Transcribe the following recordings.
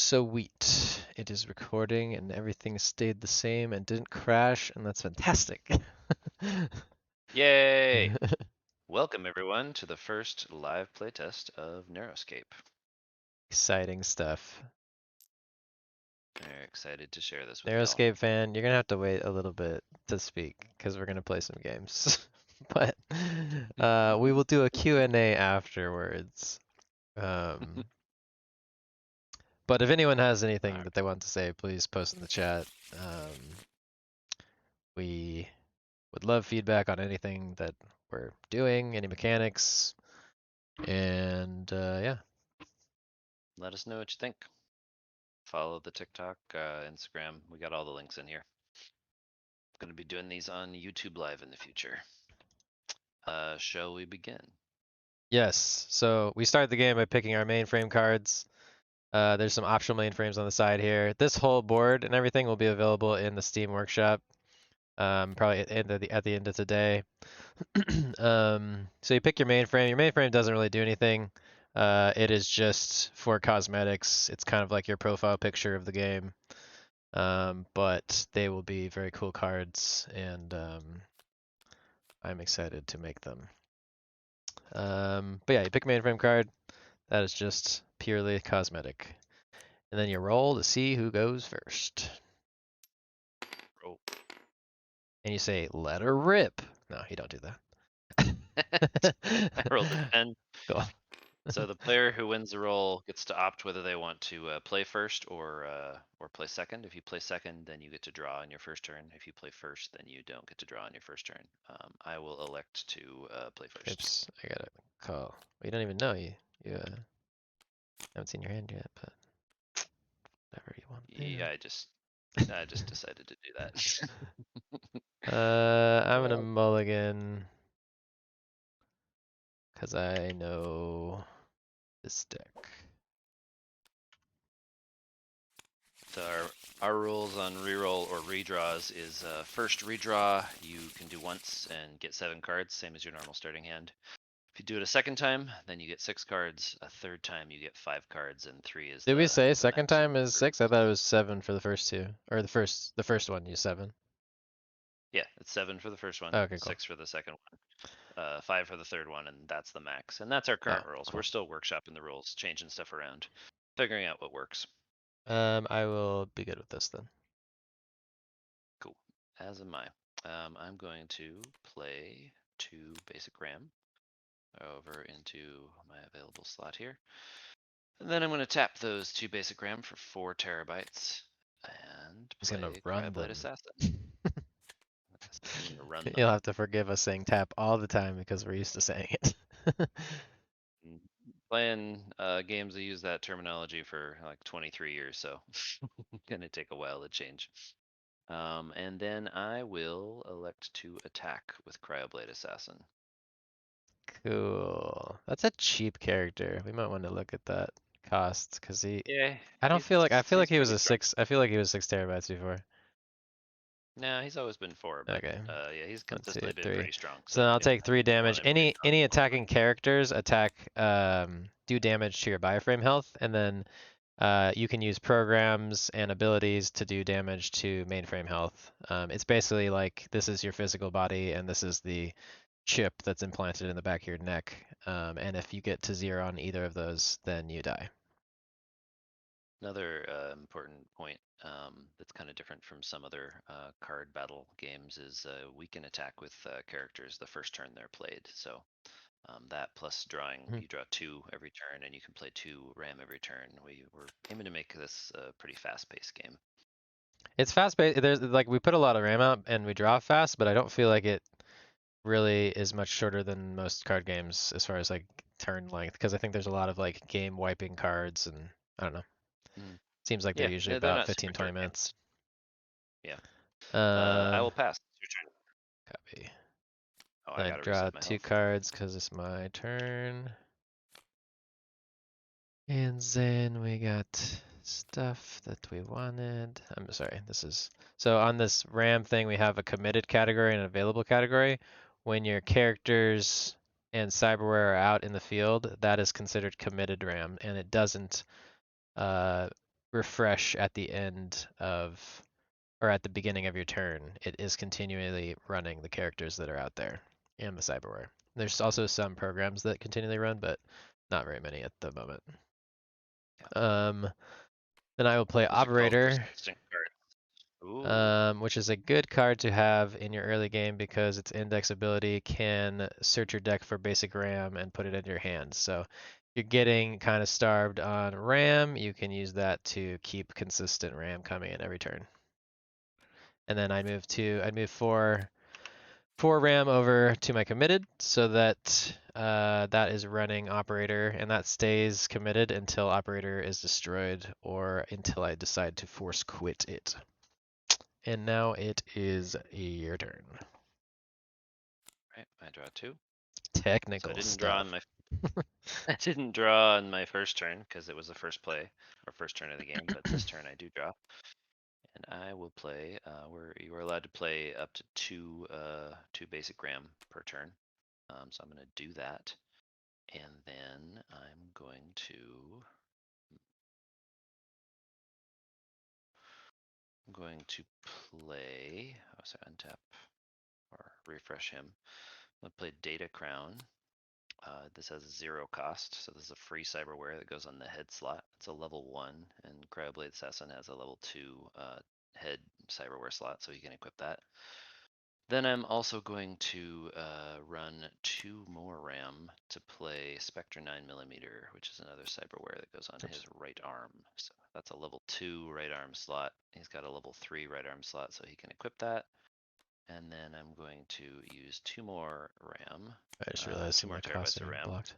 Sweet. It is recording and everything stayed the same and didn't crash, and that's fantastic. Yay! Welcome everyone to the first live playtest of Neuroscape. Exciting stuff. Very excited to share this with y'all. Neuroscape fan, you're gonna have to wait a little bit to speak because we're gonna play some games. But we will do a Q&A afterwards. Um, but if anyone has anything that they want to say, please post in the chat. We would love feedback on anything that we're doing, any mechanics, and yeah. Let us know what you think. Follow the TikTok, Instagram. We got all the links in here. I'm going to be doing these on YouTube Live in the future. Shall we begin? Yes, so we start the game by picking our mainframe cards. There's some optional mainframes on the side here. This whole board and everything will be available in the Steam Workshop, probably at the end of today. So you pick your mainframe. Your mainframe doesn't really do anything. It is just for cosmetics. It's kind of like your profile picture of the game. But they will be very cool cards, and I'm excited to make them. But yeah, you pick a mainframe card. That is just purely cosmetic. And then you roll to see who goes first. Roll. And you say, let her rip. No, you don't do that. I rolled a 10. Cool. So the player who wins the roll gets to opt whether they want to play first or play second. If you play second, then you get to draw on your first turn. If you play first, then you don't get to draw on your first turn. I will elect to play first. Oops, I got a call. You don't even know. You haven't seen your hand yet, but whatever you want to do. Yeah, I just decided to do that. I'm gonna mulligan because I know this deck. So our rules on reroll or redraws is first redraw you can do once and get 7 cards, same as your normal starting hand. If you do it a second time, then you get 6 cards. A third time you get 5 cards, and 3 is Did we say the second maximum time is 6? I thought it was 7 for the first two, or the first one. You 7. Yeah, it's 7 for the first one, Okay, cool. 6 for the second one, 5 for the third one, and that's the max. And that's our Oh, current rules. cool. We're still workshopping the rules, changing stuff around, figuring out what works. I will be good with this then. Cool. As am I. I'm going to play 2 basic RAM over into my available slot here. And then I'm going to tap those 2 basic RAM for 4 terabytes and He's play gonna run Cryblade them. Assassin. I'm going to run them. You'll have to forgive us saying tap all the time because we're used to saying it. Playing games that use that terminology for like 23 years, so gonna take a while to change. And then I will elect to attack with Cryoblade Assassin. Cool. That's a cheap character. We might want to look at that cost because Yeah, I feel like he's he was pretty a strong. 6. I feel like he was 6 terabytes before. Nah, he's always been 4, but Okay. yeah, he's 1, 2, consistently been 3. pretty strong. So So then I'll yeah, take I 3 think you want damage. him pretty Any strong. attacking characters do damage to your bioframe health, and then you can use programs and abilities to do damage to mainframe health. It's basically like this is your physical body and this is the chip that's implanted in the back of your neck. And if you get to 0 on either of those, then you die. Another important point that's kind of different from some other card battle games is we can attack with characters the first turn they're played. So that plus drawing, you draw 2 every turn, and you can play 2 RAM every turn. We're aiming to make this a pretty fast-paced game. It's fast paced. There's like we put a lot of RAM out and we draw fast, but I don't feel like it really is much shorter than most card games as far as like turn length because I think there's a lot of like game wiping cards and I don't know. Mm. Seems like they're Yeah, usually they're about not super 15, 20 short minutes. games. Yeah. I Uh, will pass. It's your turn. Copy. Oh, I I gotta draw reset my 2 health. cards because it's my turn. And then we got stuff that we wanted. I'm sorry, so on this RAM thing, we have a committed category and an available category. When your characters and cyberware are out in the field, that is considered committed RAM, and it doesn't refresh at the end of or at the beginning of your turn, it is continually running the characters that are out there and the cyberware. There's also some programs that continually run, but not very many at the moment. Yeah. Then I will play Those are called Operator, persistent cards. Ooh. which is a good card to have in your early game because its index ability can search your deck for basic RAM and put it in your hands. So if you're getting kind of starved on RAM, you can use that to keep consistent RAM coming in every turn. And then I'd move four RAM over to my committed so that that is running operator and that stays committed until operator is destroyed or until I decide to force quit it. And now it is your turn. Right, I draw 2. So I Technical didn't draw on stuff. my I didn't draw on my first turn because it was the first play or first turn of the game, but this turn I do draw. And I will play. You are allowed to play up to two basic RAM per turn. So I'm going to do that, and then I'm going to play. Oh, sorry, untap or refresh him. I'm going to play Data Crown. This has 0 cost, so this is a free cyberware that goes on the head slot. It's a level 1, and Cryoblade Assassin has a level 2 head cyberware slot, so you can equip that. Then I'm also going to run 2 more RAM to play Spectre 9mm, which is another cyberware that goes on Oops. his right arm. So that's a level 2 right arm slot. He's got a level 3 right arm slot, so he can equip that. And then I'm going to use 2 more RAM, I just realized 2 some of more the costs terabytes are of being RAM blocked.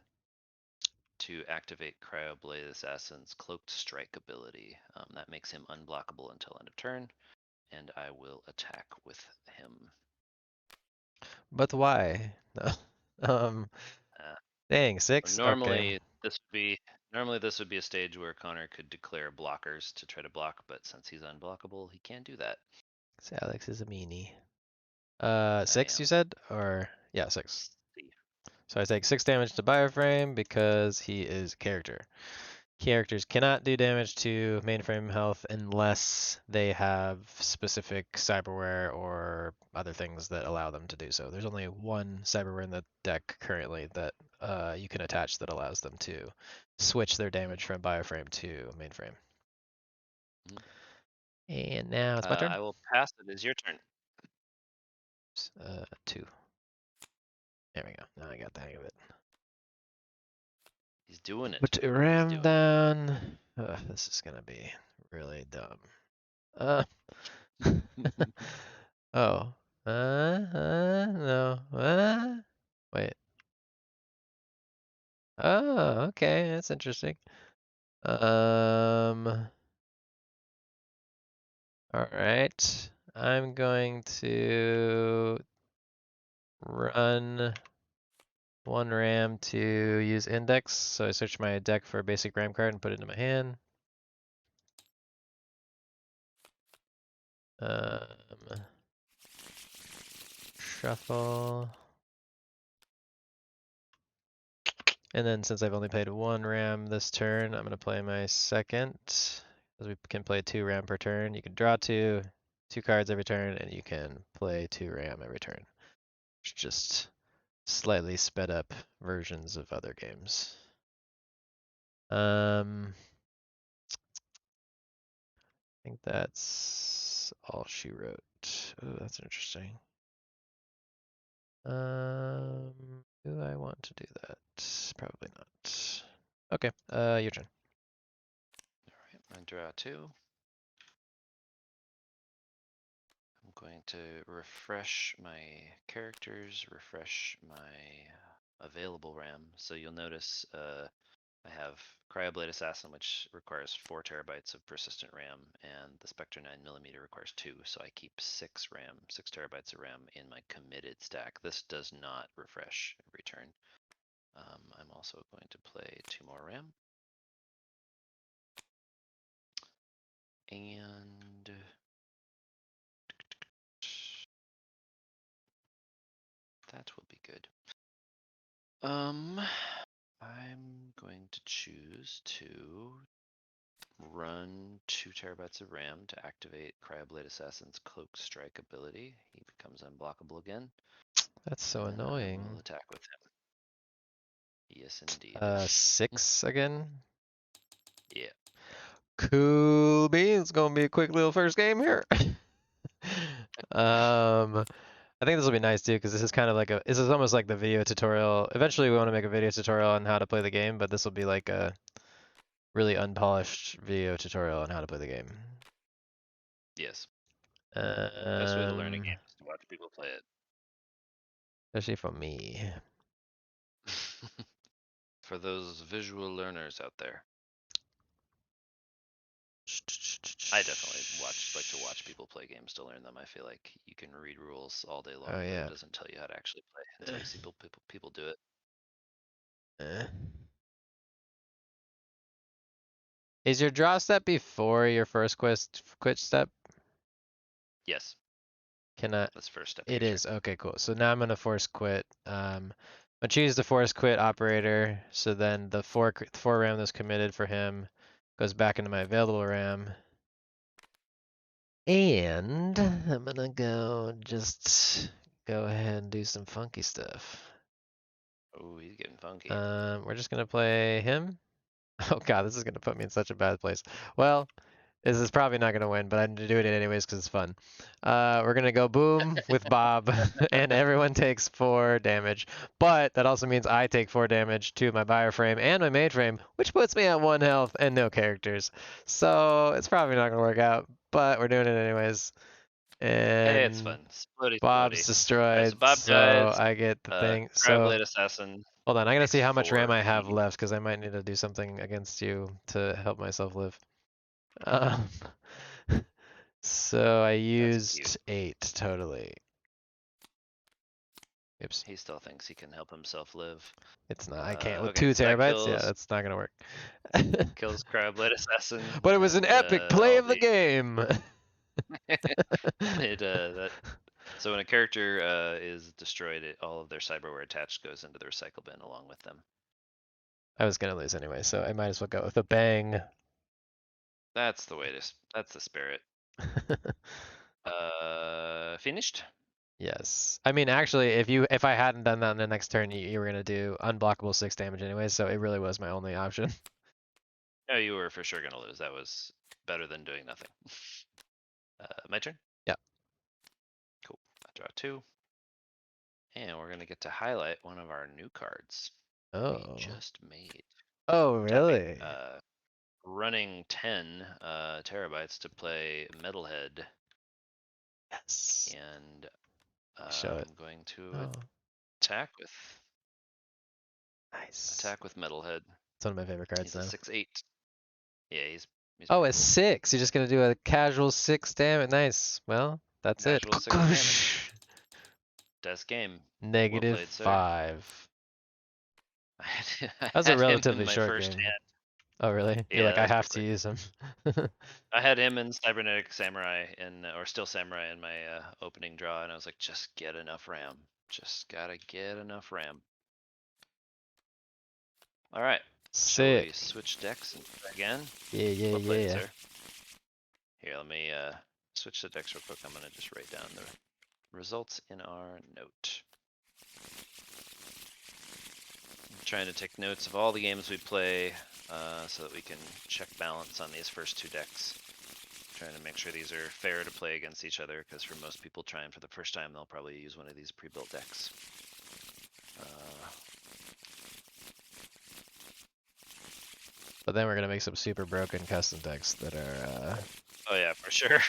to activate Cryoblade Assassin's Cloaked Strike ability. That makes him unblockable until end of turn, and I will attack with him. But why? No. um, Uh, dang, 6? Okay. normally this would be a stage where Connor could declare blockers to try to block, but since he's unblockable, he can't do that. So Alex is a meanie. I 6 you am. said? Or, yeah, 6. See. So I take 6 damage to Bioframe because he is a character. Characters cannot do damage to mainframe health unless they have specific cyberware or other things that allow them to do so. There's only one cyberware in the deck currently that you can attach that allows them to switch their damage from bioframe to mainframe. Mhm. And now it's my turn. I will pass. It is your turn. 2. There we go. Now I got the hang of it. He's doing it. But He's ram doing it. down. This is gonna be really dumb. Uh, oh. No. Wait. Oh, okay, that's interesting. All right. I'm going to run 1 RAM to use index. So I search my deck for a basic RAM card and put it into my hand. Um, Shuffle. And then since I've only played 1 RAM this turn, I'm going to play my second. Because we can play 2 RAM per turn. You can draw 2 cards every turn, and you can play 2 RAM every turn. It's just slightly sped up versions of other games. I think that's all she wrote. Oh, that's interesting. Do I want to do that? Probably not. Okay, your turn. All right, I draw 2. I'm going to refresh my characters, refresh my available RAM. So you'll notice I have Cryoblade Assassin, which requires 4 terabytes of persistent RAM, and the Spectre 9mm requires 2. So I keep 6 RAM, 6 terabytes of RAM in my committed stack. This does not refresh every turn. I'm also going to play 2 more RAM. And that will be good. I'm going to choose to run 2 terabytes of RAM to activate Cryoblade Assassin's Cloak Strike ability. He becomes unblockable again, That's so and then I annoying. will attack with him. Yes, indeed. 6 again. Yeah. Cool beans. Gonna be a quick little first game here. I think this will be nice too, because this is kind of like this is almost like the video tutorial. Eventually, we want to make a video tutorial on how to play the game, but this will be like a really unpolished video tutorial on how to play the game. Yes. Best way to learn a Um, game is to watch people play especially for me. it. For those visual learners out there. I definitely like to watch people play games to learn them. I feel like you can read rules all day long, Oh but it yeah. doesn't tell you how to actually play until you see people do it. Eh. Is your draw step before your first quit step? Yes, Can I? that's first step of It your turn. is. Okay, cool. So now I'm gonna force quit. I choose the force quit operator. So then the four RAM that's committed for him goes back into my available RAM. And I'm gonna go ahead and do some funky stuff. Oh, he's getting funky. We're just gonna play him. Oh god, this is gonna put me in such a bad place. Well, this is probably not gonna win, but I'm doing it anyways because it's fun. We're gonna go boom with Bob, and everyone takes 4 damage. But that also means I take 4 damage to my Bioframe and my Mainframe, which puts me at 1 health and no characters. So it's probably not gonna work out, but we're doing it anyways. Hey, it's And fun. Splody Bob's splody. Alright, so destroyed, Bob so dies. I get the thing. So Cryoblade Assassin hold on, I gotta takes see how much RAM 4. I have He left because I might need to do something against you to help myself live. Um, so I that's cute. used 8 totally. Oops, He still thinks he can help himself live. it's not. I can't with Okay, 2 so that terabytes. Yeah, kills that's not gonna work. Cryoblade Assassin But it was an and epic play all of the the game. it that so when a character is destroyed, all of their cyberware attached goes into the recycle bin along with them. I was gonna lose anyway, so I might as well go with a bang. That's the way to. That's the spirit. Finished. Yes. I mean, actually, if I hadn't done that in the next turn, you were gonna do unblockable 6 damage anyway, so it really was my only option. No, you were for sure gonna lose. That was better than doing nothing. My turn. Yeah. Cool. I draw 2, and we're gonna get to highlight one of our new cards we Oh. just made. Oh, Tapping. really? Running 10 terabytes to play Metalhead, Yes. and Show it. I'm going to Oh, attack with nice. Metalhead. It's one of my favorite cards He's a now. 6/8. Yeah, he's Oh, pretty a cool. 6. You're just gonna do a casual 6 damage. Nice. Well, that's it. Casual 6 damage. Death game. Well Negative played, sir. 5. I That was a had him in relatively my short first game. hand. Oh, really? You're Yeah, like, that I was have pretty to quick. use him. I had him in Cybernetic Samurai or Still Samurai in my opening draw, and I was like, just get enough RAM. Just gotta get enough RAM. All right. Shall we Sick. switch decks and try again? Yeah, yeah, Well played, yeah. sir. Here, let me switch the decks real quick. I'm gonna just write down the results in our note. I'm trying to take notes of all the games we play so that we can check balance on these first 2 decks. Trying to make sure these are fair to play against each other, because for most people trying for the first time, they'll probably use one of these pre-built decks. But then we're gonna make some super broken custom decks that are Oh yeah, for sure.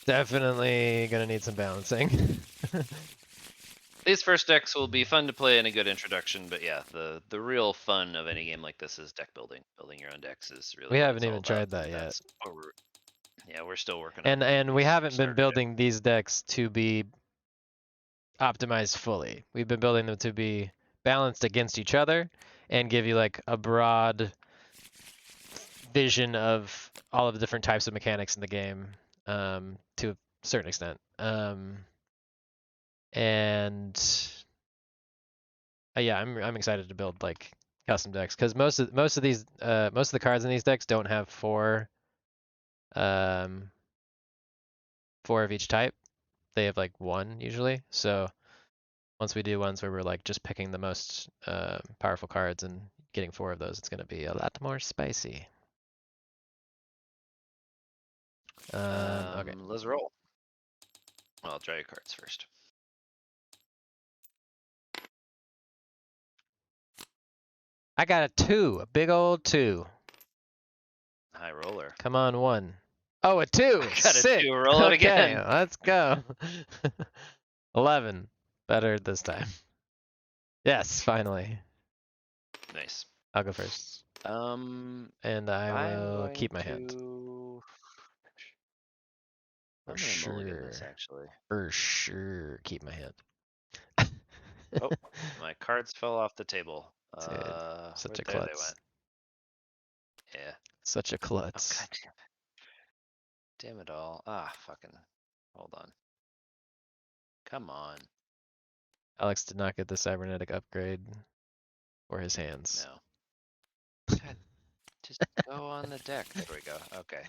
definitely gonna need some balancing. These first decks will be fun to play and a good introduction, but yeah, the real fun of any game like this is deck building. Building your own decks is We really what haven't it's all even about, tried that and yet. that's what we're still working on And we these haven't been starter decks. building these decks to be optimized fully. We've been building them to be balanced against each other and give you like a broad vision of all of the different types of mechanics in the game, to a certain extent. And yeah, I'm excited to build like custom decks because most of the cards in these decks don't have 4 Um, 4 of each type. They have like 1 usually. So once we do ones where we're like just picking the most powerful cards and getting 4 of those, it's gonna be a lot more spicy. Okay. Let's roll. Well, I'll draw your cards first. I got a 2, a big old 2. High roller. Come on, 1. Oh, a 2. I got a Sick. 2. Roll it Okay, again. let's go. 11. Better this time. Yes, finally. Nice. I'll go first. And I I'm will going keep my hand. to. For I'm gonna mulligan this sure. actually. For sure, keep my hand. Oh, my cards fell off the table. Dude, such Where'd a there they klutz. went? Yeah. Such a Oh god klutz. damn it. Damn it all. Ah, fucking. Hold on. Come on. Alex did not get the cybernetic upgrade for his hands. No. God, just go on the deck. There we go. Okay.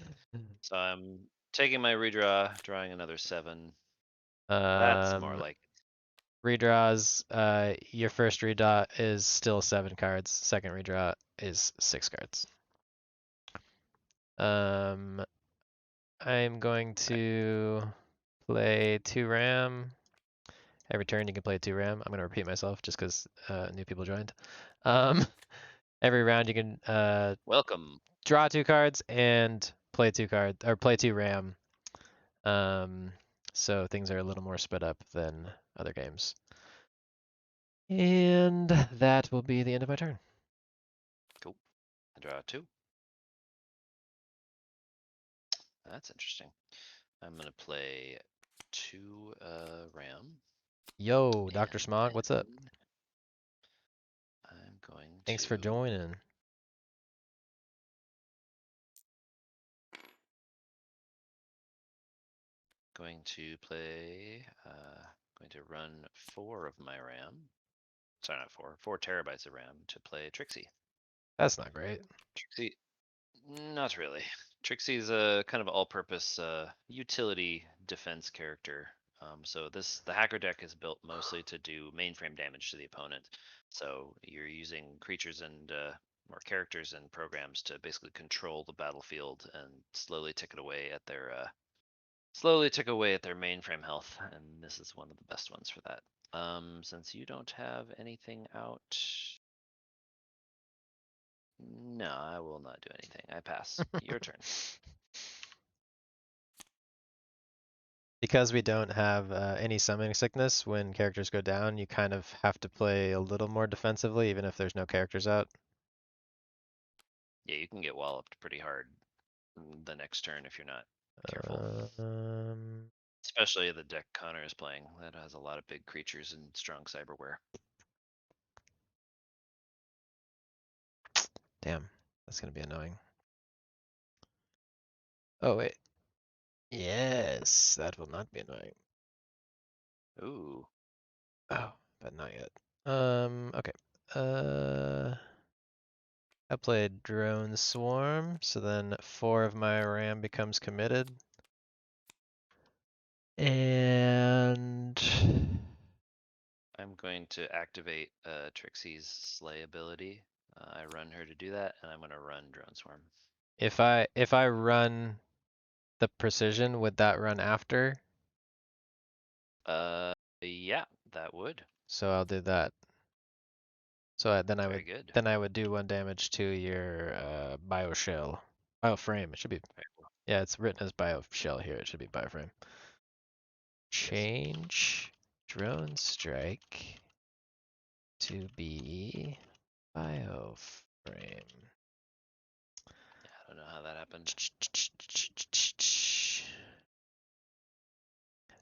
So I'm taking my redraw, drawing another 7. That's more Um, like redraws. Your first redraw is still 7 cards. Second redraw is 6 cards. I'm going okay. to play 2 ram. Every turn you can play 2 ram. I'm gonna repeat myself just because new people joined. Um, every round you can Welcome. draw 2 cards and play 2 cards or play 2 ram. Um, so things are a little more sped up than other games. And that will be the end of my turn. Cool. I draw 2. That's interesting. I'm gonna play 2 ram, Yo, Dr. and Smog, what's up? then I'm Thanks for joining. going to play going to run 4 of my ram. Sorry, not 4. 4 terabytes of ram to play Trixie. That's not great. Trixie, not really. Trixie's a kind of all-purpose utility defense character. So the hacker deck is built mostly to do mainframe damage to the opponent. So you're using creatures and or characters and programs to basically control the battlefield and slowly tick away at their mainframe health. And this is one of the best ones for that. Since you don't have anything out, no, I will not do anything. I pass. Your turn. Because we don't have any summoning sickness, when characters go down, you kind of have to play a little more defensively, even if there's no characters out. Yeah, you can get walloped pretty hard the next turn if you're not careful. Um, Especially the deck Connor is playing that has a lot of big creatures and strong cyberware. damn, that's gonna be annoying. Oh wait, yes, that will not be annoying. Ooh, Oh, but not yet. Okay. I played Drone Swarm, so then 4 of my RAM becomes committed. And I'm going to activate Trixie's Slay ability. I run her to do that, and I'm going to run Drone Swarm. if I run the precision, would that run after? Yeah, that would. So I'll do that. So then I Very would good. then I would do 1 damage to your bioshell. Bioframe. It should be, Very cool. yeah, it's written as bioshell here. It should be bioframe. Yes. Change drone strike to be bioframe. Yeah, I don't know how that happened.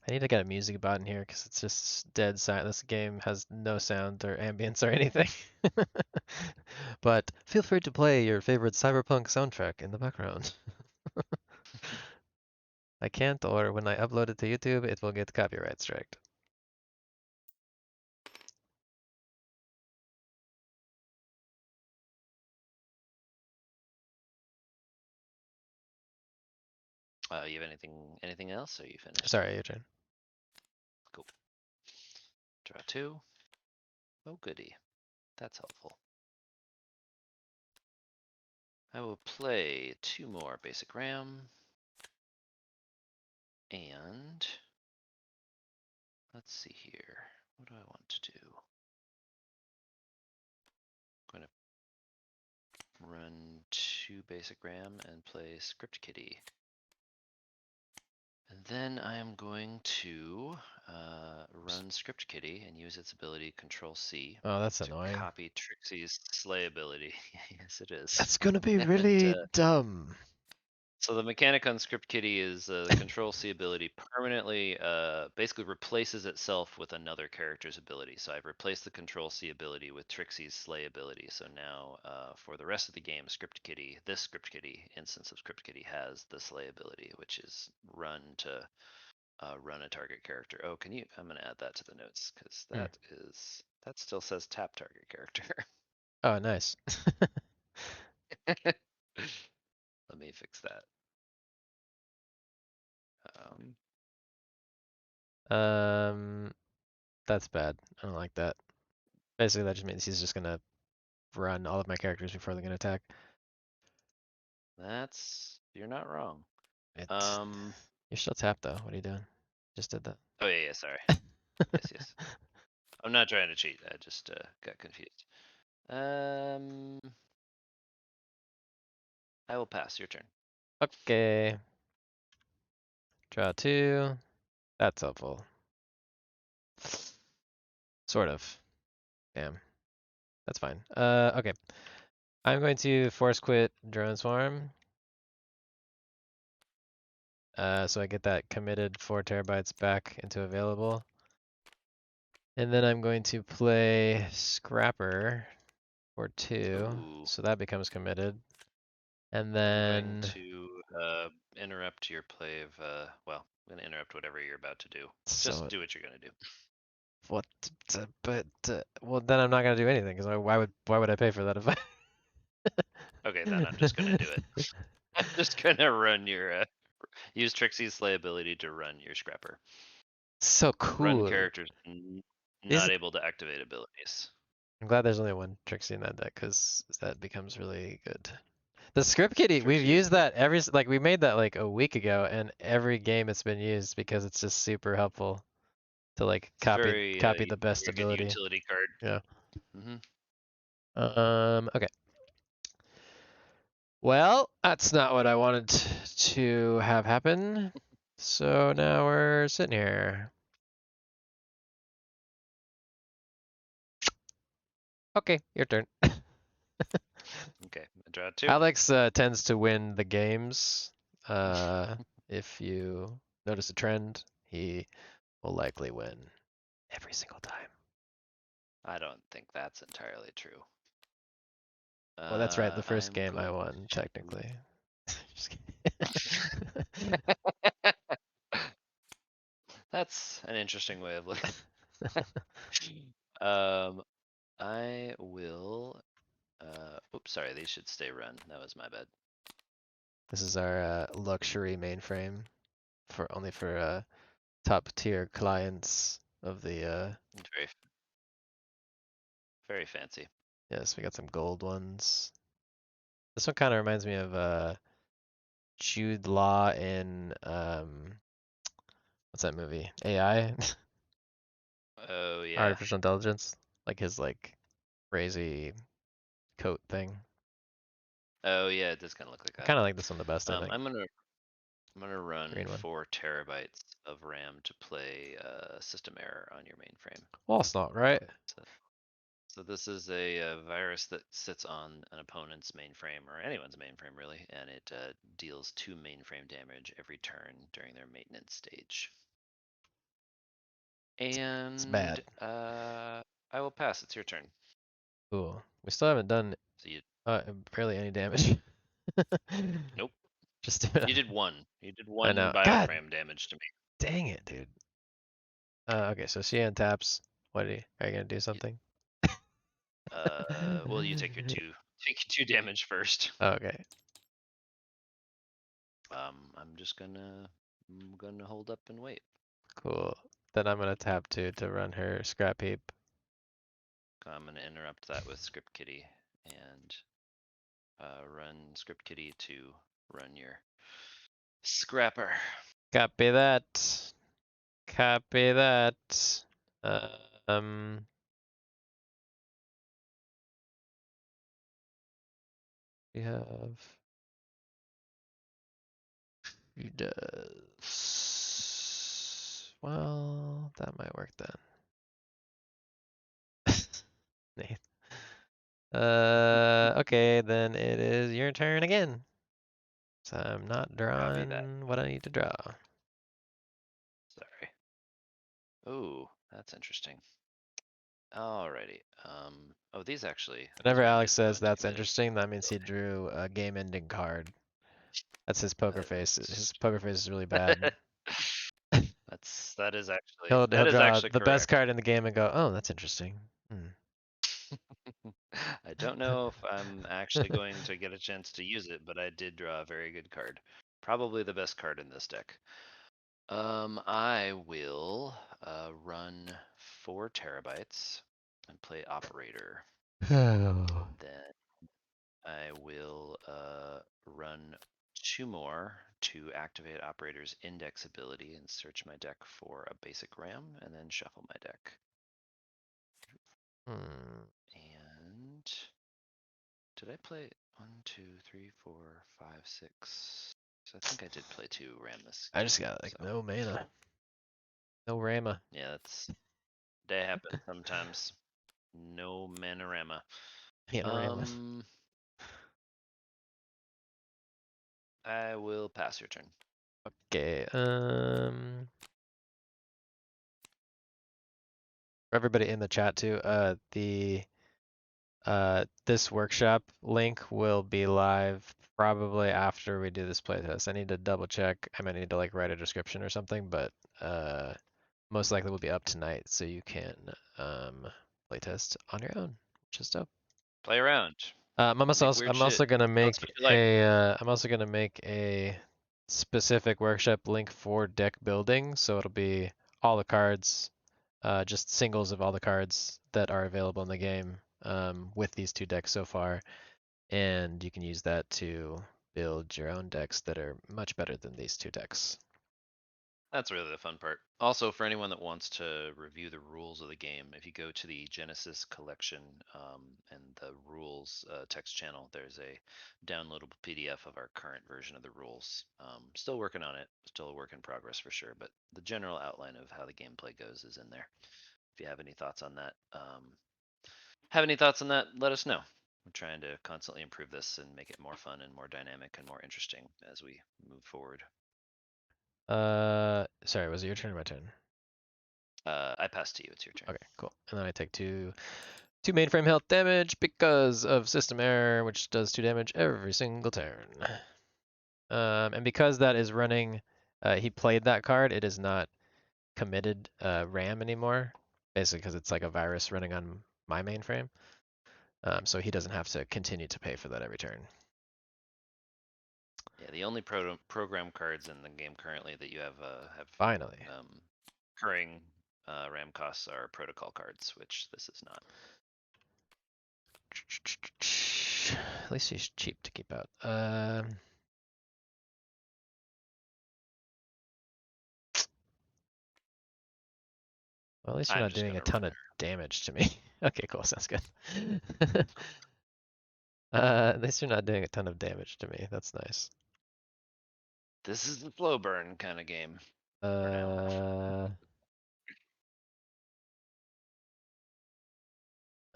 I need to get a music button here because it's just dead silent. This game has no sound or ambience or anything. But feel free to play your favorite Cyberpunk soundtrack in the background. I can't, or when I upload it to YouTube, it will get copyright striked. You have anything else? Or are you finished? Sorry, your turn. Cool. Draw two. Oh goody. That's helpful. I will play two more basic RAM. And let's see here. What do I want to do? I'm going to run two basic RAM and play Script Kitty. And then I am going to run Script Kitty and use its ability Control C Oh, that's to annoying. copy Trixie's slay ability. Yes, it is. That's gonna be And really dumb. so the mechanic on Script Kitty is the Control C ability permanently basically replaces itself with another character's ability. So I've replaced the Control C ability with Trixie's Slay ability. So now for the rest of the game, this Script Kitty instance of Script Kitty has the Slay ability, which is run to run a target character. Oh, can you? I'm gonna add that to the notes because Hmm. that still says tap target character. Oh, nice. Let me fix that. Um, um, that's bad. I don't like that. Basically, that just means he's just gonna run all of my characters before they're gonna attack. you're not wrong. It. Um, You're still tapped though. What are you doing? Just did that. oh yeah, sorry. Yes. I'm not trying to cheat. I just got confused. Um, I will pass. Your turn. Okay. Draw two. That's helpful. Sort of. Damn. That's fine. Okay. I'm going to force quit Drone Swarm. So I get that committed 4 terabytes back into available. And then I'm going to play Scrapper for 2. Ooh, So that becomes committed. And I'm going then to interrupt your play of well, I'm gonna interrupt whatever you're about to do. Just so do what you're gonna do. what? But well, then I'm not gonna do anything because why would I pay for that if I? Okay, then I'm just gonna do it. I'm just gonna run your use Trixie's slay ability to run your scrapper. So Run cool. characters These not able to activate abilities. I'm glad there's only one Trixie in that deck because that becomes really good. The script kitty, we've Trixie is used that like we made that like a week ago, and every game it's been used because it's just super helpful to like it's a copy the best very good ability. utility card. Yeah. Hmm. Okay. Well, that's not what I wanted to have happen. So now we're sitting here. Okay, your turn. Okay, draw two. Alex tends to win the games. Uh, if you notice a trend, he will likely win every single time. I don't think that's entirely true. Well, that's right. The first I'm game I going won, to. technically. Just kidding. That's an interesting way of looking. um, I will. Oops, sorry. These should stay run. That was my bad. This is our luxury mainframe for only for top tier clients of the Very, very fancy. yes, we got some gold ones. This one kind of reminds me of Jude Law in what's that movie? AI, Oh yeah. artificial intelligence, like his like crazy coat thing. Oh yeah. It does kind of look like I that. kind of like this one the best, I think. I'm gonna run Green one. 4 terabytes of RAM to play system error on your mainframe. Well, it's not right. So, so this is a virus that sits on an opponent's mainframe or anyone's mainframe really, and it deals 2 mainframe damage every turn during their maintenance stage. It's And bad. I will pass. It's your turn. Cool. We still haven't done So you barely any damage. nope. Just do it. You did one. You did I one know. God bioframe damage to me. dang it, dude. Okay, so she taps. Are you gonna do something? Well, you take your two damage first. Okay. I'm just gonna hold up and wait. Cool. Then I'm gonna tap 2 to run her scrap heap. I'm gonna interrupt that with script kitty and run script kitty to run your scrapper. Copy that. Copy that. Um, we have. He does. Well, that might work then. Nate. Okay, then it is your turn again. So I'm not Copy that. drawing what I need to draw. Sorry. Oh, that's interesting. Alrighty. Oh, these Whenever might Alex get says that's manipulated. interesting, that means he drew a game-ending card. That's his poker face. His That's poker face is really bad. that is He'll that he'll is draw actually the best correct. card in the game and go, "Oh, that's interesting." Hmm. I don't know if I'm actually going to get a chance to use it, but I did draw a very good card. Probably the best card in this deck. I will run 4 terabytes and play operator. Oh. Then I will run 2 more to activate operator's index ability and search my deck for a basic RAM and then shuffle my deck. Hmm. And did I play 1, 2, 3, 4, 5, 6? I think I did play 2 RAM this I just game. got like So no mana, no Rama. yeah, that happens sometimes. No Manorama. Panorama. Um, I will pass your turn. Okay. For everybody in the chat too, this workshop link will be live probably after we do this playtest. I need to double check. I might need to like write a description or something, but most likely will be up tonight, so you can playtest on your own, which is dope. Play around. Make weird I'm shit. also gonna Tell us make what you like. I'm also gonna make a specific workshop link for deck building, so it'll be all the cards, just singles of all the cards that are available in the game with these 2 decks so far, and you can use that to build your own decks that are much better than these 2 decks. That's really the fun part. Also, for anyone that wants to review the rules of the game, if you go to the Genesis collection and the rules text channel, there's a downloadable PDF of our current version of the rules. Still working on it, still a work in progress for sure, but the general outline of how the gameplay goes is in there. If you have any thoughts on that, let us know. We're trying to constantly improve this and make it more fun and more dynamic and more interesting as we move forward. Sorry, was it your turn or my turn? I pass to you. It's your turn. Okay, cool. And then I take two mainframe health damage because of system error, which does 2 damage every single turn. And because that is running, he played that card, it is not committed RAM anymore, basically because it's like a virus running on my mainframe. So he doesn't have to continue to pay for that every turn. Yeah, the only program cards in the game currently that you have Finally. recurring RAM costs are protocol cards, which this is not. At least he's cheap to keep out. Well, at least you're I'm not just doing a gonna ton run of her. damage to me. Okay, cool. Sounds good. At least you're not doing a ton of damage to me. That's nice. This is the slow burn kind of game for now.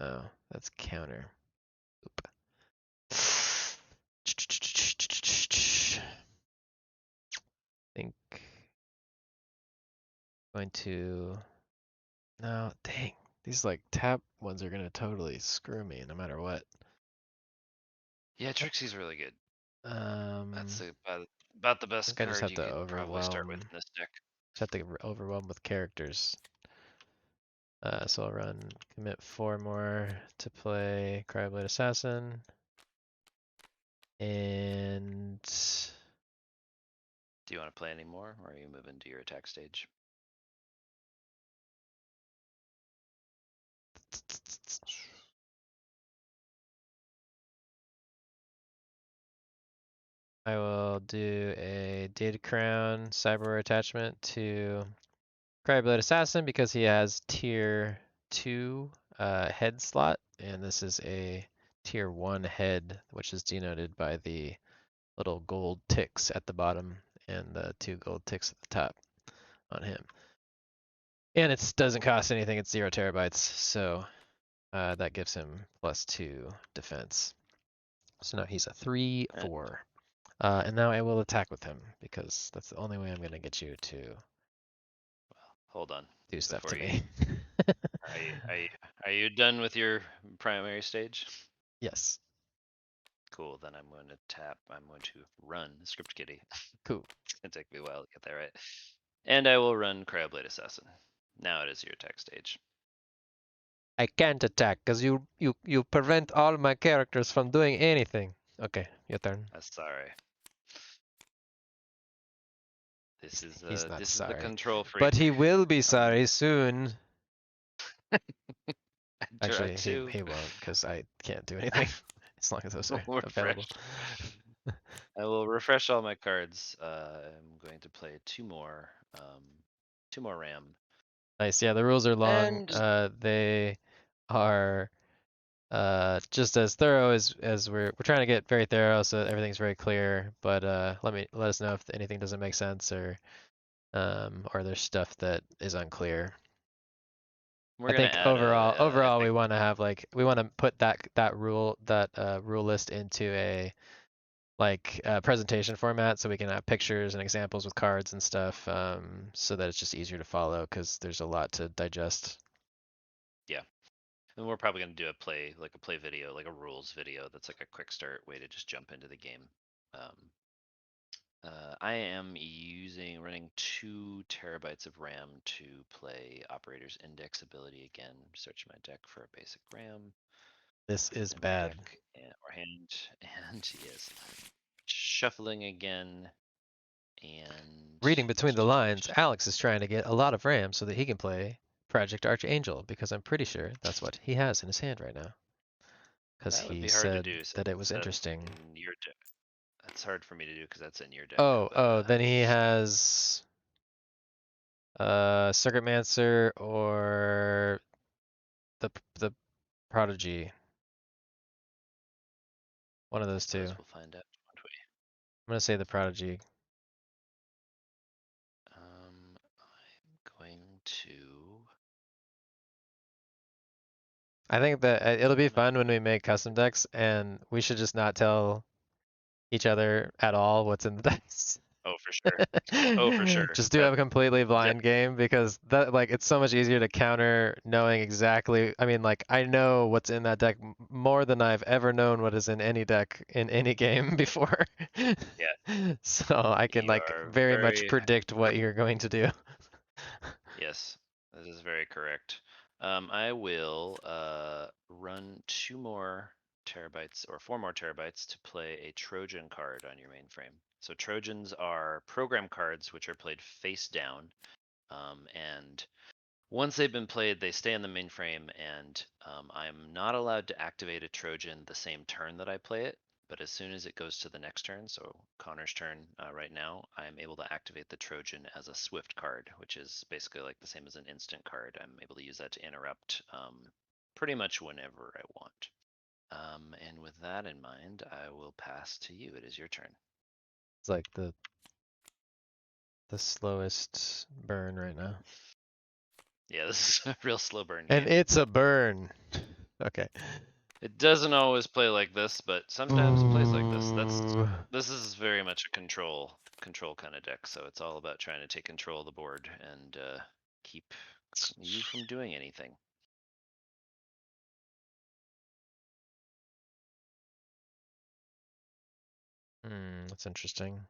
Uh, oh, that's counter. Oop. Think going to no, dang. These like tap ones are gonna totally screw me no matter what. Yeah, Trixie's really good. Um, That's about the I best think I just card have you to could probably start with overwhelm. in this deck. Just have to overwhelm with characters. So I'll run commit 4 more to play Cryblade Assassin. And Do you want to play any more, or are you moving to your attack stage? I will do a Data Crown Cyber attachment to Cryblade Assassin because he has tier 2 head slot, and this is a tier 1 head, which is denoted by the little gold ticks at the bottom and the 2 gold ticks at the top on him. And it doesn't cost anything, it's 0 terabytes, so that gives him +2 defense. So now he's a 3/4. And now I will attack with him because that's the only way I'm going to get you to Hold on. do stuff Before to you me. are you done with your primary stage? Yes. Cool. Then I'm going to tap. I'm going to run Script Kitty. Cool. It's gonna take me a while to get that right. And I will run Cryoblade Assassin. Now it is your attack stage. I can't attack because you prevent all my characters from doing anything. Okay, your turn. Sorry. He's not This is the sorry. control But freak. he will be Um, sorry soon. I try Actually, he to he won't because I can't do anything as long as those are available. refresh. I will refresh all my cards. I'm going to play two more RAM, Nice. Yeah, the rules are long. and They are just as thorough as we're trying to get very thorough so that everything's very clear. But let us know if anything doesn't make sense or there's stuff that is unclear. we're I gonna think add I overall we think want to have like we want to put that rule list into a like presentation format so we can have pictures and examples with cards and stuff so that it's just easier to follow because there's a lot to digest. yeah, and we're probably gonna do a play video, like a rules video. That's like a quick start way to just jump into the game. Um, I am running 2 terabytes of RAM to play Operator's Index ability again. Search my deck for a basic RAM. This Put it is in my bad. deck or hand, and yes, shuffling again, and Reading between the lines, Alex is trying to get a lot of RAM so that he can play Project Archangel because I'm pretty sure that's what he has in his hand right now. Because that would he be hard to said do that it was since that's interesting. in your deck. That's hard for me to do because that's in your deck. But Oh, then he has Circuit Mancer or the Prodigy. One of I those two. suppose I'm we'll find out. gonna say the Prodigy. I'm going to. I think that it'll I'm be gonna. fun when we make custom decks, and we should just not tell each other at all what's in the decks. Oh, for sure. Oh, for sure. Just do a completely That blind game because that like it's so much easier to counter knowing exactly. I mean, like I know what's in that deck more than I've ever known what is in any deck in any game before. yeah, So I can you like are very much very predict what you're going to do. yes. This is very correct. I will run 2 more terabytes or 4 more terabytes to play a Trojan card on your mainframe. So Trojans are program cards which are played face down, and once they've been played, they stay in the mainframe, and I'm not allowed to activate a Trojan the same turn that I play it. But as soon as it goes to the next turn, so Connor's turn right now, I'm able to activate the Trojan as a Swift card, which is basically like the same as an instant card. I'm able to use that to interrupt pretty much whenever I want. And with that in mind, I will pass to you. It is your turn. It's like the slowest burn right now. Yeah, this is a real slow burn And game. it's a burn. Okay. It doesn't always play like this, but sometimes it plays like this. Ooh. This is very much a control kind of deck, so it's all about trying to take control of the board and keep you from doing anything. That's interesting.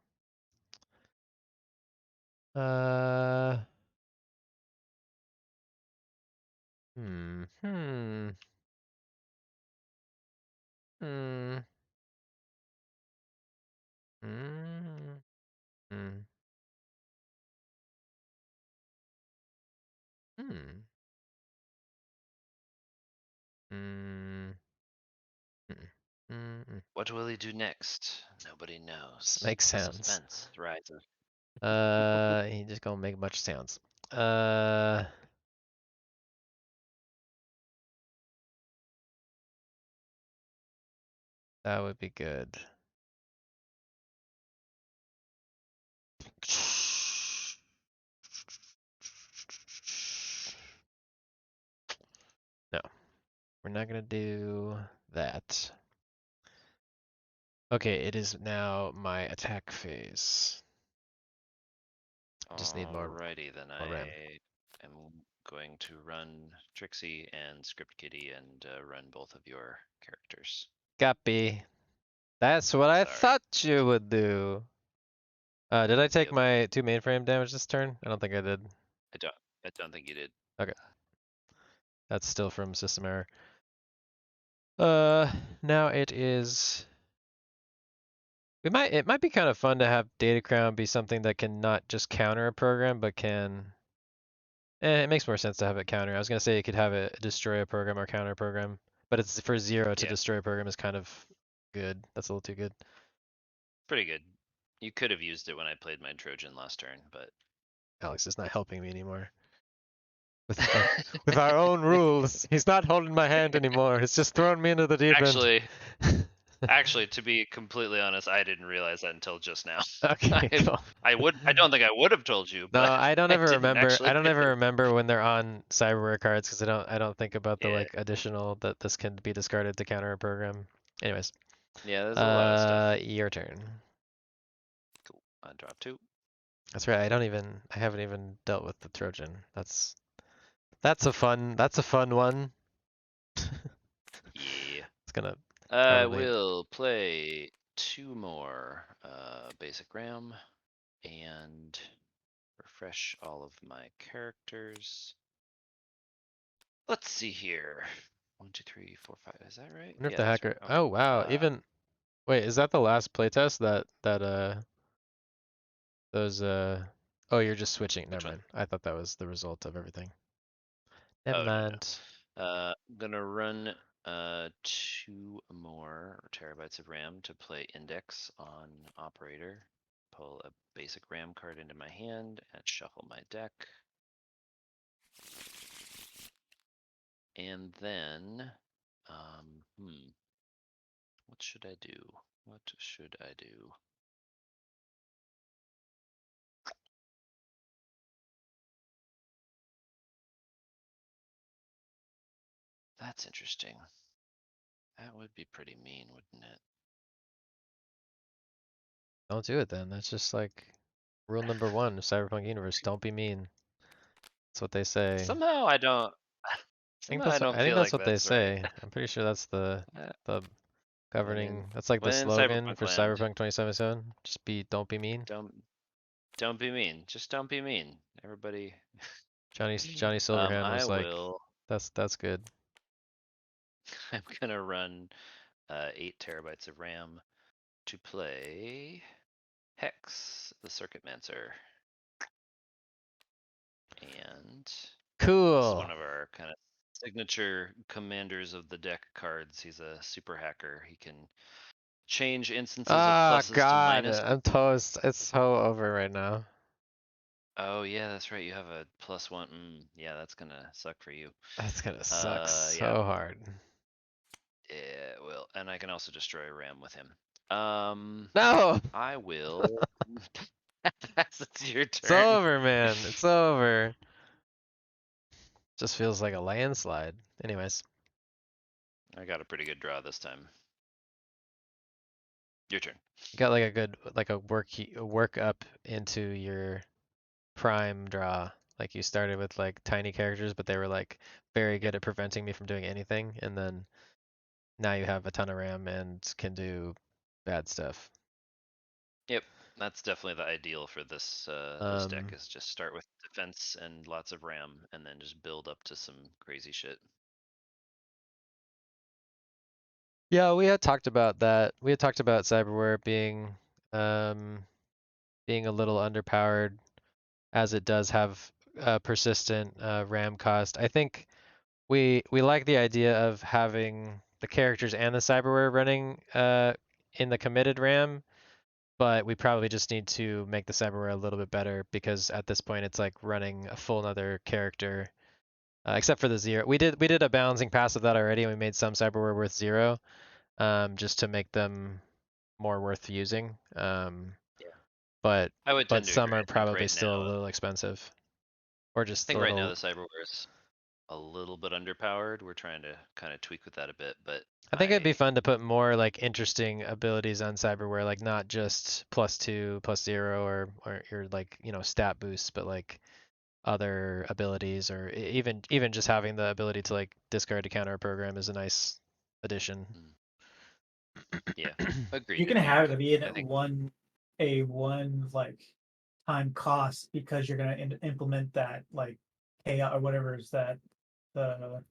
Uh, hmm, hmm, hmm, hmm, hmm. What will he do next? Nobody knows. Make sounds. Suspense rises. He just gonna make a bunch of sounds. Uh, that would be good. No, we're not gonna do that. Okay, it is now my attack phase. Just need Alrighty, then more RAM. I am going to run Trixie and Script Kitty and run both of your characters. Copy. That's what I Sorry. thought you would do. Did I take Yep. my 2 mainframe damage this turn? I don't think I did. I don't. I don't think you did. Okay, that's still from system error. Now it is. It might be kind of fun to have Data Crown be something that can not just counter a program, but can. It makes more sense to have it counter. I was gonna say it could have it destroy a program or counter a program, but it's for 0 to Yeah, destroy a program is kind of good. That's a little too good. pretty good. You could have used it when I played my Trojan last turn, but Alex is not helping me anymore. With our own rules, he's not holding my hand anymore. It's just throwing me into the deep end. actually, actually, to be completely honest, I didn't realize that until just now. Okay, I, cool. I don't think I would have told you, No, but I don't I ever didn't remember. I actually don't ever realize. remember when they're on cyberware cards because I don't think about the Yeah, like additional that this can be discarded to counter a program. Anyways, yeah, there's a lot of stuff. your turn. Cool. I drop 2. That's right. I haven't even dealt with the Trojan. That's a fun one. Yeah. It's gonna I probably. will play 2 more basic RAM and refresh all of my characters. Let's see here. 1, 2, 3, 4, 5. Is that right? Wonder if Yeah, the that's right. hacker. Okay. Oh wow. Even wait, is that the last playtest that those oh you're just switching. Which Never one? mind. I thought that was the result of everything. Never Oh, no, mind. no. I'm gonna run 2 more terabytes of RAM to play Index on Operator. Pull a basic RAM card into my hand and shuffle my deck. And then, what should I do? What should I do? That's interesting. That would be pretty mean, wouldn't it? Don't do it then. That's just like rule number 1 of Cyberpunk Universe. Don't be mean. That's what they say. Somehow I don't. Somehow I don't I think feel that's like what they that's right. say. I'm pretty sure that's Uh, the when in governing. That's like the when in slogan Cyberpunk for land, Cyberpunk 2077. Just don't be mean. don't don't be mean. Just don't be mean. Everybody. Johnny Silverhand I was like, will. that's good. I'm gonna run 8 terabytes of RAM to play Hex, the Circuit Mancer, and this is Cool. one of our kind of signature commanders of the deck cards. He's a super hacker. He can change instances of Ah, pluses to God, minus. I'm toast. It's so over right now. Oh yeah, that's right. You have a +1. Yeah, that's gonna suck for you. That's gonna suck Yeah, so hard. it will. And I can also destroy RAM with him. No, I will pass it to your it's turn. over, man. It's over. Just feels like a landslide. Anyways, I got a pretty good draw this time. Your turn. you got like a good, like a work up into your prime draw. Like you started with like tiny characters, but they were like very Yep. good at preventing me from doing anything, and then now you have a ton of RAM and can do bad stuff. Yep. That's definitely the ideal for this deck Um, is just start with defense and lots of RAM and then just build up to some crazy shit. yeah, we had talked about that. We had talked about cyberware um, being a little underpowered as it does have persistent RAM cost. I think we like the idea of having the characters and the cyberware running in the committed RAM, but we probably just need to make the cyberware a little bit better because at this point it's like running a full another character, except for the zero. We did a balancing pass of that already, and we made some cyberware worth zero, just to make them more worth using. Yeah. But I would but tend to agree. some are I think probably right still a now, little expensive, or just a the little. cyberware is a little bit underpowered. We're trying to kind of tweak with that a bit, but I think it'd be fun to put more like interesting abilities on cyberware, like not just +2, +0, or your like stat boosts, but like other abilities, or even just having the ability to like discard to counter a program is a nice addition. mm, yeah, You agreed. can have it be in I think a one like time cost because you're gonna implement that like chaos or whatever is that the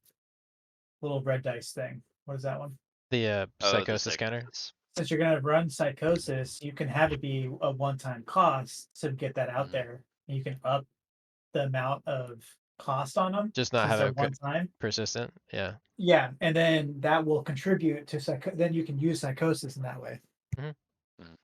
little red dice thing. What is that one? The oh, the psychosis counter. psychosis. Since you're gonna run psychosis, you can have it be a one-time cost to get that out Mm, there. And you can up the amount of cost on them Just not since have they're it one time. persistent. Yeah. Yeah, and then that will contribute to then you can use psychosis in that way. Hmm. mm.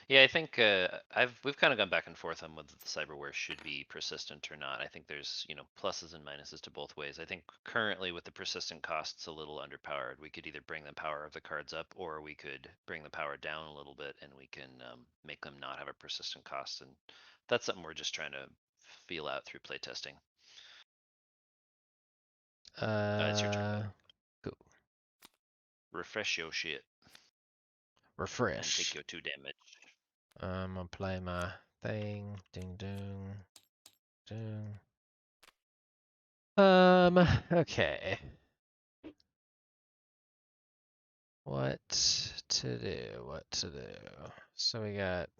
Yeah, I think we've kind of gone back and forth on whether the cyberware should be persistent or not. I think there's, pluses and minuses to both ways. I think currently with the persistent costs a little underpowered, we could either bring the power of the cards up or we could bring the power down a little bit and we can make them not have a persistent cost. And that's something we're just trying to feel out through playtesting. It's your turn, bud. Cool. Refresh your shit and take Refresh. your 2 damage. I'm gonna play my thing. Ding ding ding. Okay. What to do? What to do? So we got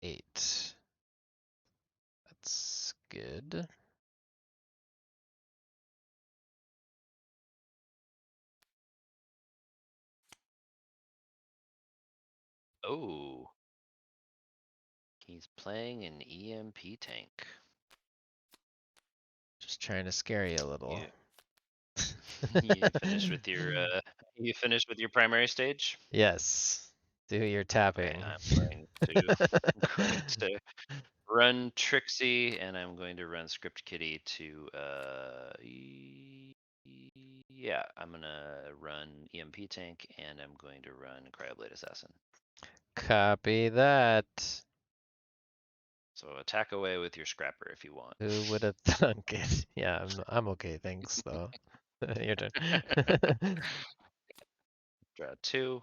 8. That's good. Oh, he's playing an EMP tank. Just trying to scare you a little. You you finished with your primary stage? Yes. Do your Okay, tapping. I'm going to going to run Trixie and I'm going to run Script Kitty to yeah, I'm gonna run EMP Tank and I'm going to run Cryoblade Assassin. Copy that. So attack away with your scrapper if you want. Who would have thunk it? Yeah, I'm okay, thanks though. Your turn. Draw 2.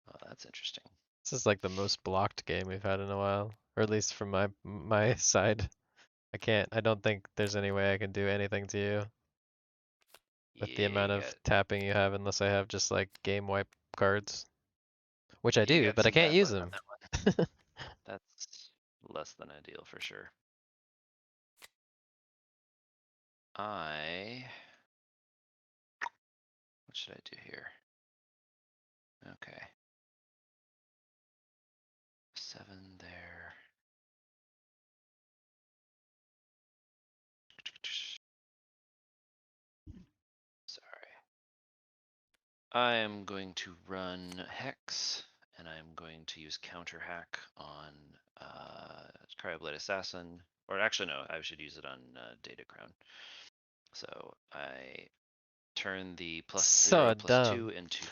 Oh, that's interesting. This is like the most blocked game we've had in a while, or at least from my side. I don't think there's any way I can do anything to you with the Yeah, amount of tapping you have unless I have just like game wipe cards. Which I you do, got but I some can't bad use luck on them. that one. That's less than ideal for sure. What should I do here? Okay. 7 there. Sorry. I am going to run Hex, and I'm going to use Counter Hack on Cryoblade Assassin. Or actually, no, I should use it on Data Crown. So I turn the +0, So dumb. +2 into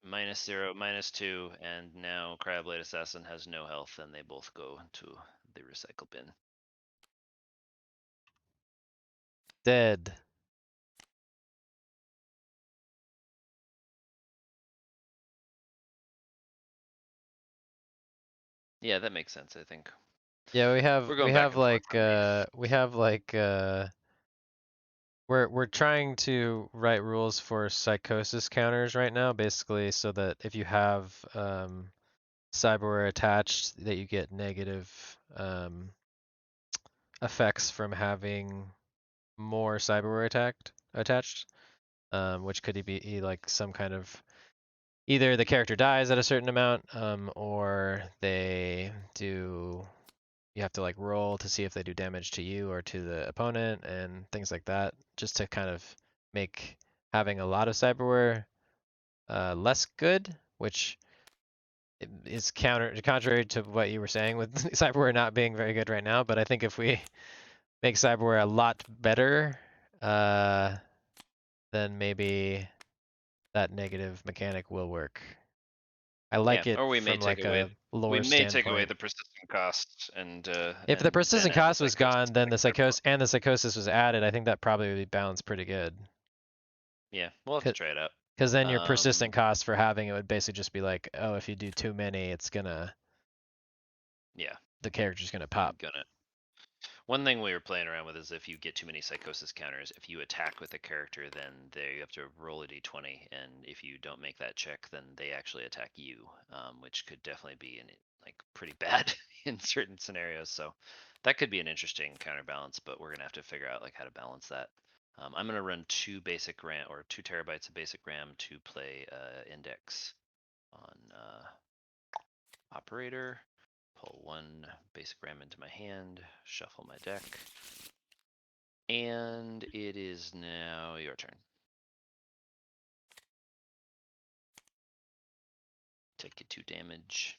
-0, -2, and now Cryoblade Assassin has no health, and they both go into the recycle bin. Dead. Yeah, that makes sense, I think. Yeah, we have We're we going back have and forth like on these. we're trying to write rules for psychosis counters right now, basically so that if you have cyberware attached that you get negative effects from having more cyberware attached, which could be like some kind of either the character dies at a certain amount, or they do you have to like roll to see if they do damage to you or to the opponent and things like that, just to kind of make having a lot of cyberware less good, which is contrary to what you were saying with cyberware not being very good right now. But I think if we make cyberware a lot better, then maybe that negative mechanic will work. I like Yeah, it or we may from take like away a lore the standpoint. persistent cost and If the then persistent add the cost was psychosis gone, then the factor. psychosis was added, I think that probably would be balanced pretty good. Yeah, we'll have to try it out. Because then your Um, persistent cost for having it would basically just be like, oh, if you do too many, it's gonna yeah, the character's gonna pop. gonna. One thing we were playing around with is if you get too many psychosis counters, if you attack with a character, then they have to roll a d20, and if you don't make that check, then they actually attack you, which could definitely be like pretty bad in certain scenarios. So that could be an interesting counterbalance, but we're gonna have to figure out like how to balance that. I'm gonna run 2 terabytes of basic RAM to play index on operator. Pull 1 basic RAM into my hand, shuffle my deck. And it is now your turn. Take it 2 damage.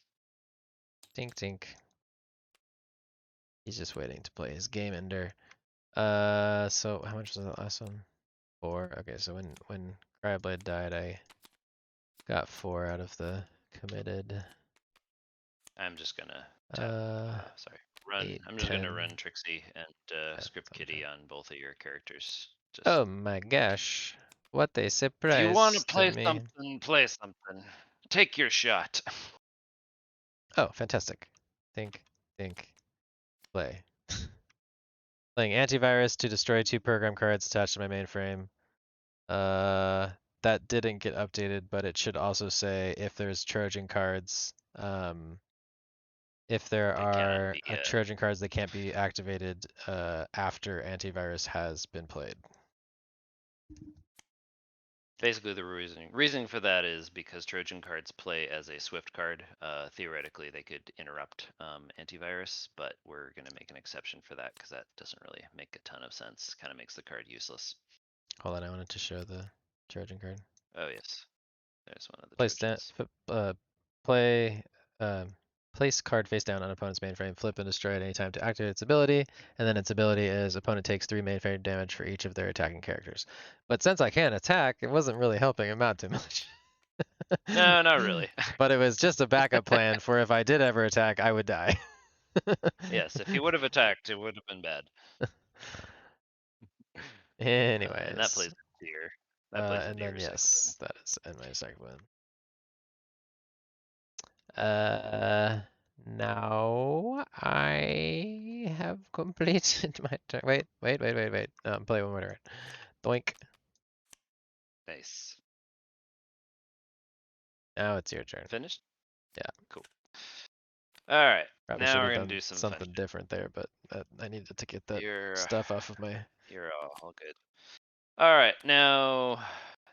Tink tink. He's just waiting to play his game ender. So how much was that last one? 4. Okay, so when Cryblade died, I got 4 out of the committed. I'm just gonna tap. Sorry, run. 8, I'm just 10, gonna run Trixie and 10, script something. Kitty on both of your characters. Just Oh my gosh. What a if you want to surprise to play me. something, play something. Take your shot. Oh, fantastic. Think, play. Playing antivirus to destroy 2 program cards attached to my mainframe. That didn't get updated, but it should also say if there's Trojan cards, if there They cannot are be. Trojan cards that can't be activated after antivirus has been played. Basically, the reasoning for that is because Trojan cards play as a Swift card. Theoretically, they could interrupt antivirus, but we're going to make an exception for that because that doesn't really make a ton of sense. Kind of makes the card useless. Hold on, I wanted to show the Trojan card. Oh yes, there's one of the Play stand, Trojans. play, place card face down on opponent's mainframe, flip and destroy at any time to activate its ability, and then its ability is opponent takes 3 mainframe damage for each of their attacking characters. But since I can't attack, it wasn't really helping him out too much. No, not really. But it was just a backup plan for if I did ever attack, I would die. Yes, if he would have attacked, it would have been bad. And that Anyways, plays into your and then recycle bin. yes, that is in my second one. Now I have completed my turn. Wait. Play one more turn. Doink. Nice. Now it's your turn. Finished? Yeah. Cool. All right. Probably Now should we're have gonna done do some fun something shit. different there, but I needed to get that You're stuff off of my. you're all good. All right, now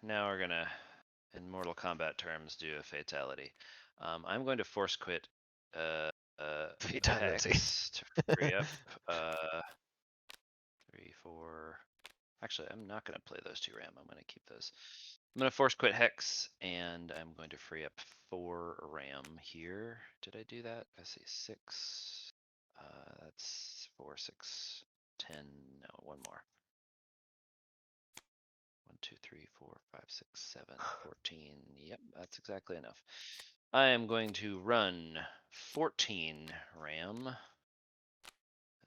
we're gonna, in Mortal Kombat terms, do a fatality. I'm going to force quit Fatality. Hex to free up 3, 4. Actually, I'm not gonna play those 2 RAM. I'm gonna keep those. I'm gonna force quit Hex, and I'm going to free up 4 RAM here. Did I do that? I see 6. That's 4, 6, 10. No, one more. 1, 2, 3, 4, 5, 6, 7, 14. Yep, that's exactly enough. I am going to run 14 RAM.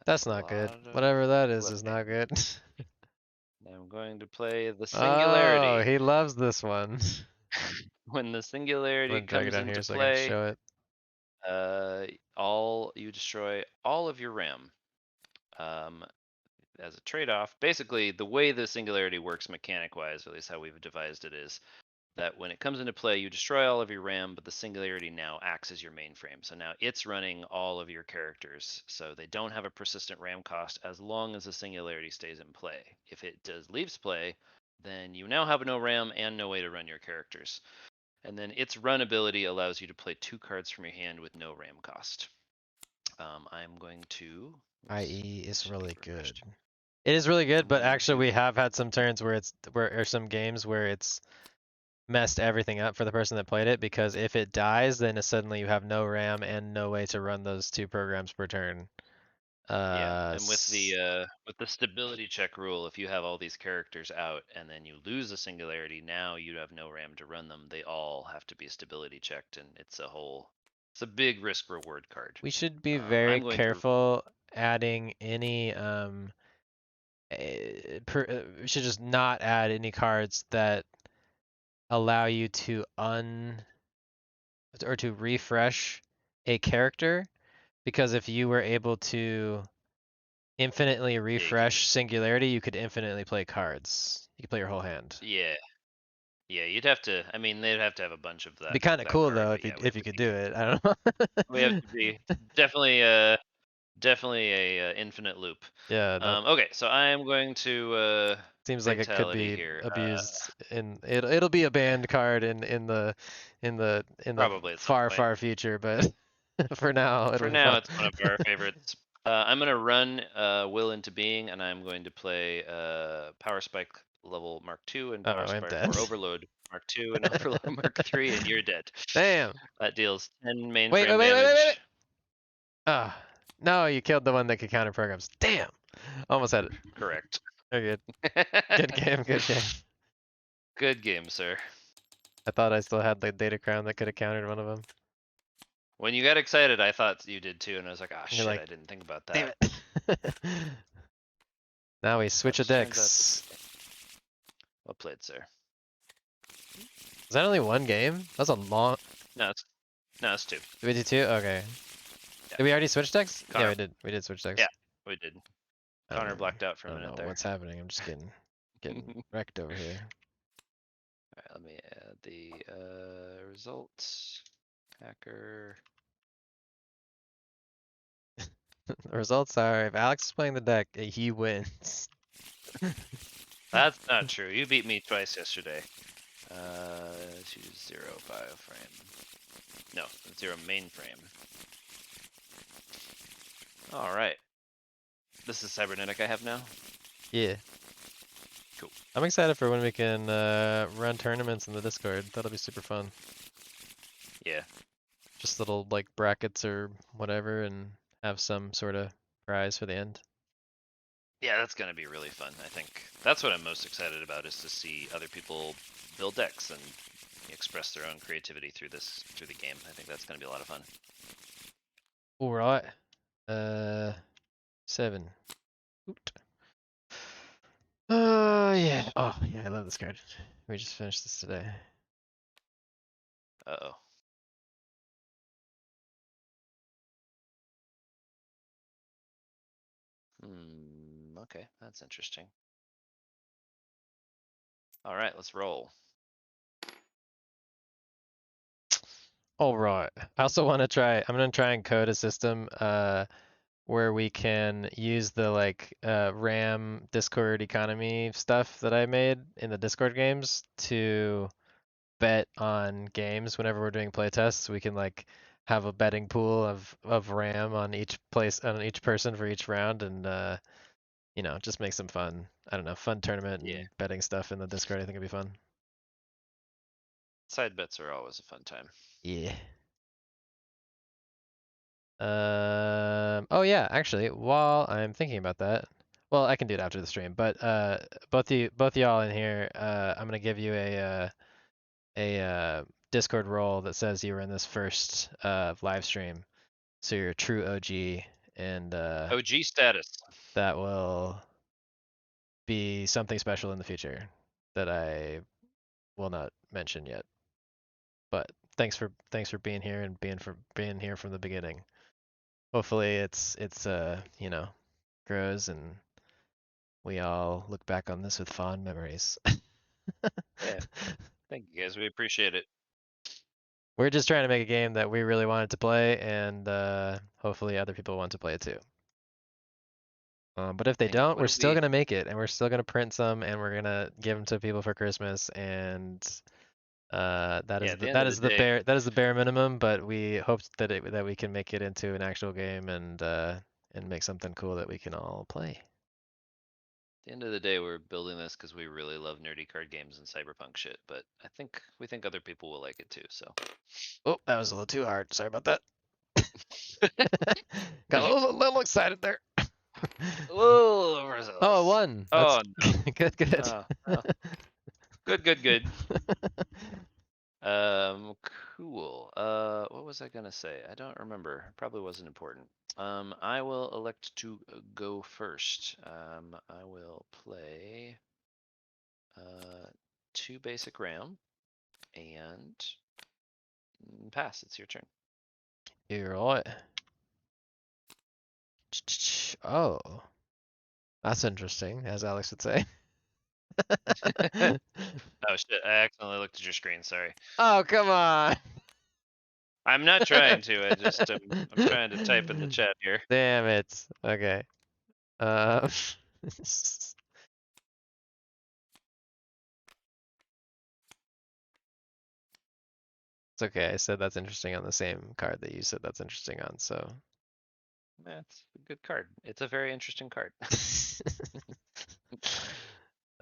That's a not good. lot of Whatever that is RAM. not good. I'm going to play the Oh, Singularity. he loves this one. When the I'm Singularity gonna drag it comes down into here so I can play, show it. you destroy all of your RAM. As a trade-off, basically the way the Singularity works mechanic-wise, or at least how we've devised it, is that when it comes into play, you destroy all of your RAM, but the Singularity now acts as your mainframe. So now it's running all of your characters. So they don't have a persistent RAM cost as long as the Singularity stays in play. If it leaves play, then you now have no RAM and no way to run your characters. And then its run ability allows you to play 2 cards from your hand with no RAM cost. I'm going to. IE is really good. Refreshed. It is really good, I'm but going actually to. we have had some turns where or some games where it's messed everything up for the person that played it, because if it dies, then suddenly you have no RAM and no way to run those 2 programs per turn. Yeah, and with the stability check rule, if you have all these characters out and then you lose a singularity, now you have no RAM to run them. They all have to be stability checked, and it's a big risk reward card. We should be very I'm going to careful adding any we should just not add any cards that allow you to or to refresh a character, because if you were able to infinitely yeah, you could refresh just Singularity, you could infinitely play cards. You could play your whole hand. yeah yeah you'd have to. I mean, they'd have to have a bunch of It'd be that kind of cool card, though but yeah, if you could do it. I don't know. we have to be definitely definitely a infinite loop. Yeah, that Okay, so I am going to seems like it could fatality be here. abused in it'll be a banned card in the Probably at some far point. far future, but for now For it'll be fun. now, it's one of our favorites. I'm going to run Will into being, and I'm going to play Power Spike level Mark II and Oh, Power I'm Spike dead. or Overload Mark II and Overload Mark III, and you're dead. Damn. That deals 10 Wait, wait, mainframe wait, wait, wait, wait. damage. Ah, no, you killed the one that could counter programs. Damn. Almost had it. Correct. Very good. Good game, good game. Good game, sir. I thought I still had the data crown that could have countered one of them. When you got excited, I thought you did too, and I was like, ah, You're shit, like, I didn't think about damn that. it. Now we switch a But turns out decks. well played, sir. Is that only one game? That's a long. No, it's two. Did we do two? Okay. Yeah. Did we already switch decks? Connor, Yeah, we did. We did switch decks. yeah, we did. I don't Connor know. blacked out for I a don't minute know there. what's happening. I'm just getting wrecked over here. Alright, let me add the results. Hacker. The results are, if Alex is playing the deck, he wins. That's not true. You beat me twice yesterday. Choose 0 5 frame. No, 0 mainframe. Alright. This is Cybernetic I have now. Yeah. Cool. I'm excited for when we can run tournaments in the Discord. That'll be super fun. Yeah. Just little like brackets or whatever, and have some sort of prize for the end. Yeah, that's gonna be really fun. I think that's what I'm most excited about, is to see other people build decks and express their own creativity through the game. I think that's gonna be a lot of fun. All right. 7. Oot. Yeah. Oh, yeah, I love this card. We just finished this today. Uh-oh. Okay, that's interesting. All right, let's roll. All right. I also want to try, I'm going to try and code a system where we can use the like RAM Discord economy stuff that I made in the Discord games to bet on games whenever we're doing playtests. We can like have a betting pool of RAM on each person for each round, and just make some fun. I don't know, fun tournament Yeah, and betting stuff in the Discord. I think it'd be fun. side bets are always a fun time. Yeah. Oh yeah, actually, while I'm thinking about that, well, I can do it after the stream, but both y'all in here, I'm gonna give you a Discord role that says you were in this first live stream, so you're a true OG, and OG status. that will be something special in the future that I will not mention yet. But thanks for being here and being here from the beginning. Hopefully it's grows and we all look back on this with fond memories. Yeah, thank you guys. We appreciate it. We're just trying to make a game that we really wanted to play, and hopefully other people want to play it too. But if they And don't, what we're do still we? gonna make it, and we're still gonna print some, and we're gonna give them to people for Christmas, and that Yeah, is at the the end that of the is the day, bare minimum. But we hoped that we can make it into an actual game and make something cool that we can all play. the end of the day, we're building this because we really love nerdy card games and cyberpunk shit. But I think we think other people will like it too. So Oh, that was a little too hard. Sorry about that. Got little excited there. oh, Oh, I overzealous. won. That's Oh no. good, good. Oh, good, good, good. Um, cool. What was I gonna say? I don't remember. Probably wasn't important. I will elect to go first. I will play 2 basic RAM and pass. It's your turn. You're right. Oh, that's interesting, as Alex would say. Oh shit! I accidentally looked at your screen. Sorry. Oh, come on. I'm not trying to. I just I'm trying to type in the chat here. Damn it. Okay. It's okay. I said that's interesting on the same card that you said that's interesting on, so. That's a good card. It's a very interesting card.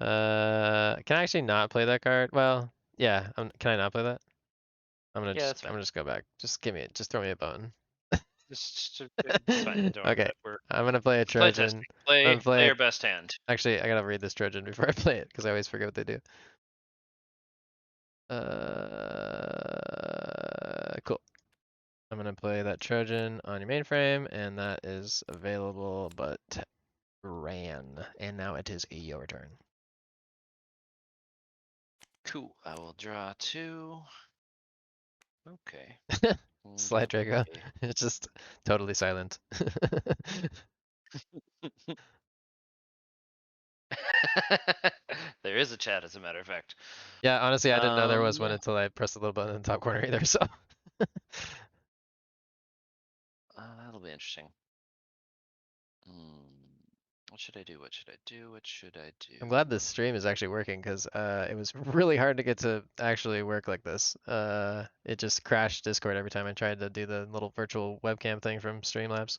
Can I actually not play that card? Well, yeah. Can I not play that? Yeah, that's I'm fine. gonna just go back. Just throw me a bone. It's fine. Don't worry about Okay. it. We're I'm gonna play a play Trojan. testing. Play I'm gonna play play a, your best hand. actually, I gotta read this Trojan before I play it because I always forget what they do. Cool. I'm gonna play that Trojan on your mainframe, and that is available, but ran. And now it is your turn. Cool. I will draw 2. Okay. Slide Draco. Play. It's just totally silent. There is a chat, as a matter of fact. Yeah, honestly, I didn't know there was one Yeah. until I pressed the little button in the top corner either, so. That'll be interesting. What should I do? What should I do? What should I do? I'm glad this stream is actually working because it was really hard to get to actually work like this. It just crashed Discord every time I tried to do the little virtual webcam thing from Streamlabs.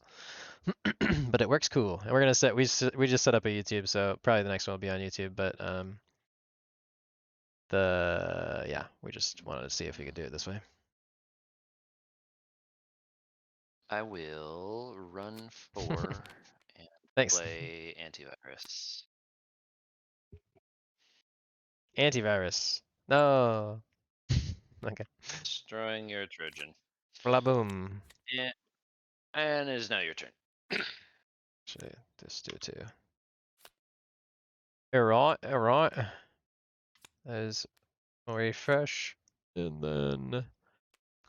But it works cool. And we're gonna we just set up a YouTube, so probably the next one will be on YouTube. But yeah, we just wanted to see if we could do it this way. I will run 4 and Thanks. play antivirus. Antivirus. No. Okay. Destroying your Trojan. Blah boom. And it is now your turn. Should I just do it too? Alright, alright. That is refresh. And then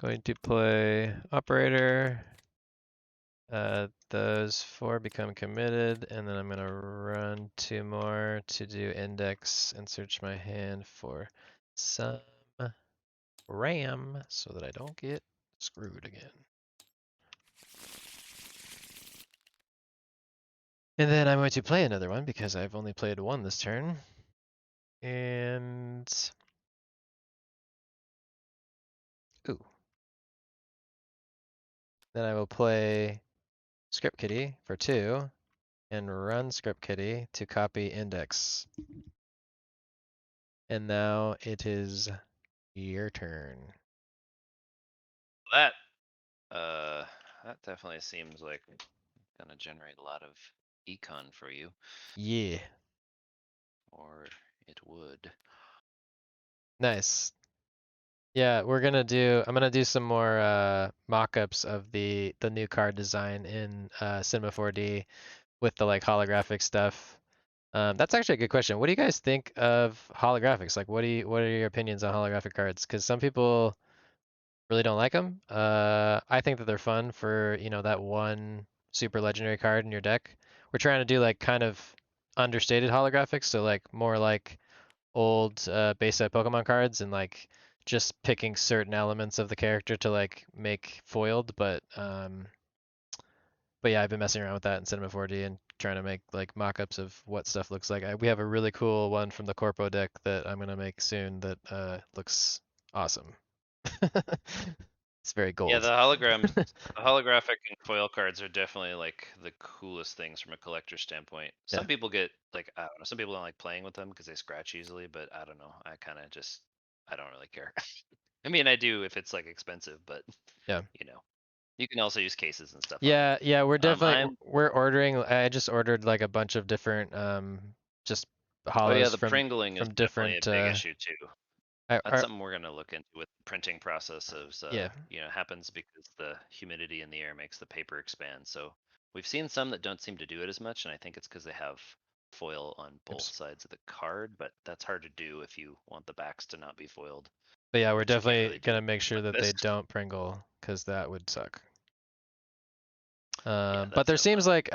going to play operator. Those 4 become committed, and then I'm gonna run 2 more to do index and search my hand for some RAM so that I don't get screwed again. And then I'm going to play another one because I've only played 1 this turn. And ooh. Then I will play Script Kiddie for 2 and run Script Kiddie to copy index. And now it is your turn. That that definitely seems like gonna generate a lot of econ for you, Yeah. or it would. Nice. Yeah, I'm gonna do some more mock-ups of the new card design in Cinema 4D with the like holographic stuff. That's actually a good question. What do you guys think of holographics? Like, what are your opinions on holographic cards? Because some people really don't like them. I think that they're fun for, that one super legendary card in your deck. We're trying to do like kind of understated holographics, so like more like old base set Pokemon cards and like just picking certain elements of the character to like make foiled, but yeah, I've been messing around with that in Cinema 4D and trying to make like mock-ups of what stuff looks like. We have a really cool one from the Corpo deck that I'm gonna make soon that looks awesome. It's very Yeah, gold. the holograms, the holographic and foil cards are definitely like the coolest things from a collector standpoint. Yeah. Some people get like, I don't know, some people don't like playing with them because they scratch easily, but I don't know. I kind of just, I don't really care. I mean, I do if it's like expensive, but Yeah. you know, you can also use cases and stuff on them. Yeah, we're definitely I'm, we're ordering. I just ordered like a bunch of different just oh yeah, hollows the from pringling is definitely a different big issue too. That's are something we're gonna look into with the printing process of, yeah. happens because the humidity in the air makes the paper expand. So we've seen some that don't seem to do it as much, and I think it's because they have foil on both Oops. sides of the card, but that's hard to do if you want the backs to not be foiled, But yeah, we're which you can't definitely really do gonna make sure like that this. they don't Pringle, because that would suck. Yeah, But that's there no fun. seems like,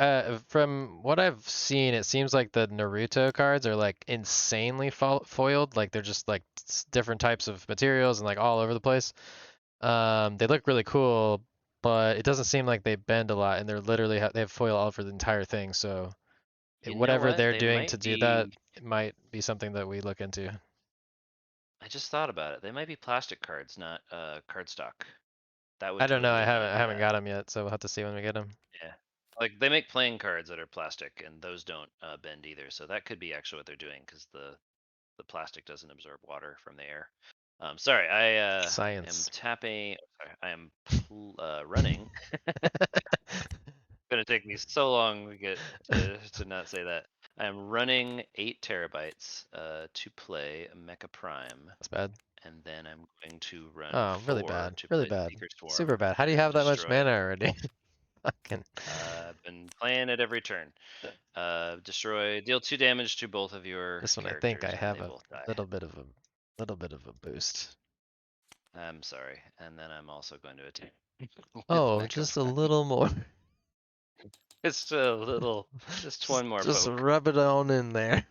from what I've seen, it seems like the Naruto cards are like insanely foiled. Like they're just like different types of materials and like all over the place. They look really cool, but it doesn't seem like they bend a lot, and they're literally they have foil all over the entire thing. So You know whatever what? they're They doing to might do that, be, it might be something that we look into. I just thought about it. They might be plastic cards, not cardstock. That would I don't know. totally not I be haven't bad. got them yet, so we'll have to see when we get them. Yeah. Like they make playing cards that are plastic and those don't bend either. So that could be actually what they're doing because the plastic doesn't absorb water from the air. Sorry, I am Science. tapping. Sorry, I am running. Gonna take me so long to get to not say that. I am running 8 terabytes to play Mecha Prime, That's bad. and then I'm going to run Oh, really 4 bad. to Really play bad. Seeker Swarm Super bad. How do you and have that much destroy. mana already? Fucking. I've been playing it every turn. Deal 2 damage to both of your This one I think I characters, and have they a both die. little bit of a boost. I'm sorry. And then I'm also going to attack with Oh, Mecha just a Prime. little more. Just a little, just one more Just poke. rub it on in there.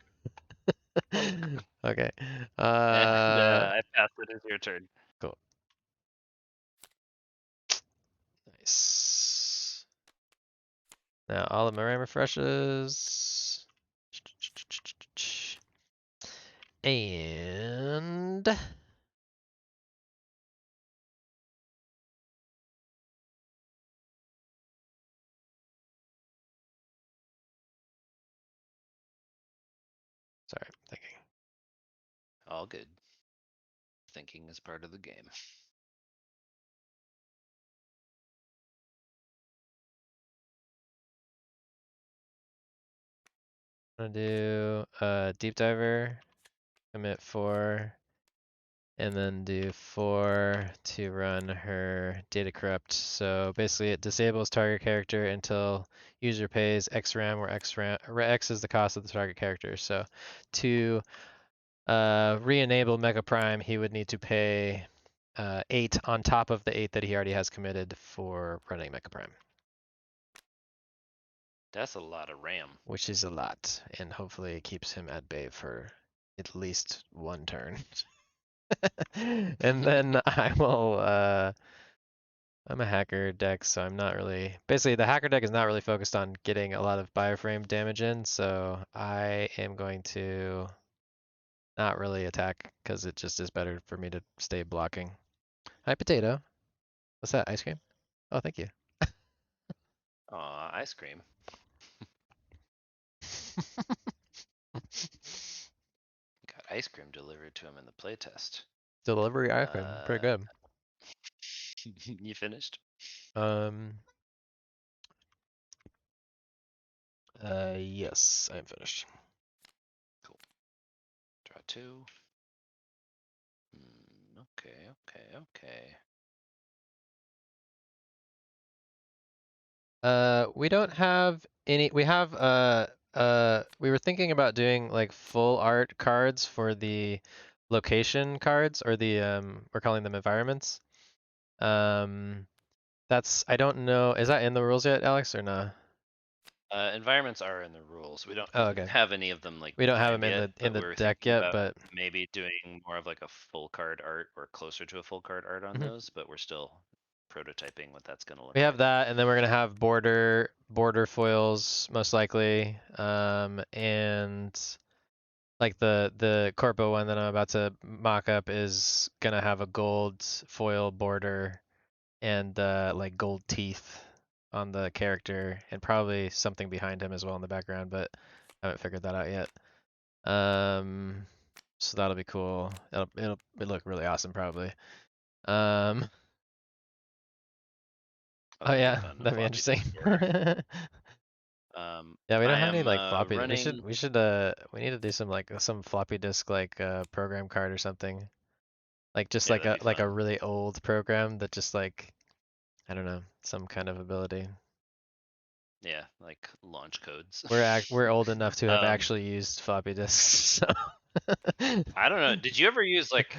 Okay. And Uh, I pass it as your turn. cool. Nice. Now all of my RAM refreshes. And sorry, I'm thinking. All good. Thinking is part of the game. I'm gonna do deep diver, commit 4, and then do 4 to run her data corrupt. So basically it disables target character until user pays X RAM, where X is the cost of the target character. So to re-enable Mega Prime, he would need to pay 8 on top of the 8 that he already has committed for running Mega Prime, That's a lot of RAM. which is a lot, and hopefully it keeps him at bay for at least one turn. And then I will I'm a hacker deck, so I'm not really basically the hacker deck is not really focused on getting a lot of bioframe damage in, so I am going to not really attack because it just is better for me to stay blocking. Hi, potato. What's that? Ice cream? Oh, thank you. Aw, ice cream. Got ice cream delivered to him in the playtest. Delivery ice cream, pretty good. You finished? Um, yes, I'm finished. Cool. Draw 2. Okay. We don't have any. We have we were thinking about doing like full art cards for the location cards, or the we're calling them environments. Um, that's I don't know. Is that in the rules yet, Alex, or no? Environments are in the rules. We don't Oh, okay. have any of them like We don't have them designed yet, in but the we're deck thinking yet, about but maybe doing more of like a full card art or closer to a full card art on mhm. those, but we're still prototyping what that's going to We look have like. that, and then we're gonna have border foils most likely, and like the corpo one that I'm about to mock up is gonna have a gold foil border. and like gold teeth on the character, and probably something behind him as well in the background, but I haven't figured that out yet. So that'll be cool. It'll look really awesome probably. Um, Oh, oh that'd be yeah, fun. A that'd be floppy interesting. disk war. Yeah, we don't I have any am like floppy. running. We need to do some like some floppy disk like program card or something. Like just Yeah, that'd be like a fun. really old program that just like I don't know, some kind of ability. Yeah, like launch codes. We're old enough to have um, actually used floppy disks, so I don't know. Did you ever use like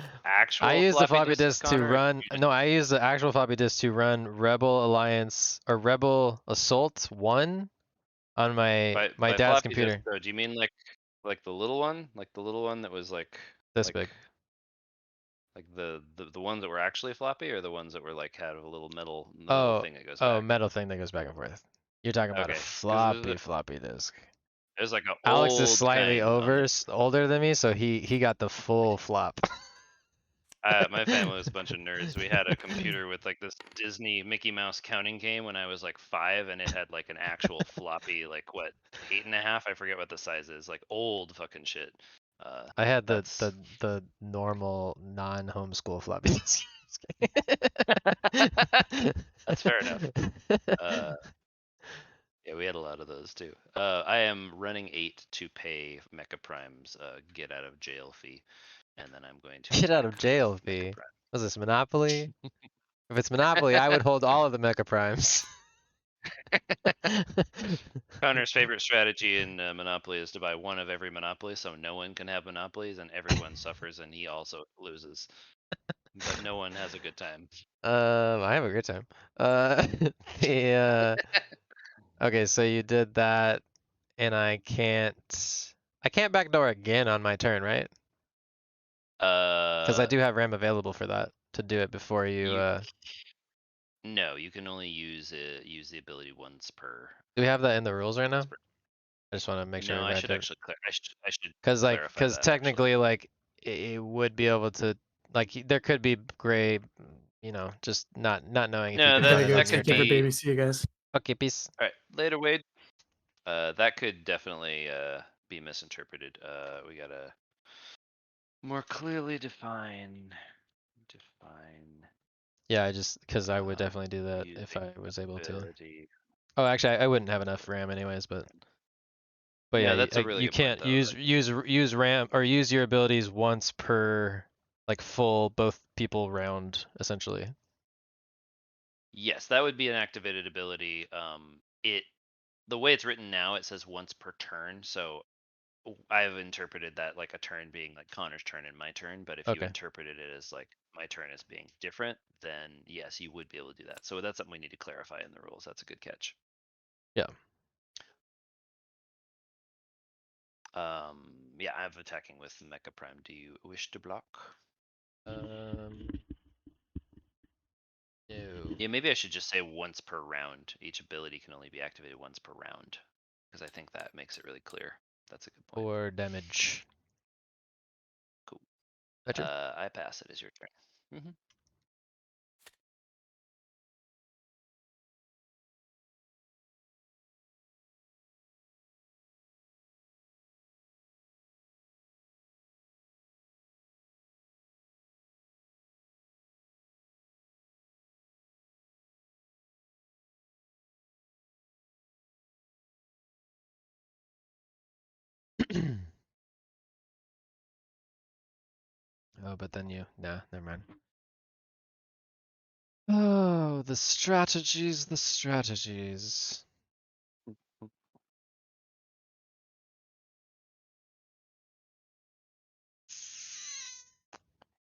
I actual use the floppy floppy disks, disk to Connor? Or did run. you just No, I use the actual floppy disk to run Rebel Alliance or Rebel Assault 1 on my by dad's floppy disk computer. though? Do you mean like the little one that was This like big. like the ones that were actually floppy, or the ones that were like had a little metal Oh, thing that goes oh, back? metal thing that goes back and forth. You're talking about a Okay, because floppy disk. there's like an Alex is old slightly kind on the. older than me, so he got the full flop. My family was a bunch of nerds. We had a computer with like this Disney Mickey Mouse counting game when I was like 5, and it had like an actual floppy, like what, 8.5? I forget what the size is. Like old fucking shit. I had That's the normal non-homeschool floppy disk. that's fair enough. Uh, yeah, we had a lot of those too. I am running 8 to pay Mecha Prime's get out of jail fee, and then I'm going to Get out attack of with jail Mecha fee. Was this Monopoly? If it's Monopoly, I would hold all of the Mecha Primes. Prime. Connor's favorite strategy in Monopoly is to buy one of every Monopoly, so no one can have monopolies, and everyone suffers, and he also loses. But no one has a good time. I have a great time. Uh, the okay, so you did that, and I can't backdoor again on my turn, right? Because I Uh, do have RAM available for that to do it before you. you no, you can only use the ability once per. Do we have that in the rules right Once now? per. I just want to make sure No, we I read should it. actually I should clarify Because that actually. technically, like, it would be able to, like, there could be gray, just not knowing if you No, could I run gotta it go on that your could take care of a turn. be. baby. See you guys. Okay, peace. All right, later, Wade. That could definitely be misinterpreted. We gotta more clearly define Yeah, because I would um, definitely do that if using I was able to. ability. Oh, actually, I wouldn't have enough RAM anyways, but yeah, Yeah, that's a really you good point can't though. use RAM or use your abilities once per like full both people round essentially. Yes, that would be an activated ability. It the way it's written now, it says once per turn. So I've interpreted that like a turn being like Connor's turn and my turn. But if you Okay. interpreted it as like my turn as being different, then yes, you would be able to do that. So that's something we need to clarify in the rules. That's a good catch. Yeah. Yeah, I'm attacking with Mecha Prime. Do you wish to block? Um. No. Yeah, maybe I should just say once per round. Each ability can only be activated once per round, because I think that makes it really clear. That's a good point. Or damage. Cool. My turn. I pass. It is your turn. Oh, but then nah, never mind. Oh, the strategies, the strategies.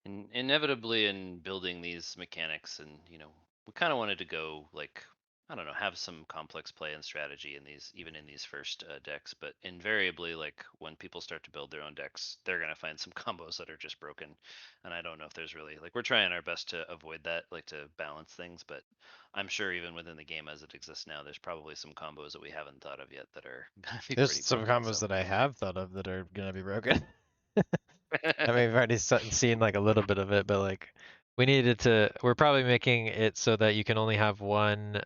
And inevitably, in building these mechanics, and we kind of wanted to go like, I don't know, have some complex play and strategy in these, even in these first decks. But invariably, like when people start to build their own decks, they're gonna find some combos that are just broken. And I don't know if there's really like, we're trying our best to avoid that, like to balance things. But I'm sure even within the game as it exists now, there's probably some combos that we haven't thought of yet that are gonna be There's pretty some broken. combos So. that I have thought of that are gonna be broken. I mean, I've already seen like a little bit of it, but like We needed to. We're probably making it so that you can only have one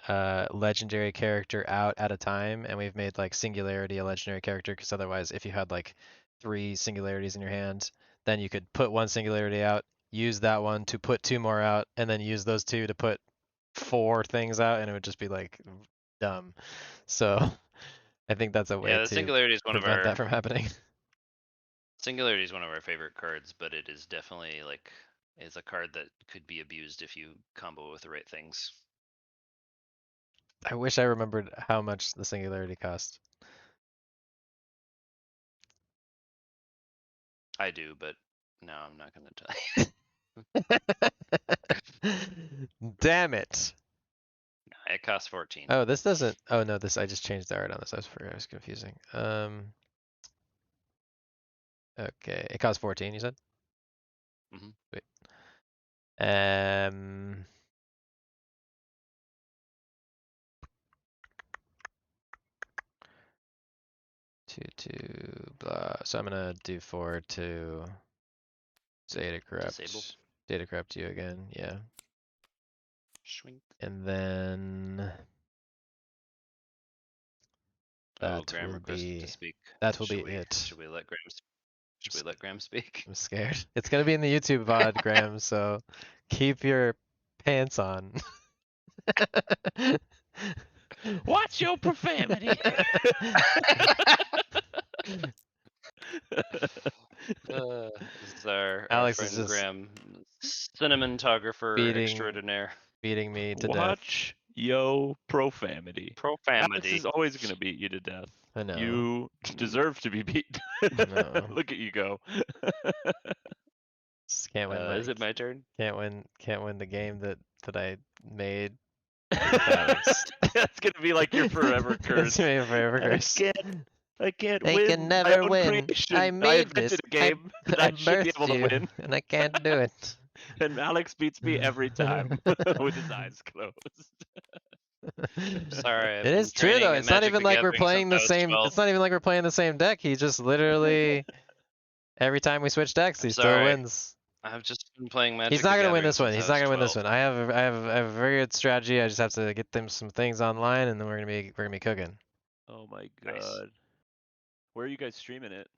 legendary character out at a time, and we've made like Singularity a legendary character because otherwise, if you had like 3 singularities in your hand, then you could put one singularity out, use that one to put 2 more out, and then use those 2 to put 4 things out, and it would just be like dumb. So I think that's a way Yeah, the to Singularity is one of prevent that our from happening. Singularity is one of our favorite cards, but it is definitely like is a card that could be abused if you combo with the right things. I wish I remembered how much the singularity cost. I do, but no, I'm not gonna tell Damn it. you. It costs 14. Oh, this doesn't. Oh no, this I just changed the art on this. I was confusing. Okay, it costs 14. You said. Mhm. Wait. Um. Two blah. So I'm gonna do 4 to data Disable. corrupt. Data corrupt you again. Yeah. Schwink. And then Oh, that Graham will requested to be speak. that will be Should we it. should we let Graham should we let Graham speak? I'm scared. It's gonna be in the YouTube VOD, Graham, so keep your pants on. Watch your profanity. This is our Alex is friend just Graham, cinematographer beating extraordinaire. beating me to death. Watch yo profanity. Alex Profamity. is always gonna beat you to death. I know. You deserve to be beat. No. Look at you go. Just can't win Is it my turn? can't win the game that I made. Alex. That's gonna be like your forever curse. It's me forever curse. I can't I win can my never own win. creation. I made this. invented a game that I I should be birthed able to you, win. and I can't do it. And Alex beats me every time with his eyes closed. Sorry, I've It been is true though. training at It's not Magic even the like we're Gathering since playing I the was same. 12. It's not even like we're playing the same deck. He just literally every time we switch decks, I'm he still sorry. wins. I've just been playing Magic He's the not gonna win Gathering this one. since I He's not was gonna win this 12. one. I have a very good strategy. I just have to get them some things online, and then we're gonna be cooking. Oh my Nice. god. Where are you guys streaming it?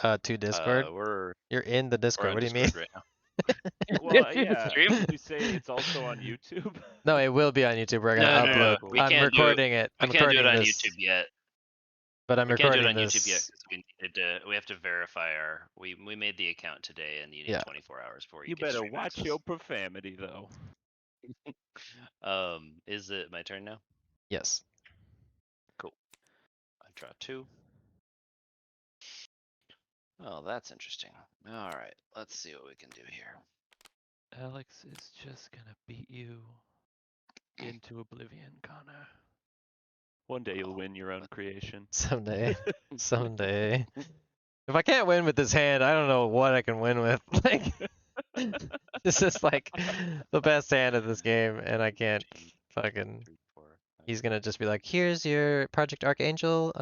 To Discord. We're You're in the Discord. on What do you mean? Discord right now. Well, yeah. Stream? Did you say it's also on YouTube? No, it will be on YouTube. We're gonna No, no, no. upload. Cool. We I'm can't do it. recording it. We I'm can't do it recording on this, YouTube yet. but I'm We can't do it recording on YouTube yet this. because we needed to. We have to verify our. We made the account today, and you need Yeah. 24 hours before you You get better stream watch access. your profanity, though. Is it my turn now? Yes. Cool. I draw 2. Oh, that's interesting. All right, let's see what we can do here. Alex is just gonna beat you into oblivion, Connor. One day you'll win your own creation. Someday. Someday. If I can't win with this hand, I don't know what I can win with. Like, this is like the best hand of this game, and I can't fucking. 3, 4, 5. He's gonna just be like, "Here's your Project Archangel.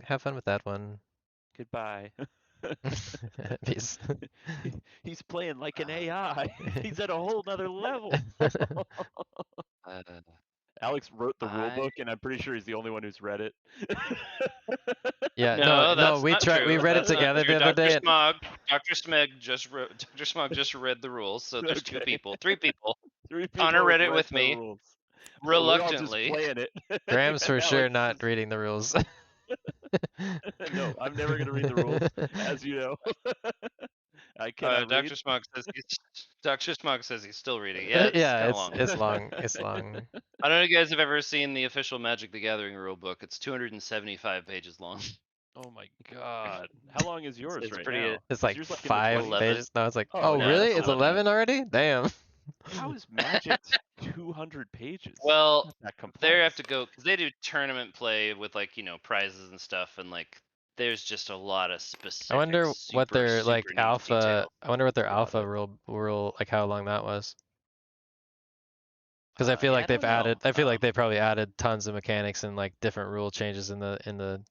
Have fun with that one." Goodbye. Peace. He's playing like an AI. He's at a whole nother level. Uh, Alex wrote the rule I book, and I'm pretty sure he's the only one who's read it. Yeah, No, no, that's we not tried. true. We read it That's not together true. the other day. And Dr. Smeg just wrote. Dr. Smog just read the rules, so there's 2 Okay. people, 3 people. 3 people Connor have read it with the me, rules. So reluctantly. we're all just playing it. Graham's for And sure Alex not is- reading the rules. No, I'm never gonna read the rules, as you know. I cannot read. Dr. Smog says Dr. Smog says he's still reading. Yeah, it's Yeah, kind of long. it's long. It's long. I don't know if you guys have ever seen the official Magic the Gathering rule book. It's 275 pages long. Oh my god. How long is yours it's right pretty- now? It's Is like yours, in the 5 20s? 11. pages. No, it's like, Oh, oh, no, really? it's It's 11. 11 already? Damn. How is Magic 200 pages? Well, Not that complex. they have to go because they do tournament play with like prizes and stuff, and like there's just a lot of specific. I wonder what their super like niche alpha. detail. I wonder what their That's a lot alpha of- rule like how long that was. Because I feel Yeah, like they've don't know. added. I feel like they probably added tons of mechanics and like different rule changes in the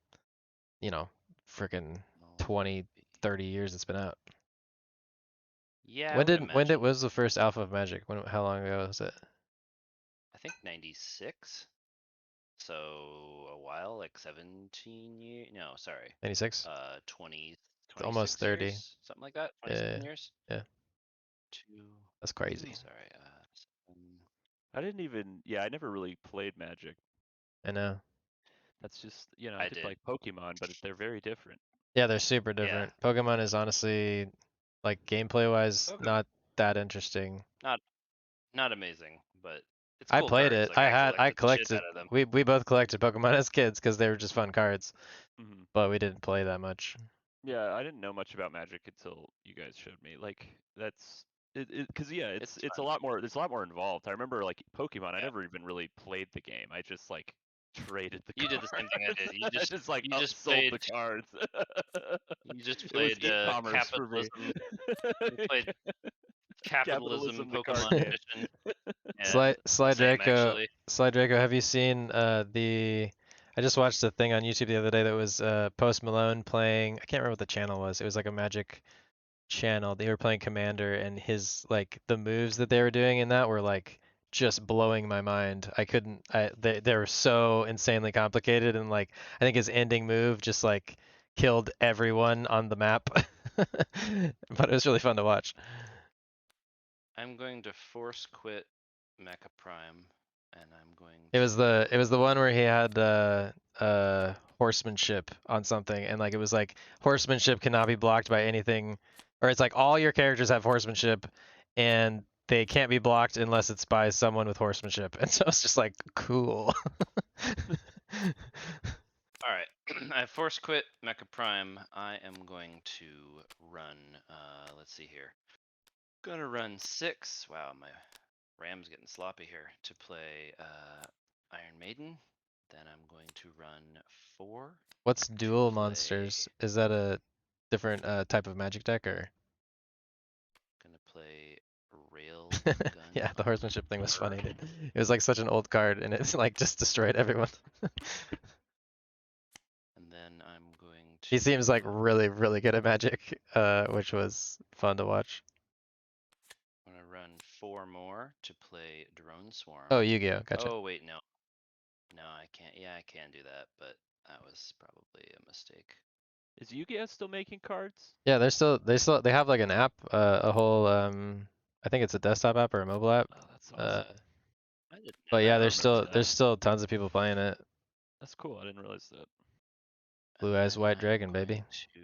freaking 20, 30 years it's been out. Yeah, I When would did imagine. was the first alpha of Magic? How long ago was it? I think 96. So a while, like 17 years. No, sorry. 96? 20, It's almost 26 30. years, something like that. Yeah, 27 years. yeah. Two. That's crazy. Sorry. I didn't even. Yeah, I never really played Magic. I know. That's just I I did did. like Pokemon, but they're very different. Yeah, they're super Yeah. different. Pokemon is honestly, like gameplay wise, Pokemon. not that interesting. Not amazing, but it's I cool played cards. it. Like I I collected the shit collected. out of them. We both collected Pokemon as kids because they were just fun cards, Hmm but we didn't play that much. Yeah, I didn't know much about Magic until you guys showed me. Like that's because yeah, it's It's a fun. lot more. It's a lot more involved. I remember like Pokemon. I Yeah. never even really played the game. I just like traded the You did cards. the same thing I did. I just like You just upsold played the cards. It was played e-commerce for me. capitalism. You played capitalism Capitalism, the card Pokemon game. edition. Yeah, Slide same Draco, actually. Slide Draco. Have you seen the? I just watched a thing on YouTube the other day that was Post Malone playing. I can't remember what the channel was. It was like a Magic channel. They were playing Commander, and his like the moves that they were doing in that were like just blowing my mind. I couldn't. They were so insanely complicated, and like I think his ending move just like killed everyone on the map. But it was really fun to watch. I'm going to force quit Mecha Prime, and I'm going It to. was the one where he had horsemanship on something, and like it was like horsemanship cannot be blocked by anything, or it's like all your characters have horsemanship, and they can't be blocked unless it's by someone with horsemanship. And so it's just like cool. All right, I force quit Mecha Prime. I am going to run. Let's see here. Gonna run 6. Wow, my RAM's getting sloppy here. To play Iron Maiden. Then I'm going to run 4. What's dual play- monsters? Is that a different type of magic deck or? Gonna play Rail Gun. Yeah, the horsemanship thing was funny, Unarmed. dude. It was like such an old card, and it's like just destroyed everyone. And then I'm going to. He seems like really, really good at Magic, which was fun to watch. I'm gonna run 4 more to play Drone Swarm. Oh, Yu-Gi-Oh! Gotcha. Oh wait, no. No, I can't. Yeah, I can do that, but that was probably a mistake. Is Yu-Gi-Oh still making cards? Yeah, they have like an app, a whole I think it's a desktop app or a mobile app. Oh, that's awesome. I didn't know But that. yeah, I remember there's that. still tons of people playing it. That's cool. I didn't realize that. Blue And Eyes then White I'm Dragon, going baby. to,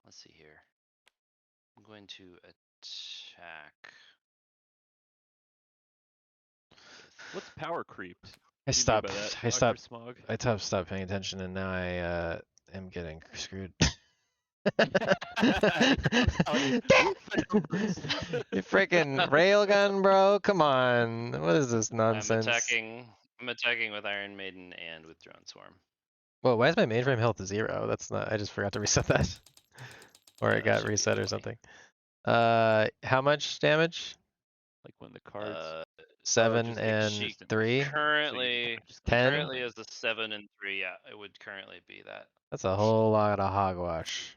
let's see here. I'm going to attack with. What's power creep? I What do you mean stopped by that, I Dr. stopped Smog? I stopped paying attention, and now I am getting screwed. You freaking railgun, bro! Come on, what is this nonsense? I'm attacking with Iron Maiden and with Drone Swarm. Whoa, why is my mainframe health 0? That's not. I just forgot to reset that, or Yeah, it that got should be reset or 20. something. How much damage? Like when the cards. 7 just and consistent. 3. Currently just 10? currently is the 7 and 3. Yeah, it would currently be that. That's a whole lot of hogwash.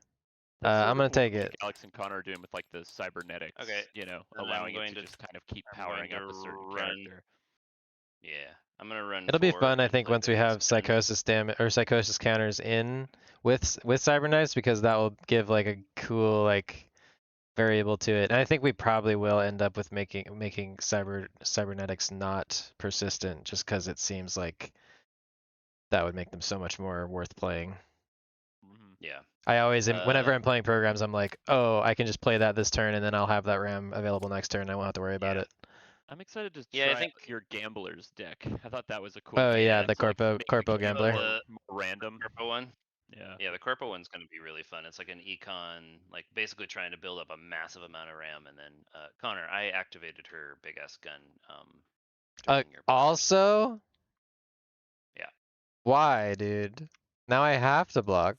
That's sort I'm of gonna what take like it. Alex and Connor are doing with like the cybernetics, Okay, then allowing it to just kind of keep I'm going powering to up a certain run. character. Yeah, I'm gonna run. It'll be 4 fun, I to think, play once we Big Ass have Gun. psychosis damage or psychosis counters in with cybernetics, because that will give like a cool like variable to it. And I think we probably will end up with making cybernetics not persistent, just because it seems like that would make them so much more worth playing. Yeah. I always am, whenever I'm playing programs, I'm like, oh, I can just play that this turn, and then I'll have that RAM available next turn. I won't have to worry about it. I'm excited to Yeah, I try think. out your gamblers deck. I thought that was a cool Oh game. yeah, the to, like, Corpo make Corpo the game Gambler. more random. Corpo one. Yeah. Yeah, the Corpo one's gonna be really fun. It's like an econ, like basically trying to build up a massive amount of RAM, and then Connor, I activated her big ass gun. During your block. Also. Yeah. Why, dude? Now I have to block.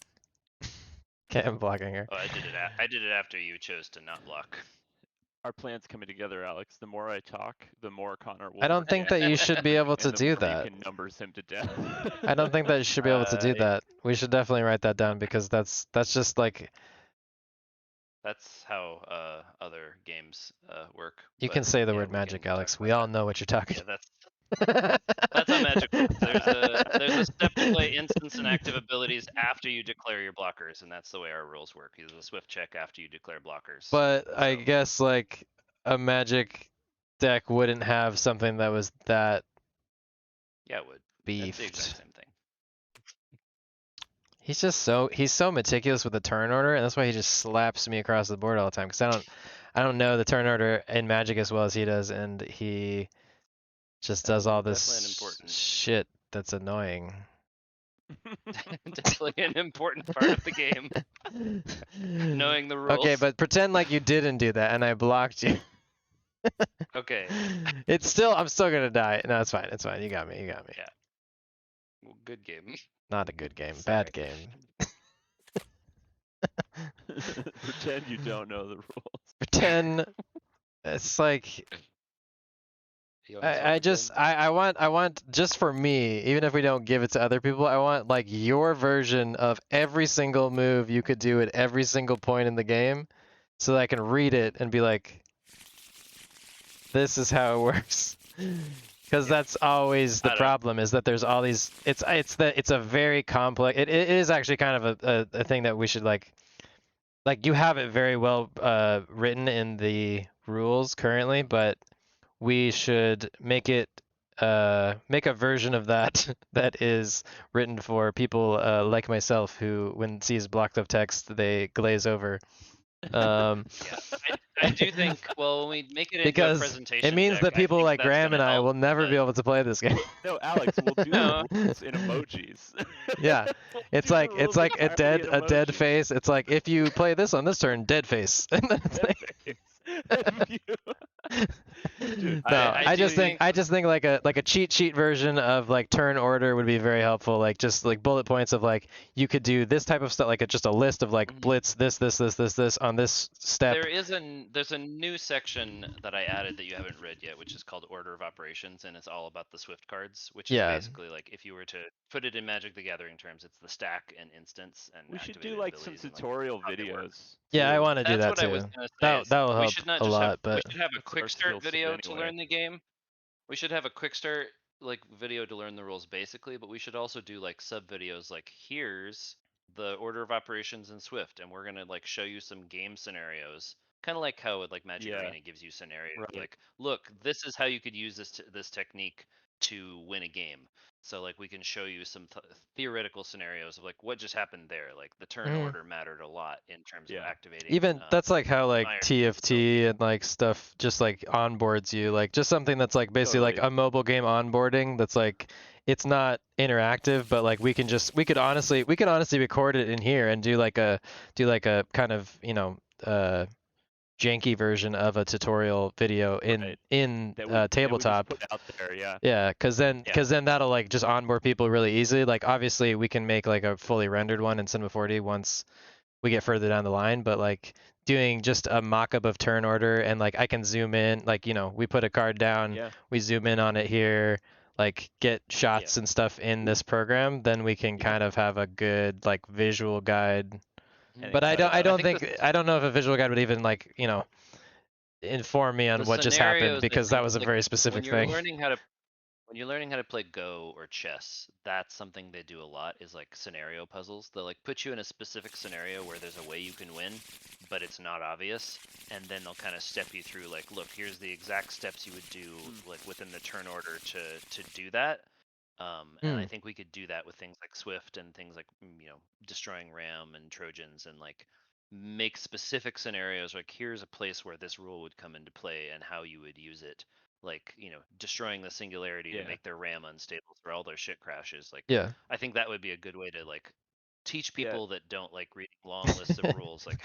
Okay, I'm blocking her. Oh, I did it. I did it after you chose to not block. Our plan's coming together, Alex. The more I talk, the more Connor will I don't think that forget, you should be able to and the do more that. you can numbers him to death. I don't think that you should be able to do Yeah, that. We should definitely write that down because that's just like that's how other games work. you But can say the yeah, word we can magic, talk Alex. about We all that. know what you're talking. Yeah, that's how magic works. There's a step to play instance and active abilities after you declare your blockers, and that's the way our rules work. There's a swift check after you declare blockers. But I So guess like a magic deck wouldn't have something that was that yeah, it would. It's the exact beefed. same thing. He's so meticulous with the turn order, and that's why he just slaps me across the board all the time. Because I don't know the turn order in Magic as well as he does, and he just does all Definitely an this important, shit that's annoying. definitely an important part of the game. Knowing the Okay, rules. but pretend like you didn't do that, and I blocked you. Okay. It's still, I'm still gonna die. No, it's fine. It's fine. You got me. You got me. Yeah. Well, good game. Not a good game. Sorry. Bad game. Pretend you don't know the rules. Pretend. It's like You wanna swap again? I want just for me, even if we don't give it to other people, I want like your version of every single move you could do at every single point in the game, so that I can read it and be like, this is how it works. Because Yeah. that's always the I don't- problem, is that there's all these. It's a very complex. It is actually kind of a thing that we should like you have it very well written in the rules currently, but we should make it make a version of that that is written for people like myself who, when sees blocked up text, they glaze over. Yeah, I do think. Well, when we make it into a Because presentation, it means deck, that I people think like that's Graham gonna and I help will never the- be able to play this game. No, Alex, we'll do No. the rules in emojis. Yeah, We'll it's do the like rules entirely in a dead emojis. face. It's like, if you play this on this turn, dead face. And then it's Dead like- face. Dude, No, I I do just think like a cheat sheet version of like turn order would be very helpful. Like just like bullet points of like you could do this type of stuff, like just a list of like Mhm. blitz this on this step. there's a new section that I added that you haven't read yet, which is called Order of Operations, and it's all about the Swift cards, which is Yeah. basically like, if you were to put it in Magic the Gathering terms, it's the stack and instance and we should activated do like some abilities and, tutorial how they work. videos. Yeah, I too. want to do That's that what I was too. gonna say. is That will we help should not a just lot, have, but we should have a That's quick our start skill set video to anyway. learn the game. We should have a quick start like video to learn the rules basically, but we should also do like sub videos like, here's the order of operations in Swift, and we're gonna like show you some game scenarios. Kind of like how with like Magic Yeah. Arena gives you scenarios. Right. Like, look, this is how you could use this technique to win a game. So like we can show you some theoretical scenarios of like what just happened there. Like the turn Mhm. order mattered a lot in terms of Yeah. activating. even that's like how like iron TFT and like stuff just like onboards you, like just something that's like basically like Totally. a mobile game onboarding that's like it's not interactive, but like we could honestly record it in here and do like a kind of janky version of a tutorial video Right. in That we just tabletop. put out there, yeah. Yeah, because then Yeah. that'll like just onboard people really easily. Like obviously we can make like a fully rendered one in Cinema 4D once we get further down the line, but like doing just a mock-up of turn order, and like I can zoom in, like we put a card down, Yeah. we zoom in on it here, like get shots and stuff in this program, then we can Yeah. kind of have a good like visual guide. And But I excited. don't think think I don't know if a visual guide would even like inform me on The what just happened, scenarios, I because that think, was a like, very specific when you're thing. learning how to when you're learning how to play Go or chess, that's something they do a lot, is like scenario puzzles. They'll like put you in a specific scenario where there's a way you can win, but it's not obvious, and then they'll kind of step you through like, look, here's the exact steps you would do like within the turn order to do that. And I think we could do that with things like Swift and things like destroying RAM and Trojans, and like make specific scenarios like, here's a place where this rule would come into play and how you would use it, like destroying the singularity Yeah. to make their RAM unstable so all their shit crashes. Like, Yeah. I think that would be a good way to like teach Yeah. people that don't like reading long lists of rules, like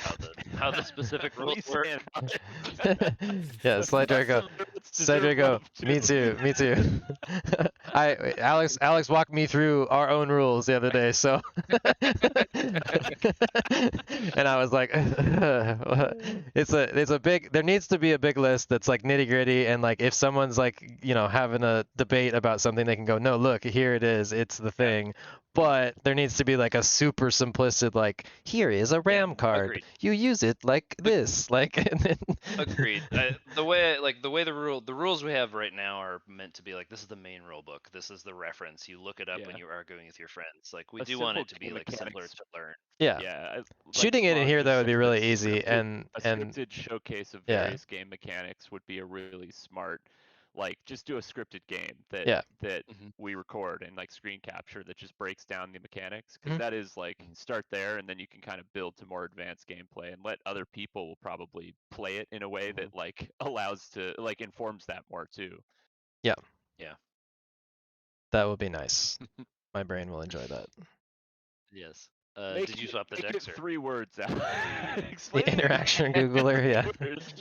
how the specific rules Release work. and- Yeah, Slide Draco. deserve Cedrico, love me too, me too. Alex walked me through our own rules the other day, so and I was like, it's a big. There needs to be a big list that's like nitty gritty, and like if someone's like having a debate about something, they can go, no, look, here it is, it's the thing. But there needs to be like a super simplistic, like here is a RAM card. agreed. You use it like this, like. And then Agreed. The way the rules we have right now are meant to be like, this is the main rule book. This is the reference. You look it up when Yeah. you're arguing with your friends. Like we A do want simple it to be game like simpler mechanics. to learn. Yeah. Yeah, like Shooting it in Smog here just though would be said, really easy, a and scripted showcase of yeah. various game mechanics would be a really smart. Like, just do a scripted game that Yeah. we record and like screen capture that just breaks down the mechanics, because Mhm. that is like start there, and then you can kind of build to more advanced gameplay and let other people will probably play it in a way that like allows to like informs that more too. Yeah. Yeah. That would be nice. My brain will enjoy that. Yes. Make Did you it, swap the make decks it or 3 words out. The Explain it in interaction Googler, yeah. 3 words.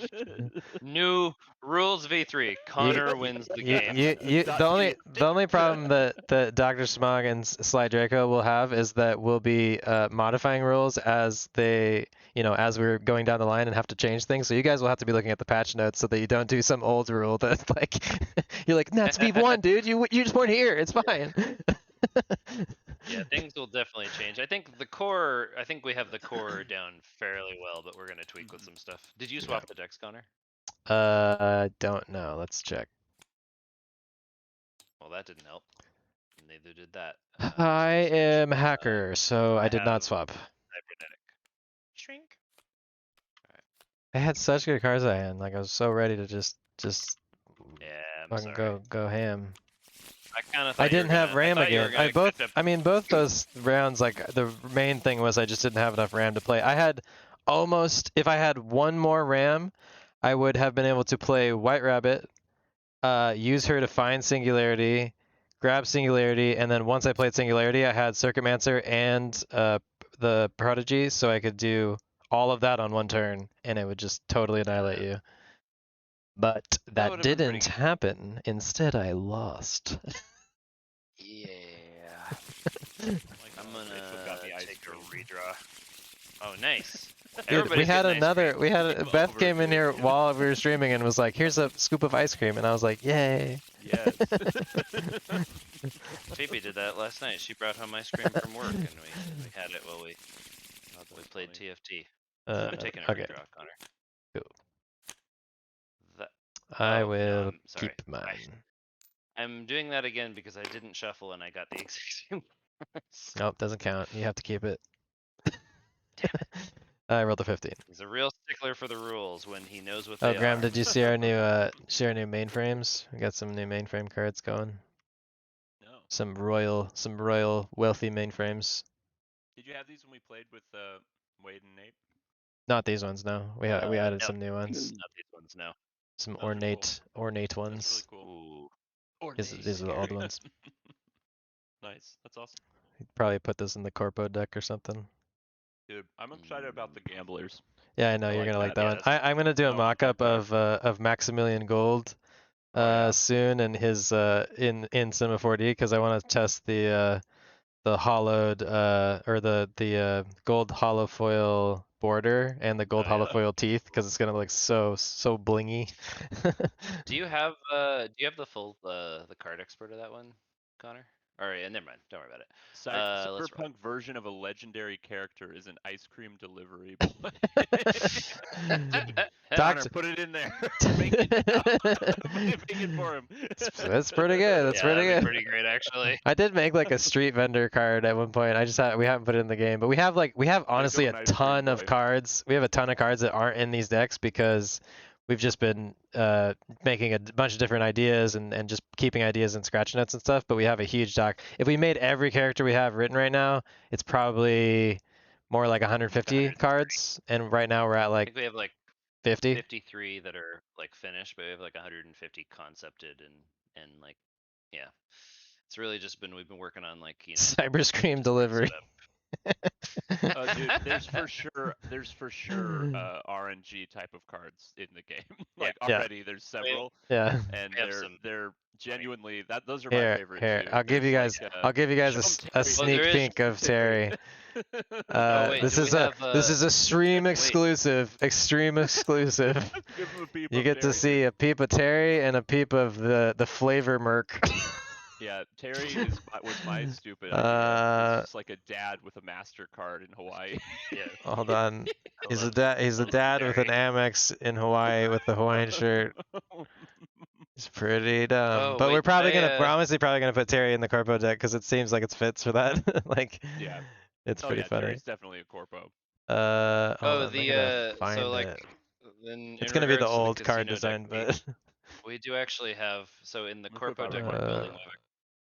new rules V3? Connor wins the game. The only problem that Dr. Smog and Sly Draco will have is that we'll be modifying rules as they, as we're going down the line and have to change things. So you guys will have to be looking at the patch notes so that you don't do some old rule that's like, you're like, that's V1, dude. You just weren't here. It's fine. Yeah, things will definitely change. I think we have the core down fairly well, but we're gonna tweak with some stuff. Did you swap the decks, Connor? Don't know. Let's check. Well, that didn't help. Neither did that. I Distance am switch. hacker, so I did not have swap. Cybernetic. Shrink. I had such good cards I had. Like I was so ready to just Yeah, I'm fucking sorry. go ham. I kind of thought I didn't have RAM again. I mean both those rounds, like the main thing was I just didn't have enough RAM to play. I had almost, if I had one more RAM, I would have been able to play White Rabbit, use her to find Singularity, grab Singularity, and then once I played Singularity, I had Circuitmancer and the Prodigy, so I could do all of that on one turn, and it would just totally annihilate you. But that would've been pretty didn't happen. Instead, I lost. Yeah. Like, I'm Rachel gonna got me ice take cream. a redraw. Oh, nice. Dude, Everybody's we had getting ice cream. Beth came in here while we were streaming and was like, here's a scoop of ice cream, and I was like, yay. Yes. Phoebe did that last night. She brought home ice cream from work, and we had it while we played funny. TFT. I'm taking a Okay. redraw, Connor. Cool. That, I no, will sorry. keep mine. I'm doing that again because I didn't shuffle and I got the exact same cards. Nope, doesn't count. You have to keep it. Damn it. I rolled a 15. He's a real stickler for the rules when he knows what they Oh, Graham, are. did you see our new mainframes? We got some new mainframe cards going. No. Some royal wealthy mainframes. Did you have these when we played with Wade and Nate? Not these ones, no. We added No, some new ones. Not these ones, no. Some Those are cool. ornate That's ones. really cool. Ooh. These are the old ones. Nice. That's awesome. You'd probably put this in the corpo deck or something. Dude, I'm excited about the gamblers. Yeah, I know I you're like gonna like that. that one. I'm gonna do a That one's mock-up fun. of Maximilian Gold Oh, yeah. soon and his in Cinema 4D because I want to test the hollowed or the gold hollow foil border and the gold Oh, hollow yeah. foil teeth because it's gonna look so blingy. Do you have the full the card expert of that one, Connor? All right, never mind. Don't worry about it. Let's roll. Cyberpunk version of a legendary character is an ice cream delivery boy. Connor, put it in there. Make it for him. That's pretty good. That's pretty good. Pretty great actually. I did make like a street vendor card at one point. We haven't put it in the game, but we have honestly an a ice cream ton of boy. cards. We have a ton of cards that aren't in these decks because we've just been making a bunch of different ideas and just keeping ideas and scratch notes and stuff. But we have a huge doc. If we made every character we have written right now, it's probably more like 150 cards, and right now we're at I like think we have like 50. 53 that are like finished, but we have like 150 concepted and like yeah. It's really just we've been working on like Cyber Scream just bring delivery. stuff. Dude, there's for sure RNG type of cards in the game. Like Yeah. already there's several, Yeah. and We have they're some they're genuinely those are my Here, favorite here. too. I'll give you There's guys. like I'll give you guys show 'em a Terry. Oh, there sneak is. peek of Terry. Oh wait, This do we is a have? this is a stream Wait. exclusive. Extreme exclusive. Give him a peep You of get to Terry. see a peep of Terry and a peep of the flavor merc. Yeah, Terry was my stupid idea. It's Uh, just like a dad with a MasterCard in Hawaii. Yeah. hold on. I He's a love- dad. He's I a love dad with an Terry. Amex in Hawaii with the Hawaiian shirt. It's pretty dumb. Oh But we're wait, probably did gonna. We're I, honestly probably gonna put Terry in the corpo deck because it seems like it fits for that. Like, Yeah. it's Oh pretty yeah, funny. Terry's definitely a corpo. Hold Oh, on. I gotta so find like, it. then It's in gonna be the regards to the old card casino deck, design, but. we do actually have. So in the Look what corpo I deck wrote. we're building, Uh,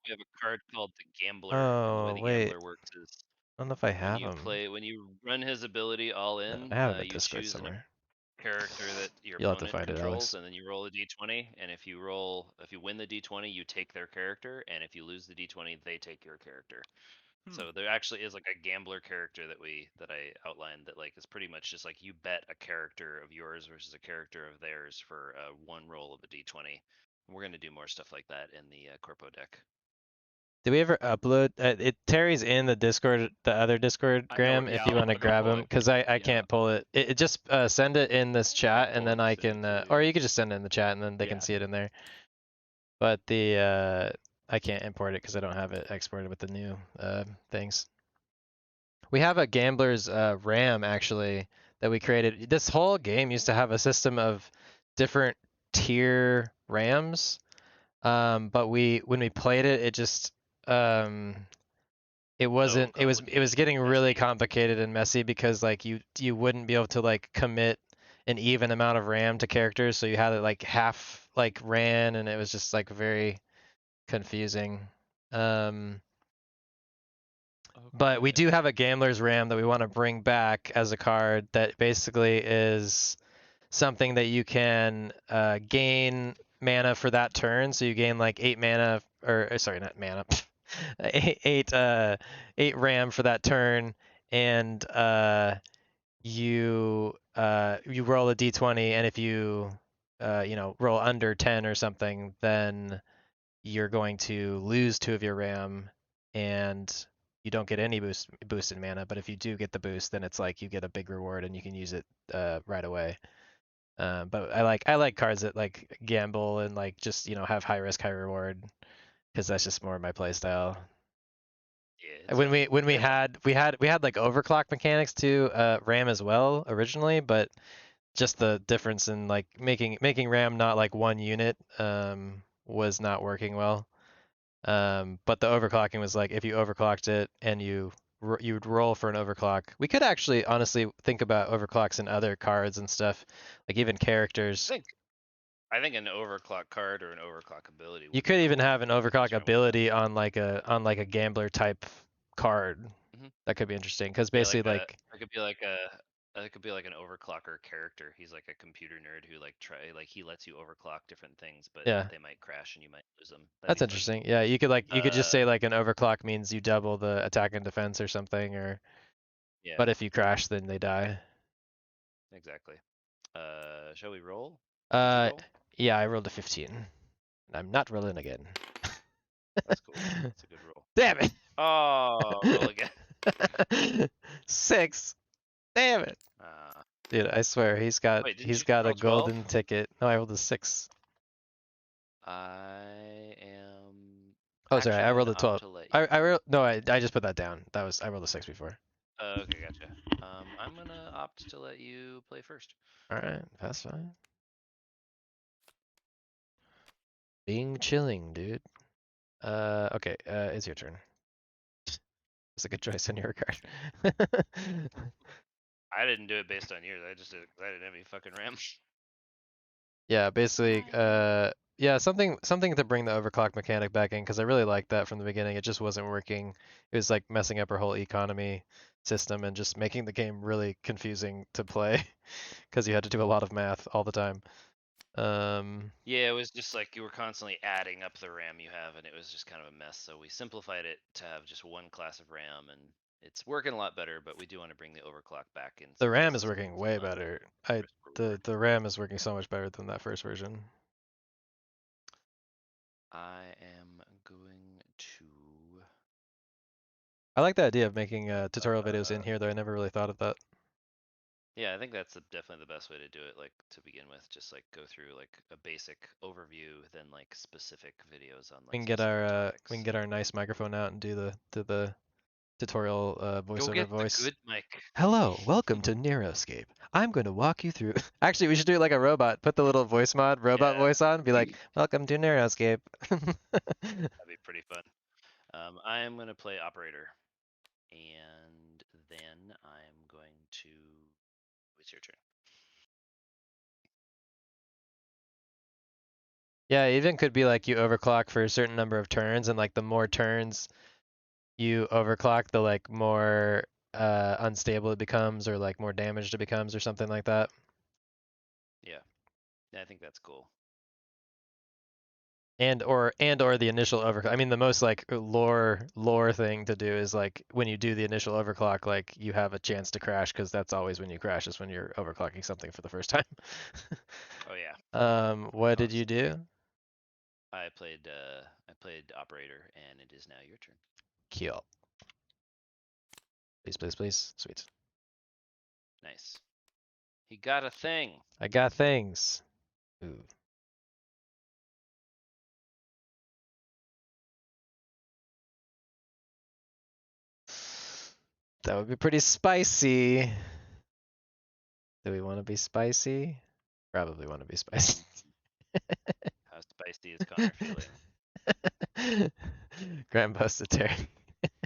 we have a card called the Gambler, and the way oh the wait. Gambler works is I don't know if I have him. when you run his ability all in, I have him in you Discord choose somewhere. character that your You'll have to opponent find it, controls, Alex. and then you roll a d20. And if you win the d20, you take their character, and if you lose the d20, they take your character. So there actually is like a gambler character that I outlined that like is pretty much just like you bet a character of yours versus a character of theirs for one roll of a d20. We're gonna do more stuff like that in the corpo deck. Did we ever upload? Terry's in the Discord, the other Discord, I know. Graham. Yeah, If you I'm want to gonna go grab pull him, it. because I Yeah. can't pull it. It just send it in this chat, I'll and pull it then I send it can, to or you. you could just send it in the chat, and then they can Yeah. see it in there. But I can't import it because I don't have it exported with the new things. We have a gambler's RAM actually that we created. This whole game used to have a system of different tier RAMs. But when we played it, it just it wasn't it was complicated getting and really messy. complicated and messy because like you wouldn't be able to like commit an even amount of RAM to characters, so you had it like half like ran, and it was just like very confusing. But we do have a gambler's RAM that we want to bring back as a card that basically is something that you can gain mana for that turn. So you gain like 8 mana, or sorry, not mana, eight RAM for that turn, and you roll a d20, and if you roll under 10 or something, then you're going to lose 2 of your RAM, and you don't get any boosted mana. But if you do get the boost, then it's like you get a big reward and you can use it right away. But I like cards that like gamble and like just have high risk, high reward, because that's just more my play style. Yeah, When we had like overclock mechanics to RAM as well originally, but just the difference in like making RAM not like one unit was not working well. But the overclocking was like if you overclocked it and you would roll for an overclock. We could actually honestly think about overclocks in other cards and stuff, like even characters. I think an overclock card or an overclock ability. You could even have an overclock Wrong. ability on like a gambler type card. That could be interesting because basically like it could be like an overclocker character. He's like a computer nerd who he lets you overclock different things, but yeah, they might crash and you might lose them. that's interesting. Yeah, you could just say like an overclock means you double the attack and defense or something, or Yeah. but if you crash, then they die. Exactly. Shall we roll? Yeah, I rolled a 15. I'm not rolling again. That's cool. That's a good roll. Damn it. Oh, roll again. 6. Damn it. Dude, I swear he's got Wait, didn't he's you got a roll 12? golden ticket. No, I rolled a 6. I am. Oh, sorry, I rolled a 12. I just put that down. I rolled a 6 before. Okay, gotcha. I'm gonna opt to let you play first. All right, that's fine. Being chilling, dude. Okay, it's your turn. It's a good choice on your card. I didn't do it based on yours. I just did it because I didn't have any fucking RAM. Yeah, basically, yeah, something to bring the overclock mechanic back in because I really liked that from the beginning. It just wasn't working. It was like messing up our whole economy system and just making the game really confusing to play because you had to do a lot of math all the time. Yeah, it was just like you were constantly adding up the RAM you have, and it was just kind of a mess. So we simplified it to have just one class of RAM, and It's working a lot better, but we do want to bring the overclock back in. The some RAM is cases working because way of, better. risk reward. The RAM is working so much better than that first version. I am going to. I like the idea of making tutorial videos in here, though. I never really thought of that. Yeah, I think that's definitely the best way to do it. Like to begin with, just like go through like a basic overview, then like specific videos on We like can get specific our topics. we can get our nice microphone out and do the tutorial Go voiceover get voice. the good mic. Hello, welcome to Neuroscape. I'm going to walk you through. Actually, we should do it like a robot. Put the little voice mod robot Yeah. voice on. Be like, welcome to Neuroscape. That'd be pretty fun. I am going to play operator, and then I'm going to. It's your turn. Yeah, it even could be like you overclock for a certain number of turns, and like the more turns you overclock, the like more unstable it becomes, or like more damaged it becomes, or something like that. Yeah, I think that's cool. And or the initial overclock. I mean, the most like lore thing to do is like when you do the initial overclock, like you have a chance to crash because that's always when you crash is when you're overclocking something for the first time. Oh yeah. What Oh, did you do? I played operator, and it is now your turn. Kill. Please, please, please. Sweet. Nice. He got a thing. I got things. Ooh. That would be pretty spicy. Do we want to be spicy? Probably want to be spicy. How spicy is Connor feeling? Graham posted Terry.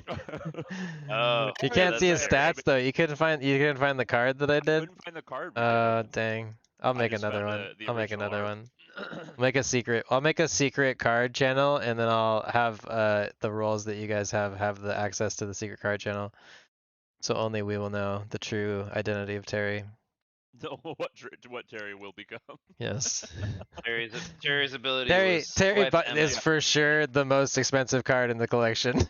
Oh, You yeah, can't that's see his fair. stats though. You couldn't find the card that I did. Couldn't find the card, ridiculous. Dang. I'll I make just another found one. the I'll make original another art. one. Make a secret. I'll make a secret card channel, and then I'll have the roles that you guys have the access to the secret card channel. So only we will know the true identity of Terry. No, what Terry will become. Yes. Terry's ability Terry was Terry swipe is M. for sure the most expensive card in the collection.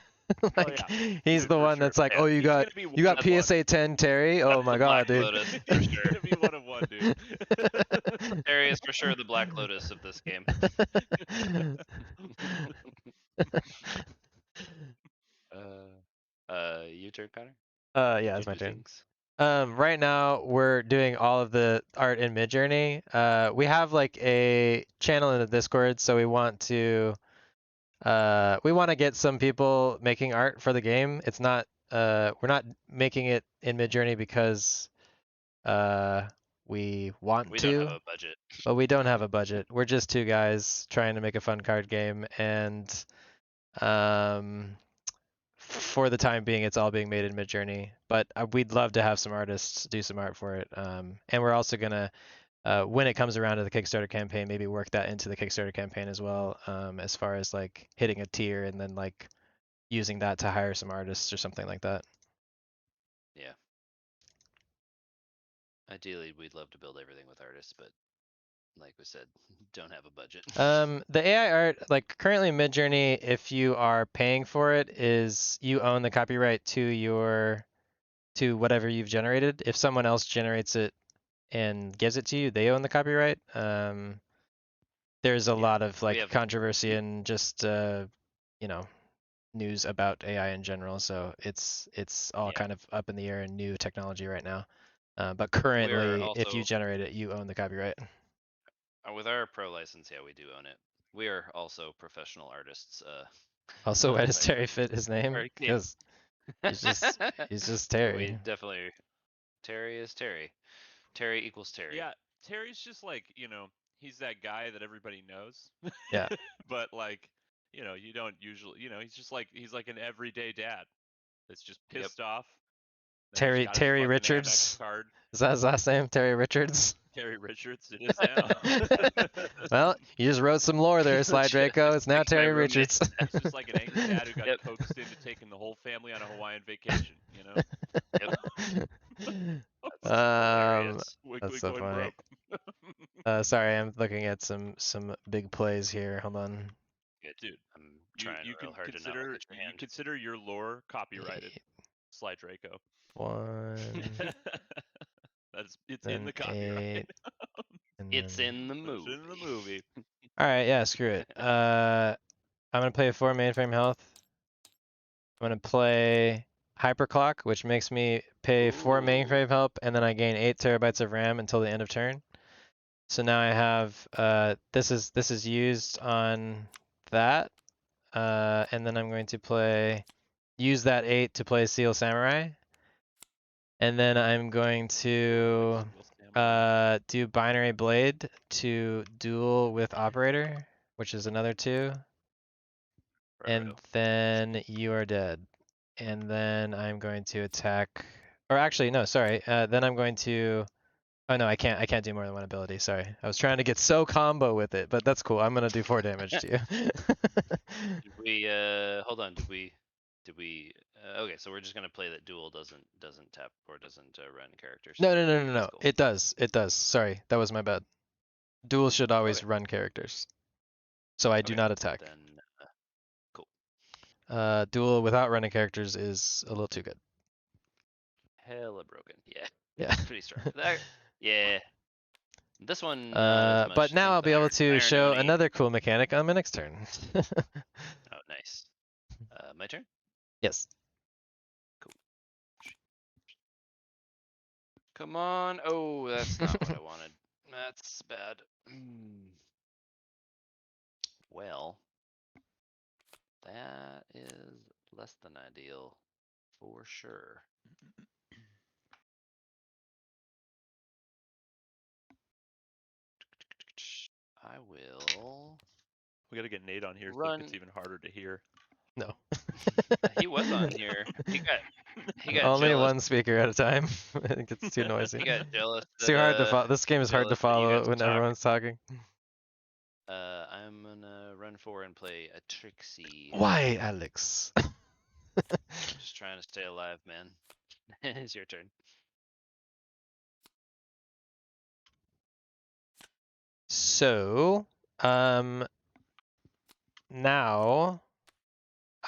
Like yeah. he's Dude, the for one sure. that's like, Yeah, oh, He's gonna be you one got of one. PSA 10 Terry. Oh That's my the Black god, dude. Lotus for He's sure. gonna be one of one, dude. Terry is for sure the Black Lotus of this game. Your turn, Connor. Did Yeah, you it's my do turn. things? Right now we're doing all of the art in Midjourney. We have like a channel in the Discord, so we want to get some people making art for the game. It's not we're not making it in Midjourney because we want We don't have to, a budget. but we don't have a budget. We're just two guys trying to make a fun card game, and um for the time being, it's all being made in Midjourney, but we'd love to have some artists do some art for it. And we're also gonna, when it comes around to the Kickstarter campaign, maybe work that into the Kickstarter campaign as well, as far as like hitting a tier and then like using that to hire some artists or something like that. Yeah. Ideally, we'd love to build everything with artists, but like we said, don't have a budget. The AI art, like currently in Midjourney, if you are paying for it, is you own the copyright to whatever you've generated. If someone else generates it and gives it to you, they own the copyright. There's a Yeah, lot of we like have controversy and just you know, news about AI in general. So it's all yeah. kind of up in the air and new technology right now. But We are currently, if you also generate it, you own the copyright. with our pro license. Yeah, we do own it. We are also professional artists. Also, why does Inside Terry fit his name? our game. Because he's just Terry. We definitely. Terry is Terry. Terry equals Terry. Yeah, Terry's just like, he's that guy that everybody knows. Yeah. But like, you don't usually, he's like an everyday dad that's just Yep. pissed off that he's got his Terry fucking Amex Richards. card. Is that his last name? Terry Richards? Terry Richards, it is now. Well, you just wrote some lore there, Sly Draco. It's now Like my Terry roommate. Richards. He's just like an angry dad who got Yep. coaxed into taking the whole family on a Hawaiian vacation, That's hilarious. That's so going funny. broke. Sorry, I'm looking at some big plays here. Hold on. Good. Dude, I'm trying you real can hard to not look at your hand. consider your lore copyrighted. Sly Draco. 1, It's in the then copyright. 8, and It's then... in the It's movie. in the movie. All right, yeah, screw it. I'm gonna play 4 mainframe health. I'm gonna play Hyperclock, which makes me pay 4 Ooh. mainframe health, and then I gain 8 terabytes of RAM until the end of turn. So now I have this is used on that, and then I'm going to use that 8 to play Seal Samurai, and then I'm going to do Binary Blade to duel with Operator, which is another 2, and Righto. then you are dead. And then I'm going to attack, or actually, no, sorry. Then I'm going to, oh no, I can't do more than one ability. Sorry. I was trying to get so combo with it, but that's cool. I'm gonna do 4 damage to you. Did we hold on, okay, so we're just gonna play that duel doesn't tap or doesn't run characters. No. That's cool. It does. It does. Sorry, that was my bad. Duel should always Okay. run characters. So I do Okay, not attack. Then cool. Duel without running characters is a little too good. Hella broken. Yeah. Yeah. Pretty strong. Yeah. This one not as much But now I'll since be able to Iron show Oni. another cool mechanic on my next turn. Oh, nice. My turn? Yes. Come on. Oh, that's not what I wanted. That's bad. Well, that is less than ideal for sure. I will. We gotta get Nate on here so Run. it's even harder to hear. No. He was on here. He got Only jealous. one speaker at a time. I think it's too noisy. He got jealous. It's too hard to follow. This game is hard to jealous that you got follow to when talk. everyone's talking. I'm gonna run 4 and play a Trixie. Why, Alex? Just trying to stay alive, man. It's your turn. So, now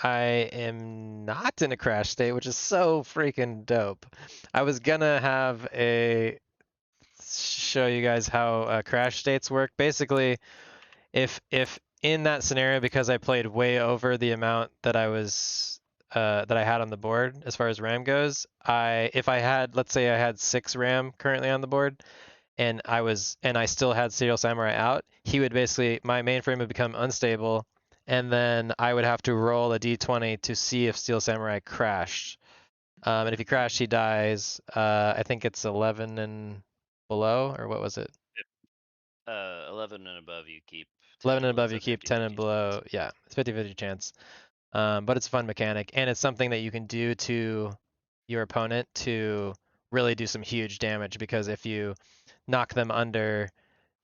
I am not in a crash state, which is so freaking dope. I was gonna have a show you guys how crash states work. Basically, if in that scenario, because I played way over the amount that I was that I had on the board as far as RAM goes, if I had, let's say I had 6 RAM currently on the board, and I still had Serial Samurai out, he would basically, my mainframe would become unstable, and then I would have to roll a d20 to see if Steel Samurai crashed. And if he crashed, he dies. I think it's 11 and below, or what was it? 11 and above you keep. 11 and below above is you a keep, 10 and 50-50 below, chance. yeah, it's 50-50 chance. But it's a fun mechanic, and it's something that you can do to your opponent to really do some huge damage, because if you knock them under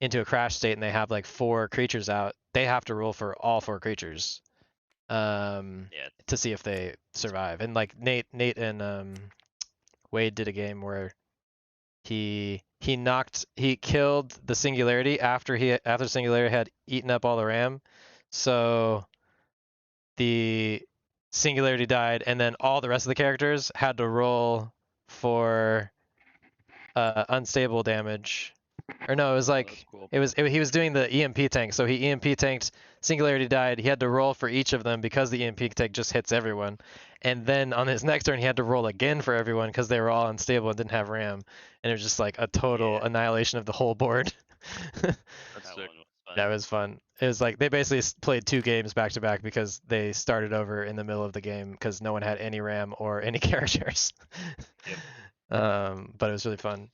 into a crash state and they have like 4 creatures out, they have to roll for all 4 creatures Yeah. to see if they survive. And like Nate and Wade did a game where he killed the Singularity after Singularity had eaten up all the RAM. So the Singularity died, and then all the rest of the characters had to roll for unstable damage. Or no, it was like that's cool. he was doing the EMP tank, so he EMP tanked. Singularity died. He had to roll for each of them because the EMP tank just hits everyone. And then on his next turn, he had to roll again for everyone because they were all unstable and didn't have RAM. And it was just like a total annihilation of the whole board. That's That sick. one was fun. That was fun. It was like they basically played 2 games back to back because they started over in the middle of the game because no one had any RAM or any characters. Yep. But it was really fun.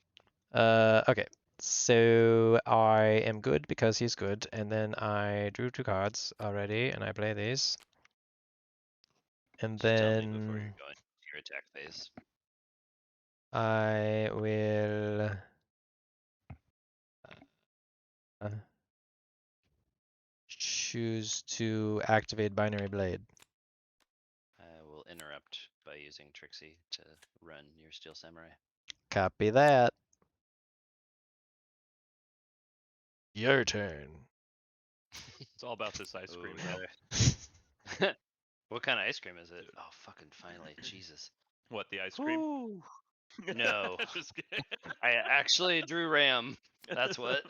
Okay. So I am good because he's good, and then I drew 2 cards already, and I play these. And Just tell me before then you're going to your attack phase. I will choose to activate Binary Blade. I will interrupt by using Trixie to run your Steel Samurai. Copy that. Your turn. It's all about this ice cream Ooh, now. What kind of ice cream is it? Oh, fucking finally. Jesus. What, the ice cream? Whew. No. Just kidding. I actually drew Ram. That's what.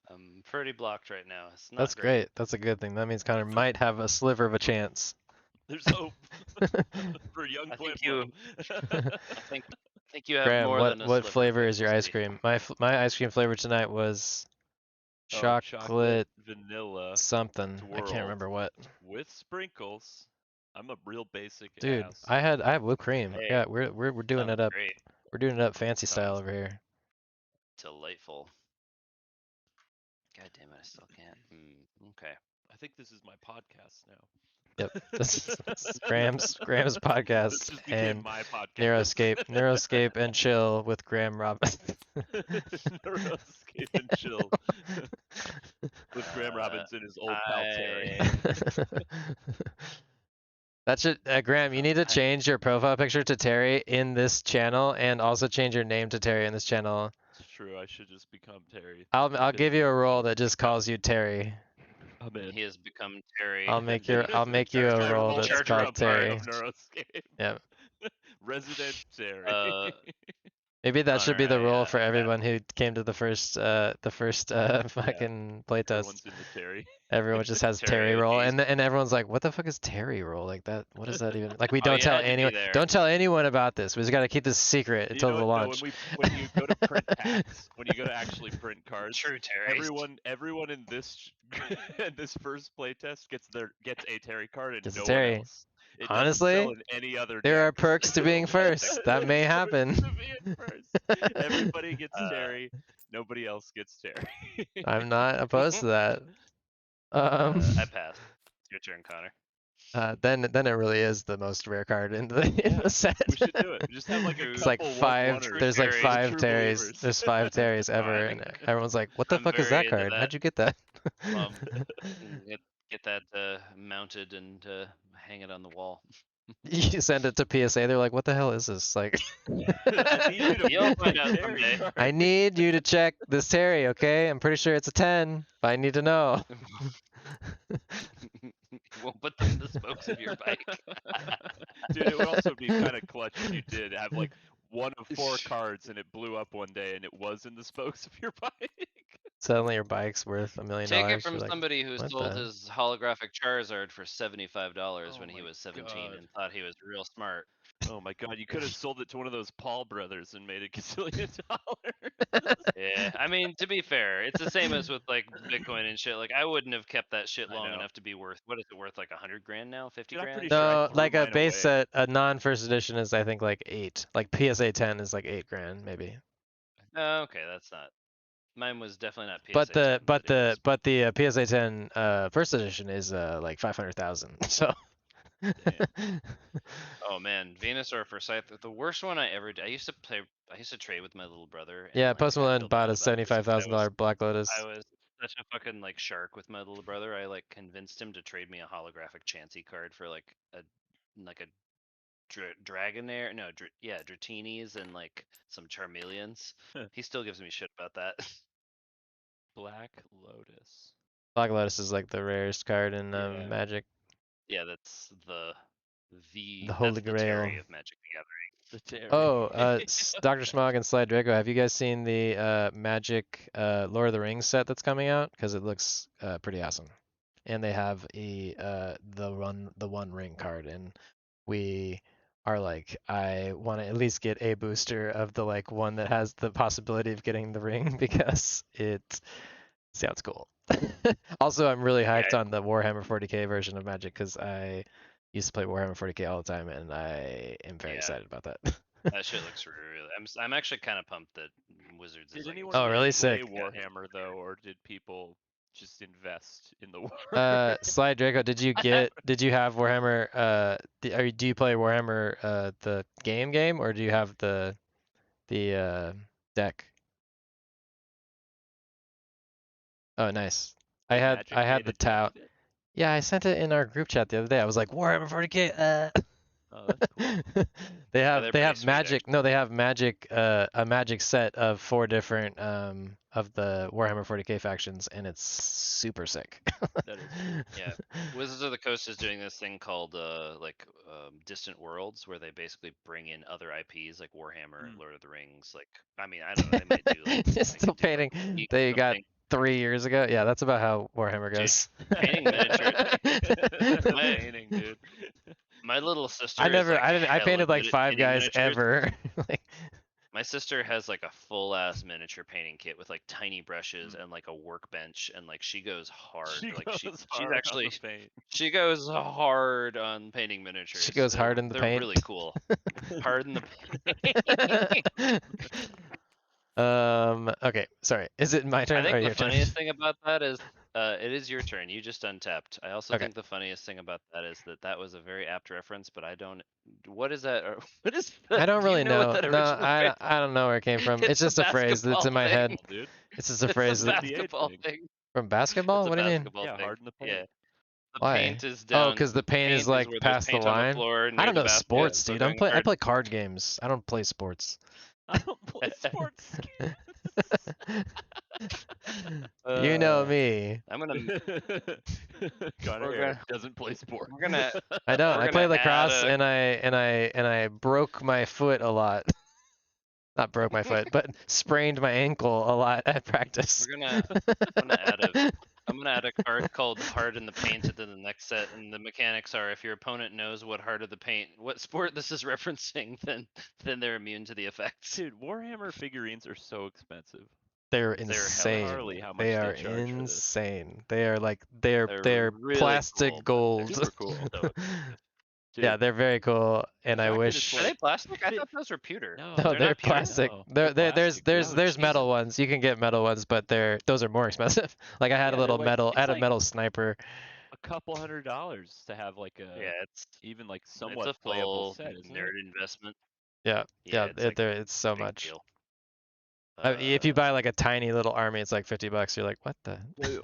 I'm pretty blocked right now. It's not That's great. That's a good thing. That means Connor might have a sliver of a chance. There's hope for young I think Pueblo. I think you have Graham, more than a what sliver, flavor but is your we'll ice see. cream? My ice cream flavor tonight was chocolate vanilla something. I can't swirl remember what. with sprinkles. I'm a real basic Dude, ass. I have whipped cream. Hey, Yeah, we're doing sounds it up. great. We're doing it up fancy style Sounds over here. delightful. God damn it, I still can't. Okay. I think this is my podcast now. Yep. This is Graham's This podcast just became and my podcast. Neuroscape and chill with Graham Robinson. Neuroscape and chill with Graham Robinson, his old pal Terry. That should, Graham, you need to change your profile picture to Terry in this channel and also change your name to Terry in this channel. It's true. I should just become Terry. I'll give you a role that just calls you Terry. I'm in. He has become Terry. I'll make you a I role roll that's charger called up Terry. of Neuroscape. Yeah. Resident Terry. Maybe that should be the Connor, role for everyone who came to the first fucking playtest. Everyone's in the Terry. Everyone just has Terry Terry role, OGs. and everyone's like, "What the fuck is Terry role? Like that? What is that even? Like we Oh, don't you tell had to be anyone. there. Don't tell anyone about this. We just gotta keep this secret You until know the what? No, launch." when you go to print packs, when you go to actually print cards, True Terry. everyone in this in this first playtest gets a Terry card and Gets a no Terry. one else. It Honestly, doesn't sell in any other there are deck. perks to being first. That may There's happen. perks to being first. Everybody gets Terry. Nobody else gets Terry. I'm not opposed to that. I pass. It's your turn, Connor. Then it really is the most rare card in the set. We should do it. Just have like a It's like couple five. one-oneers. There's like Terrys. five True Terrys. believers. There's 5 Terrys ever, and everyone's like, "What the I'm fuck is very that into card? that. How'd you get that?" Get that mounted and hang it on the wall. You send it to PSA. They're like, "What the hell is this?" Like, I need you to You'll print my find out Terry someday. card. I need you to check this Terry, okay? I'm pretty sure it's a 10, but I need to know. We'll put them in the spokes of your bike. Dude, it would also be kind of clutch if you did have like one of 4 cards and it blew up one day and it was in the spokes of your bike. Suddenly your bike's worth $1 million. Take it from You're like, somebody who "What sold the-" his holographic Charizard for $75 when Oh he my was 17 God. and thought he was real smart. Oh my God, you could have sold it to one of those Paul brothers and made a gazillion dollars. Yeah, I mean, to be fair, it's the same as with like Bitcoin and shit. Like, I wouldn't have kept that shit I long know. enough to be worth. What is it worth? Like 100 grand now? 50 Dude, I'm grand? pretty sure I No, threw like a mine base away. set, a non-first edition is I think like 8. Like PSA 10 is like 8 grand maybe. Oh, okay, that's not. Mine was definitely not PSA But 10, the PSA 10 first edition is like 500,000. So. Oh man, Venusaur for Scythe. The worst one I ever did. I used to trade with my little brother. And, Yeah, like, Post I Malone feel bought bad a about this, but $75,000 Black Lotus. I was such a fucking like shark with my little brother. I like convinced him to trade me a holographic Chansey card for like a Dragonair. No, Dratini's and like some Charmeleons. He still gives me shit about that. Black Lotus. Black Lotus is like the rarest card in Yeah. Magic. Yeah, that's the Holy that's the Grail. Terry of Magic the Gathering. The Terry. Oh, Dr. Smog and Slide Draco, have you guys seen the Magic Lord of the Rings set that's coming out? Because it looks pretty awesome. And they have the One Ring card, and we are like, I want to at least get a booster of the like one that has the possibility of getting the ring because it sounds cool. Also, I'm really hyped on the Warhammer 40k version of Magic because I used to play Warhammer 40k all the time, and I am very excited about that. That shit looks really. I'm actually kind of pumped that Wizards is Did like. anyone Oh, really play sick. Warhammer though, or did people just invest in the war? Slide Draco, did you have Warhammer? Do you play Warhammer the game, or do you have the deck? Oh, nice. I had the Tau. Yeah, I sent it in our group chat the other day. I was like, Warhammer 40k. Oh, that's cool. They Yeah, have they're they pretty have sweet, magic. No, they have magic. A magic set of 4 different of the Warhammer 40k factions, and it's super sick. That is cool. Yeah. Wizards of the Coast is doing this thing called Distant Worlds, where they basically bring in other IPs like Warhammer, Mm. Lord of the Rings. Like, I mean, I don't know, they might do like they Still could do painting. like League They or got something. 3 years ago. Yeah, that's about how Warhammer Dude, goes. painting miniature. That's My- painting, dude. My little sister I is never. like I didn't. I hella painted like good at 5 painting guys miniatures. ever. Like, My sister has like a full ass miniature painting kit with like tiny brushes Mm. and like a workbench, and like she goes hard. She Like goes she's hard on actually the paint. she goes hard on painting miniatures. she goes hard in the They're paint. really cool. Hard in the paint. Okay. Sorry. Is it my I turn think or the your turn? funniest thing about that is it is your turn. You just untapped. I also Okay. think the funniest thing about that is that that was a very apt reference, but I don't. What is that? Or what is I don't do you really know what know. that No, original phrase? I don't know where it came from. It's It's a just a phrase that's basketball in my head. thing. Dude. It's just a It's a phrase that, NBA basketball thing. thing. from It's basketball. a What do you mean? basketball Yeah, thing. hard in the paint. Yeah. The Why? paint is Oh, down. because the paint is Paint is like where there's past the paint on the line. floor I near don't the know basket. sports, So dude. going I hard. play card games. I don't play sports. I don't play sports You know Uh, me. I'm gonna. games. Connor We're Eric gonna. doesn't play sports. We're gonna. I don't. We're I play gonna add lacrosse a. and I broke my foot a lot. Not broke my foot, but sprained my ankle a lot at practice. We're gonna. I'm gonna add a. I'm gonna add a card called Hard in the Paint into the next set, and the mechanics are if your opponent knows what Hard of the Paint, what sport this is referencing, then they're immune to the effects. Dude, Warhammer figurines are so expensive. They're They're hella insane. Gnarly how They much are they charge for this. insane. They are like They're they're really plastic cool, but they're gold. Super cool. so expensive. Dude, Yeah, they're very cool, and the I fact that it's wish. Are they like plastic? I fit- thought those were pewter. No, No, They're they're not pewter. plastic. No, There, they're there's plastic, dude. Oh, there's metal Jesus. ones. You can get metal ones, but those are more expensive. Like I had a Yeah, they're little like metal. I it's had a like metal sniper. a couple $100 to have like a Yeah, even like it's somewhat a playable full set, isn't it? nerd investment. Yeah, Yeah, yeah. it's like It's so big much. deal. If you buy like a tiny little army, it's like $50. You're like, what the? Ew.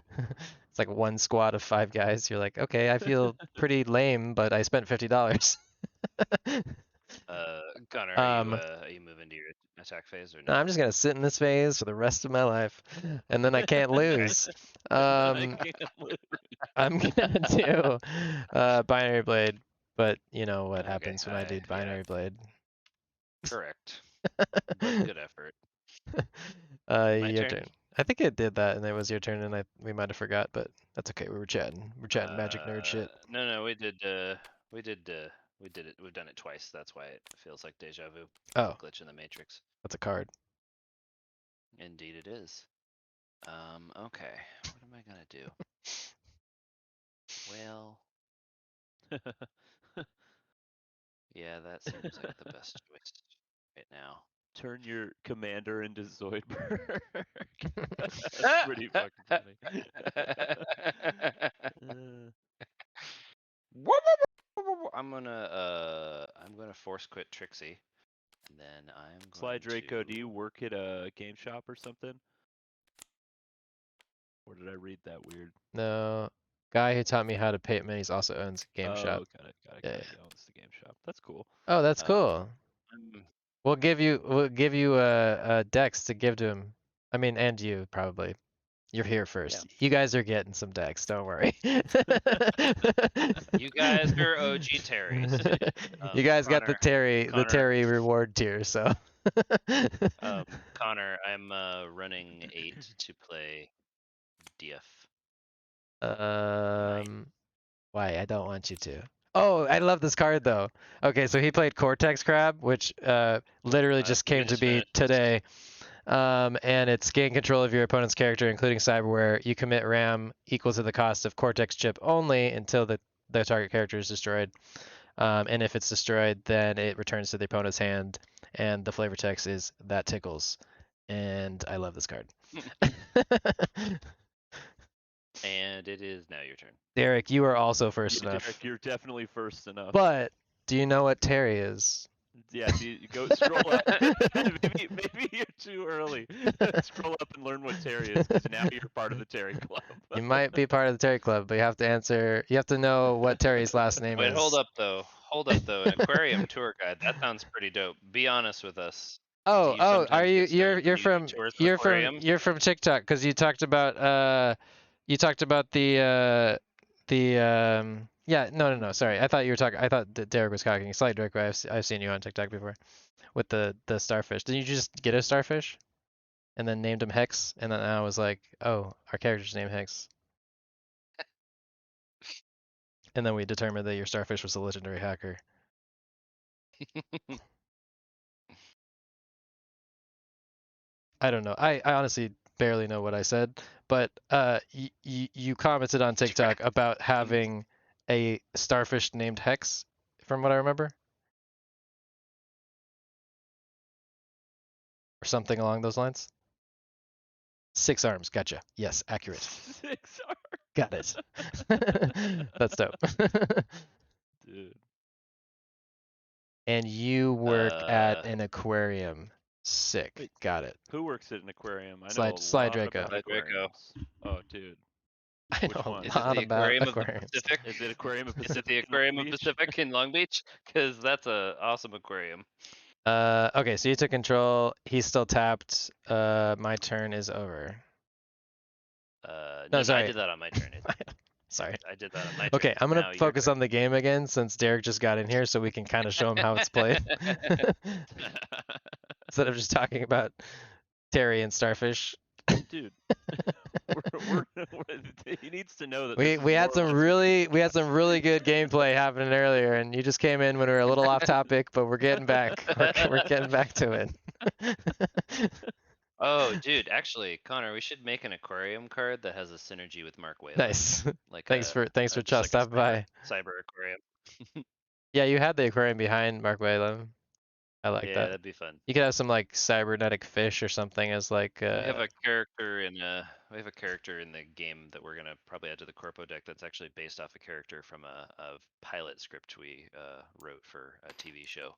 It's like one squad of 5 guys. You're like, okay, I feel pretty lame, but I spent $50. Connor, Um, are you moving to your attack phase or no, no? I'm just gonna sit in this phase for the rest of my life, and then I can't Okay. lose. I can't lose. I'm gonna do binary blade, but you know what Okay, happens when I do yeah, binary blade. correct. But good effort. My Your turn. turn. I think it did that, and it was your turn, and we might have forgot, but that's okay. We were chatting. We're chatting magic nerd shit. No, we did it. We've done it twice. That's why it feels like deja vu. Oh, Glitch in the matrix. that's a card. Indeed, it is. Okay. What am I gonna do? Well, yeah, that seems like the best choice right now. Turn your commander into Zoidberg. That's pretty fucking funny. I'm gonna force quit Trixie. And then I'm Sly going Draco, do to you work at a game shop or something? Or did I read that weird? No, guy who taught me how to paint minis also owns a game Oh, shop. got it. Yeah. He owns the game shop. That's cool. Oh, that's cool. I'm- We'll give you a Dex to give to him. I mean, and you probably. You're here first. You guys are getting some decks, don't worry. You guys are OG Terrys. You guys got the Connor- Terry reward tier, so. Connor, I'm running 8 to play DF. Why? I don't want you to. Oh, I love this card though. Okay, so he played Cortex Crab, which literally just came to be today. And it's gain control of your opponent's character, including cyberware. You commit RAM equal to the cost of Cortex chip only until the target character is destroyed. And if it's destroyed, then it returns to the opponent's hand. And the flavor text is that tickles. And I love this card. And it is now your turn. Derek, you are also first Yeah, enough. Derek, you're definitely first enough. But do you know what Terry is? Yeah, see, you go scroll up. maybe you're too early. Scroll up and learn what Terry is, because now you're part of the Terry Club. You might be part of the Terry Club, but you have to answer. You have to know what Terry's last name Wait, is. hold up though. Hold up though. An aquarium tour guide. That sounds pretty dope. Be honest with us. Do Oh, you oh, are sometimes you? get stoned You're when you're you do from tours of you're from aquariums? you're from TikTok because you talked about the yeah, no, sorry, I thought you were talking, I thought that Derek was talking Slight Derek. I've seen you on TikTok before with the starfish. Did you just get a starfish and then named him Hex, and then I was like, oh, our character's name Hex, and then we determined that your starfish was a legendary hacker. I don't know. I honestly barely know what I said, but you commented on TikTok about having a starfish named Hex, from what I remember, or something along those lines. 6 arms. Gotcha. Yes, accurate. 6 arms. Got it. That's dope. Dude. And you work at an aquarium. Sick. Wait, Got it. Who works at an aquarium? I know Slide a Slide lot Draco. about Slide Draco. aquariums. Oh, dude. I Which know one? a Is it lot the about Aquarium of the aquariums. Pacific? Is it Aquarium of Is it Pacific the in Long Aquarium of Beach? Pacific in Long Beach? Because that's a awesome aquarium. Okay, so you took control. He's still tapped. My turn is over. No, No, I sorry. did that on my turn. Sorry. I did that on my turn. Okay, I'm gonna Now your focus turn. on the game again since Derek just got in here, so we can kind of show him how it's played instead of just talking about Terry and Starfish. Dude. He needs to know that We this is we more had some or less really good gameplay happening earlier, and you just came in when we were a little off topic, but we're getting back. We're getting back to it. Oh, dude, actually, Connor, we should make an aquarium card that has a synergy with Mark Whalen. Nice. Like Thanks for just Chuck like a stopping by. cyber aquarium. Yeah, you had the aquarium behind Mark Whalen. I like Yeah, that. that'd be fun. You could have some like cybernetic fish or something as like We have a character in the game that we're gonna probably add to the corpo deck that's actually based off a character from a pilot script we wrote for a TV show,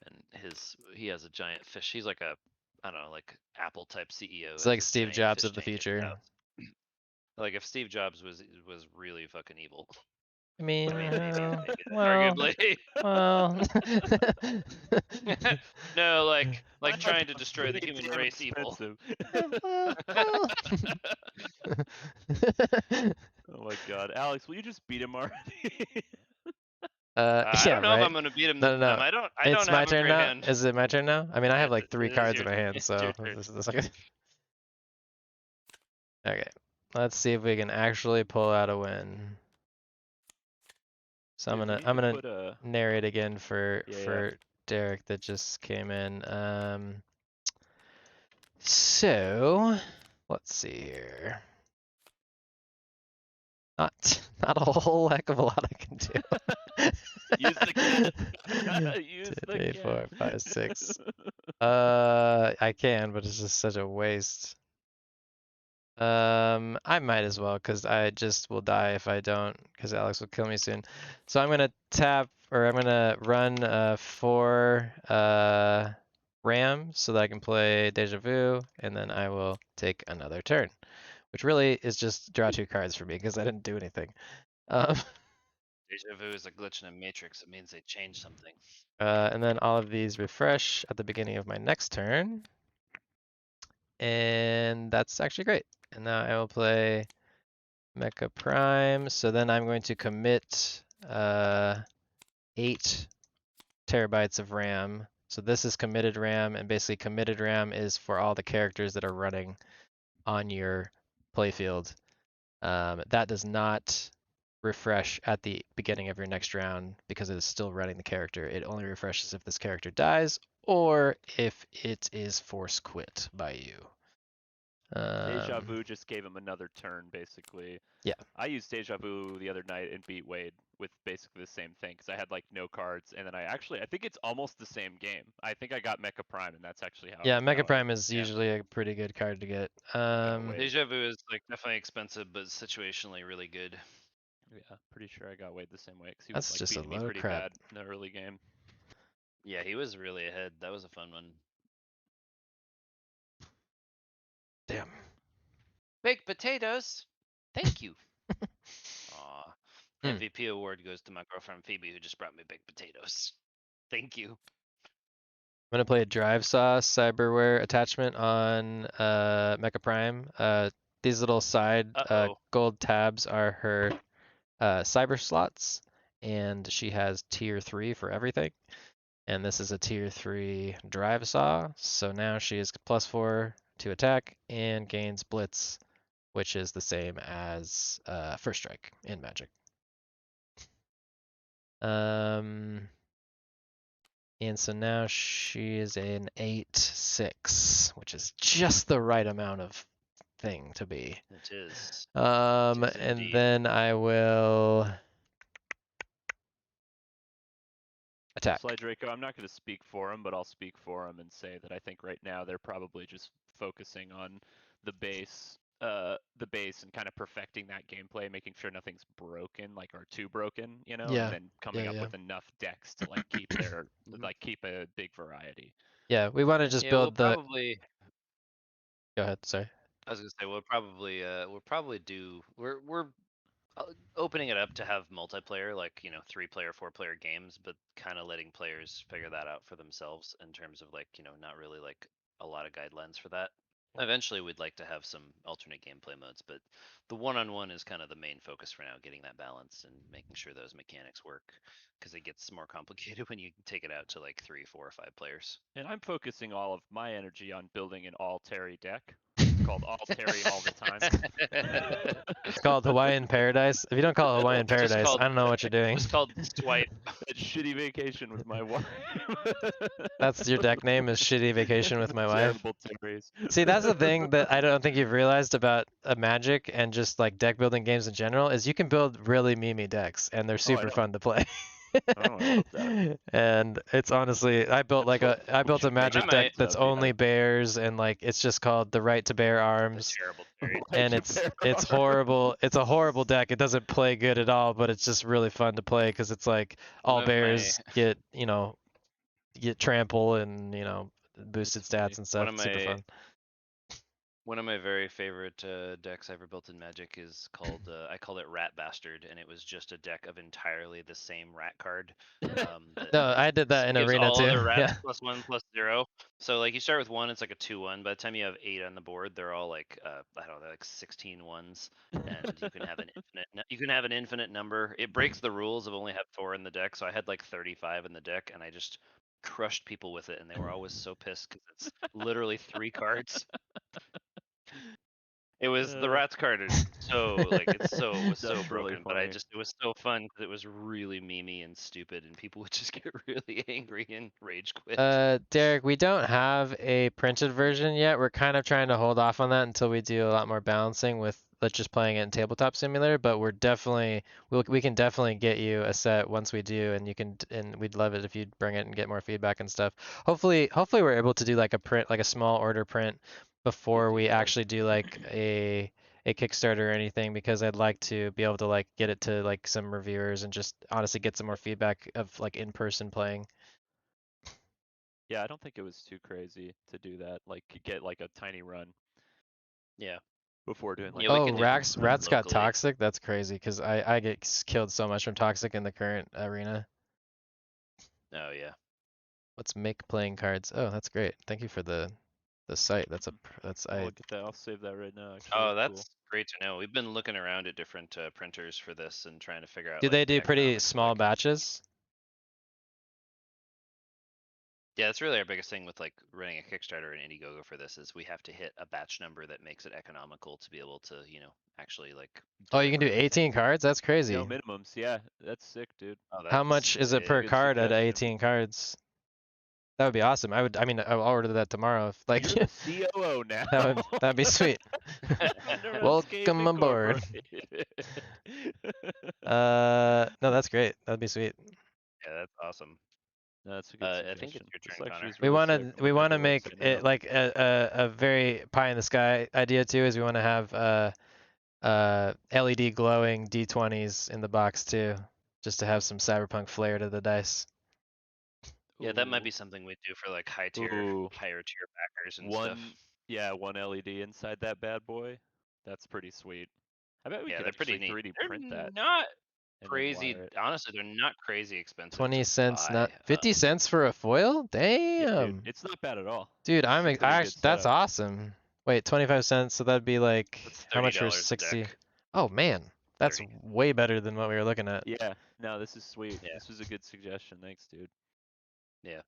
and he has a giant fish. He's like a, I don't know, like Apple type CEO. it's Has like a Steve giant Jobs fish of the tank at his future. house. Like if Steve Jobs was really fucking evil. I mean, I mean, maybe well, arguably. well. No, like My trying to laptop's destroy the pretty human damn race evil. expensive. well. Oh my god. Alex, will you just beat him already? I Yeah, don't know if right. I'm gonna beat him this No, no, time. no. I It's don't my have a turn great now. hand. Is it my turn now? I mean, I Yeah, have like 3 it is cards your in my hand, it's so your turn. this is okay. Okay, let's see if we can actually pull out a win. So Dude, I'm gonna put a narrate again for yeah. Derek that just came in. So let's see here. Not a whole heck of a lot I can do. Use the cat. Use 2, the 3, cat. 4, 5, 6. I can, but it's just such a waste. I might as well, because I just will die if I don't, because Alex will kill me soon. So I'm gonna tap, or I'm gonna run 4 RAM so that I can play Deja Vu, and then I will take another turn, which really is just draw 2 cards for me because I didn't do anything. Deja vu is a glitch in a matrix. It means they changed something. And then all of these refresh at the beginning of my next turn. And that's actually great. And now I will play Mecha Prime. So then I'm going to commit 8 terabytes of RAM. So this is committed RAM, and basically committed RAM is for all the characters that are running on your playfield. That does not refresh at the beginning of your next round because it is still running the character. It only refreshes if this character dies or if it is force quit by you. Deja Vu just gave him another turn, basically. Yeah. I used Deja Vu the other night and beat Wade with basically the same thing because I had like no cards, and then I think it's almost the same game. I think I got Mecha Prime, and that's actually how. Yeah, how Mega I Prime is usually a pretty good card to get. Wade. Deja vu is like definitely expensive, but situationally really good. Yeah, pretty sure I got Wade the same way because he That's was like just a beating me load of pretty crap. bad in the early game. Yeah, he was really ahead. That was a fun one. Damn. Baked potatoes. Thank you. Aw. Hmm. MVP award goes to my girlfriend Phoebe, who just brought me baked potatoes. Thank you. I'm gonna play a drive saw cyberware attachment on Mecha Prime. These little side Uh-oh. gold tabs are her cyber slots, and she has tier 3 for everything. And this is a tier 3 drive saw, so now she is +4 to attack and gains blitz, which is the same as first strike in Magic. And so now she is an 8/6, which is just the right amount of thing to be. It is. And indeed. then I will attack. Sly Draco, I'm not going to speak for him, but I'll speak for him and say that I think right now they're probably just focusing on the base, and kind of perfecting that gameplay, making sure nothing's broken, like or too broken, you know, and Yeah, then coming up yeah. with enough decks to like keep their like keep a big variety. Yeah, we want to just Yeah, we'll build the. probably. Go ahead. Sorry. I was gonna say we'll probably do. We're opening it up to have multiplayer, like 3-player, 4-player games, but kind of letting players figure that out for themselves in terms of like not really like a lot of guidelines for that. Eventually, we'd like to have some alternate gameplay modes, but the one-on-one is kind of the main focus for now, getting that balance and making sure those mechanics work, because it gets more complicated when you take it out to like 3, 4, or 5 players. And I'm focusing all of my energy on building an all Terry deck called all Terry all the time. It's called Hawaiian Paradise. If you don't call it Hawaiian Just Paradise, called I don't know what you're doing. just called Swipe. That shitty vacation with my wife. That's your deck name is Shitty Vacation with My Wife. Terrible Terrys. See, that's the thing that I don't think you've realized about Magic and just like deck building games in general is you can build really memey decks and they're super know. fun to play. I love that. And it's honestly, I built That's like what I we built a should make Magic deck might- that's games of, you only know? bears and like it's just called the Right to Bear The Arms. terrible Terry. And Like a it's bear arm. horrible. It's a horrible deck. It doesn't play good at all, but it's just really fun to play because it's like all One of my bears get get trample and boosted It's funny. stats and stuff. It's super fun. One of my very favorite decks I ever built in Magic is called I called it Rat Bastard, and it was just a deck of entirely the same rat card. That No, I did that in gives Arena all too. other rats Yeah. +1/+0. So like you start with 1, it's like a 2/1. By the time you have 8 on the board, they're all like I don't know, like 16 ones, and you can have an infinite number. It breaks the rules of only have 4 in the deck, so I had like 35 in the deck, and I just crushed people with it, and they were always so pissed because it's literally 3 cards. It was the rats card is so like it was so That's really broken, but funny. it was so fun because it was really memey and stupid, and people would just get really angry and rage quit. Derek, we don't have a printed version yet. We're kind of trying to hold off on that until we do a lot more balancing with just playing it in Tabletop Simulator, but we can definitely get you a set once we do, and we'd love it if you'd bring it and get more feedback and stuff. Hopefully we're able to do like a print, like a small order print before we actually do like a Kickstarter or anything, because I'd like to be able to like get it to like some reviewers and just honestly get some more feedback of like in-person playing. Yeah, I don't think it was too crazy to do that. Like get like a tiny run Yeah, before doing like. Yeah, we Oh, can do Rats some got locally. toxic? That's crazy because I get killed so much from toxic in the current arena. Oh yeah. Let's make playing cards. Oh, that's great. Thank you for the site. That's I'll look at that. I'll save that right now. Actually, Oh, that's that's cool. great to know. We've been looking around at different printers for this and trying to figure out do like they the do pretty economics of small what it costs. batches? Yeah, that's really our biggest thing with like running a Kickstarter and Indiegogo for this is we have to hit a batch number that makes it economical to be able to actually like. Oh, you can do deliver anything. 18 cards? That's crazy. No minimums. Yeah, that's sick, dude. Oh, How much is it per Good card at suggestion. 18 cards? That would be awesome. I mean, I'll order that tomorrow. If, like, You're the COO now. that'd be sweet. Underscape Welcome aboard. Incorporated. No, that's great. That'd be sweet. Yeah, that's awesome. That's a good I think suggestion. it's your This turn, lecture Connor. is We really want sick. to I'm glad make say no. it like a very pie in the sky idea too. Is we want to have LED glowing D20s in the box too, just to have some cyberpunk flair to the dice. Yeah, that might be Ooh. something we do for like higher tier backers and stuff. One LED inside that bad boy. That's pretty sweet. I bet we Yeah, could they're pretty actually neat. 3D They're print that not and then wire crazy. it. Honestly, they're not crazy expensive 20 to cents, buy. not 50 cents for a foil? Yeah, dude, Damn. it's not bad at all. Dude, This is a pretty good that's setup. awesome. Wait, 25 cents, so that'd be like, That's how much for $30 a 60? deck. Oh man, that's 30. way better than what we were looking at. Yeah, no, this is sweet. Yeah. This was a good suggestion. Thanks, dude. Yeah.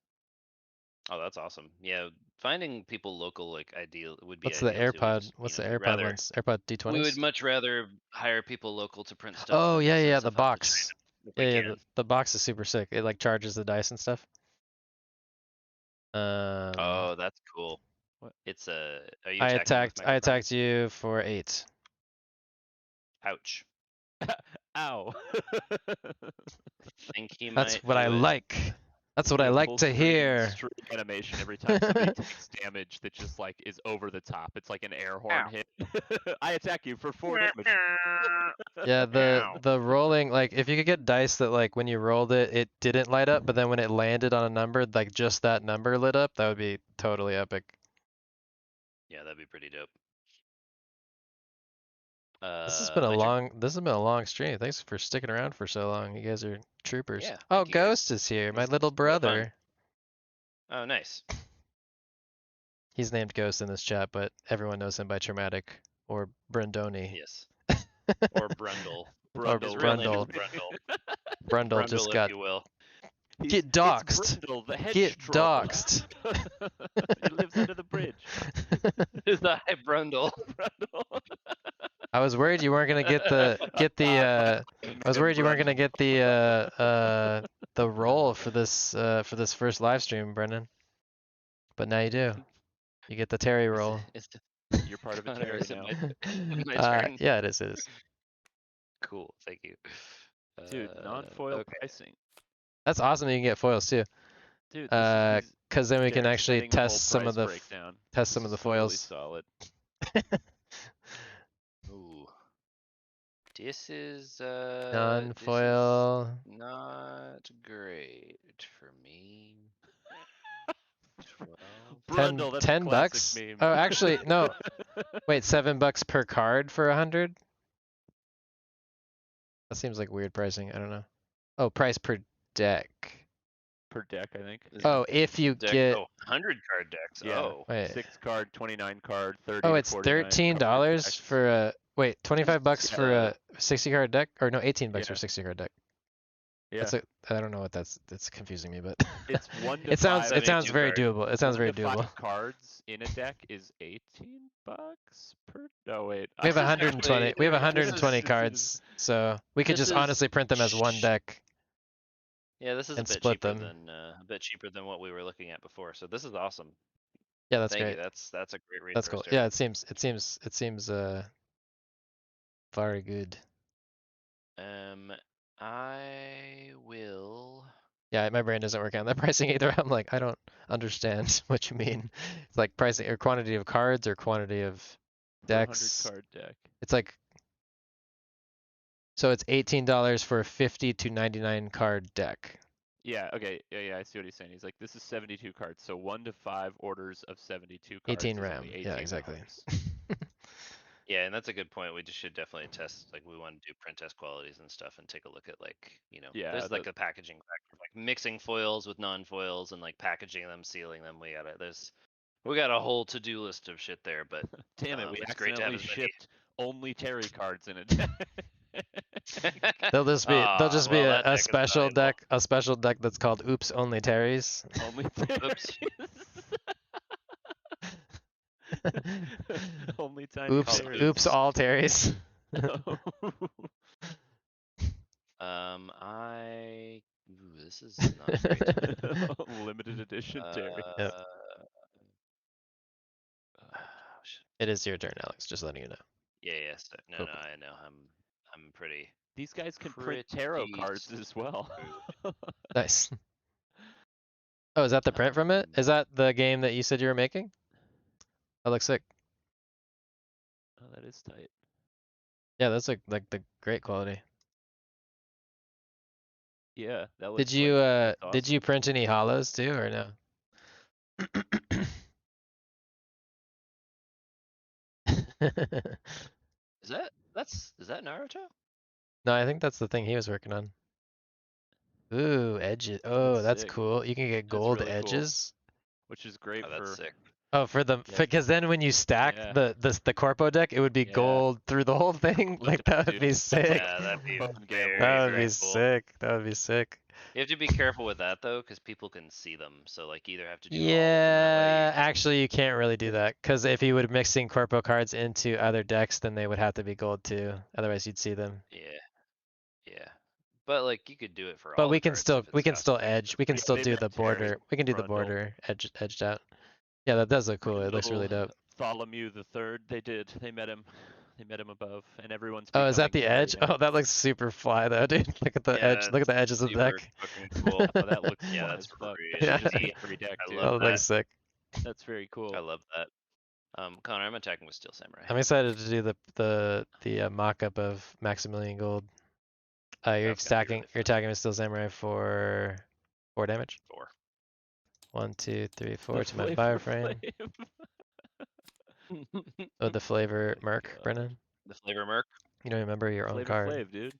Oh, that's awesome. Yeah, finding people local like ideal would be What's the ideal too. We AirPod? just, What's the we'd AirPod rather ones? AirPod we would D20s? much rather hire people local to print stuff Oh than yeah, send yeah, the stuff out to box. China if we Yeah, yeah, can. the box is super sick. It like charges the dice and stuff. Oh, that's cool. What? It's a. Are you attacking me with I microphone? attacked you for 8. Ouch. Ow. Think he That's might what I do it. like. That's what Do I a like full to screen hear. streak animation every time somebody takes damage that just like is over the top. It's like an air horn Ow. hit. I attack you for 4 damage. Yeah, Ow. the rolling, like if you could get dice that like when you rolled it, it didn't light up, but then when it landed on a number, like just that number lit up, that would be totally epic. Yeah, that'd be pretty dope. This has been a My turn? long stream. Thanks for sticking around for so long. You guys are troopers. Yeah, Oh, thank you guys. Ghost is here, my This little is real fun. brother. Oh, nice. He's named Ghost in this chat, but everyone knows him by Traumatic or Brendoni. Yes. Or Brundle. Or His real name is Brundle. Brundle. Brundle just Brundle, if got you will. get It's doxxed. Brindle, the hedge Get troll. doxxed. He lives under the bridge. The high Brundle. Brundle. I was worried you weren't gonna get the I was worried you weren't gonna get the role for this first live stream, Brendan. But now you do. You get the Terry role. You're part of a Connor, Terry is it now. my turn? Yeah, it is. It is. Cool, thank you. Dude, non-foil Okay. pricing. That's awesome. That you can get foils too. Dude, Because then we can Derek's actually setting a whole test some of price the breakdown. test This some of the is totally foils. solid. Ooh. This is Non-foil. not great for me. 12. Brundle, that's a 10 classic bucks? meme. Oh, actually, no. Wait, $7 per card for 100? That seems like weird pricing. I don't know. Oh, price per deck. Per deck, I think. Is Oh, if you deck, get. 100 card decks. Yeah. Oh. Wait. 6 card, 29 card, 30 Oh, to it's 49 card $13 decks. for a. Wait, 25 bucks for Yeah. a 60 card deck? Or no, 18 bucks for Yeah. a 60 card deck. Yeah. I don't know what that's confusing me, but It's 1 to it sounds 5. it sounds very card. doable. It sounds 1 very to 5 doable. cards in a deck is 18 bucks per. No, wait. We have This is 120. actually- We have this 120 is- cards, so we could this just is honestly print them as one deck. Yeah, this is and a bit split cheaper them. than a bit cheaper than what we were looking at before. So this is awesome. Yeah, that's Thank great. you. That's a great resource. That's cool. Derek. Yeah, it seems very good. I will. Yeah, my brain doesn't work on that pricing either. I'm like, I don't understand what you mean. It's like pricing or quantity of cards or quantity of decks. 100 card deck. It's like, so it's $18 for a 50 to 99 card deck. Yeah, okay. Yeah, I see what he's saying. He's like, this is 72 cards, so 1 to 5 orders of 72 cards 18 is RAM. only $18. Yeah, exactly. Yeah, and that's a good point. We just should definitely test. Like, we want to do print test qualities and stuff, and take a look at Yeah, there's like a packaging factor, like mixing foils with non-foils and like packaging them, sealing them. We got a whole to-do list of shit there, but Damn it, we it's great to have accidentally as many. shipped only Terry cards in a deck. They'll just be that deck a is special valuable. deck that's called Oops Only Terry's. Only Terry. Oops. Only time Oops, Terry. oops all Terry's. This is not great. Limited edition Terry. Yep. Oh, shit. It is your turn, Alex, just letting you know. Yeah. No, Cool, no, cool. I know. I'm pretty. These guys can print tarot Pretty cards as well. Nice. Oh, is that the print from it? Is that the game that you said you were making? That looks sick. Oh, that is tight. Yeah, that's like the great quality. Yeah, that Did looks you like that's did you awesome. print any hollows too or no? Is that Naruto? No, I think that's the thing he was working on. Ooh, edges. Oh, that's sick. cool. You can get That's gold really cool. edges. Which is great Oh, that's for sick. Oh, for the yeah, because then when you stack yeah, the corpo deck, it would be yeah. gold through the whole thing. Corpo Like deck, that would dude. be That's like sick. Yeah, that'd be fun gambling. very, That would very be cool. sick. That would be sick. You have to be careful with that though, because people can see them. So like, you either have to do gold, and that way Yeah, actually, you can't really do that because if you would mixing corpo cards into other decks, then they would have to be gold too. Otherwise, you'd see them. yeah, yeah. But like, you could do it for But all the cards if we it's can cost still effective. edge. We can Yeah, still they do meant the Terry border. We can do the Brundle. border edged out. Yeah, that does look cool. It looks really Brundle dope. Tholomew the Third. They did. They met him. They met him above, and everyone's Oh, is that becoming the Terry edge? now. Oh, that looks super fly though, dude. Look at the edge. Yeah, Look at it's the edges of the super deck. fucking cool. Oh, that looks Yeah, fly that's as fuck. That Yeah. should just be crazy. every deck, I dude. love That that. looks sick. That's very cool. I love that. Connor, I'm attacking with Steel Samurai. I'm excited to do the mock-up of Maximilian Gold. You're That's gonna be stacking. really You're fun. attacking with Steel Samurai for 4 damage. 4. 1, 2, 3, 4 The to my Flavor fireframe. Flav. Oh, the flavor Oh my Merc, god. Brennan. The Flavor Merc. You don't remember your own Flavor card? Flav, dude.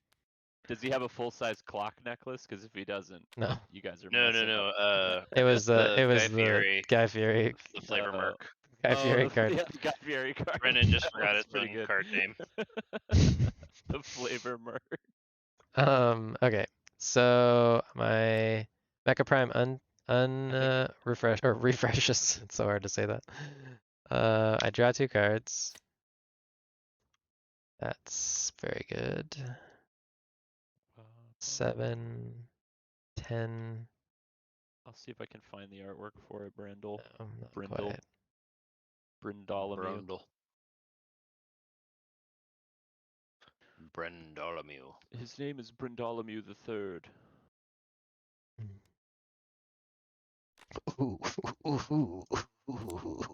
Does he have a full-size clock necklace? Because if he doesn't, No. you guys are No, no, messing no. up. It was the The Guy the Fieri, Guy Fieri the Flavor Oh, Merc. Guy Fieri the, card. yeah, the Guy Fieri card. Brennan just That forgot was his pretty own good. card name. The Flavor Merc. Okay. So my Mecha Prime refresh or refreshes. It's so hard to say that. I draw 2 cards. That's very good. 7, 10. I'll see if I can find the artwork for it, Brindle. No, not Brindle. quite. Brindolomew. Brendolomew. His name is Brindolomew the Third. Ooh, ooh, ooh, ooh.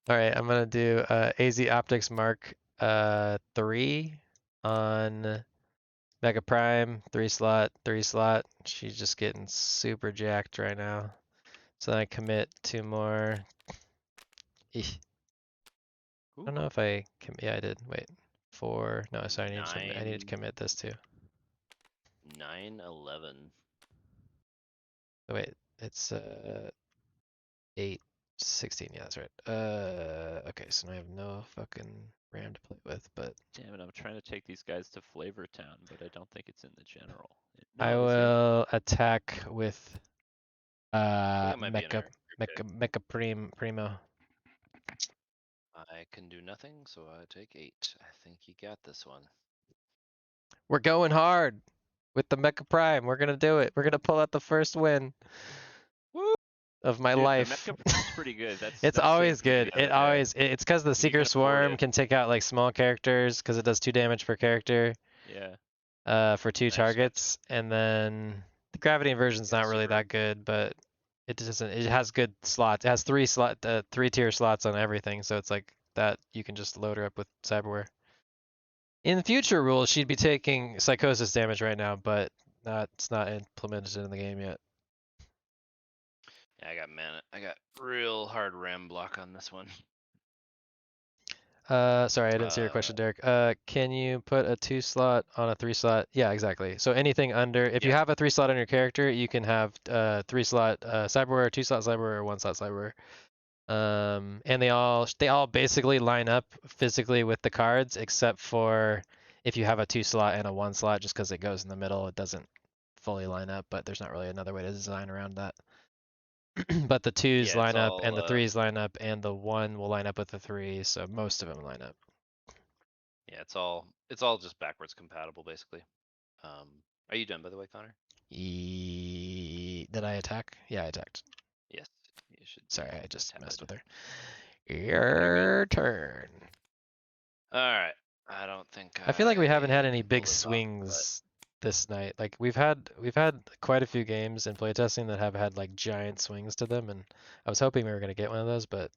All right, I'm gonna do AZ Optics Mark 3 on Mega Prime, 3 slot, 3 slot. She's just getting super jacked right now. So then I commit 2 more. Eesh. I don't know if I yeah, I did. Wait. 4. No, sorry, I need to commit this too. 9/11. Oh, wait, it's 8, 16. Yeah, that's right. Okay, so now I have no fucking RAM to play with, but Damn it, I'm trying to take these guys to Flavor Town, but I don't think it's in the general. I No, is it? will attack with I think it might be in our group chat. Mecha Primo. I can do nothing, so I take 8. I think you got this one. We're going hard with the Mecha Prime. We're gonna do it. We're gonna pull out the first win Woo! of my Dude, life. the Mecha Prime's pretty good. That's It's that always saved me good. the other It day. always it's because the When you Seeker can afford Swarm it. can take out like small characters because it does 2 damage per character Yeah. for 2 Nice, targets, and then the gravity inversion's Yeah, not really super. that good, but it doesn't. It has good slots. It has 3 tier slots on everything, so it's like that you can just load her up with cyberware. In future rules, she'd be taking psychosis damage right now, but it's not implemented in the game yet. Yeah, I got real hard RAM block on this one. Sorry, I didn't see your question, Derek. Can you put a 2 slot on a 3 slot? Yeah, exactly. So anything under, if you Yes. have a 3 slot on your character, you can have 3 slot cyberware, 2 slot cyberware, or 1 slot cyberware. And they all basically line up physically with the cards, except for if you have a 2 slot and a 1 slot, just because it goes in the middle, it doesn't fully line up. But there's not really another way to design around that. But the 2s Yeah, it's line up, and all the 3s line up, and the 1 will line up with the 3, so most of them line up. yeah, it's all just backwards compatible basically. Are you done by the way, Connor? Did I attack? Yeah, I attacked. Yes. You should. Sorry, I just tap messed it. with her. You're good. Your turn. All right. I don't think I feel like we haven't had any can pull big this off, but swings this night. Like we've had quite a few games in playtesting that have had like giant swings to them, and I was hoping we were gonna get one of those, but it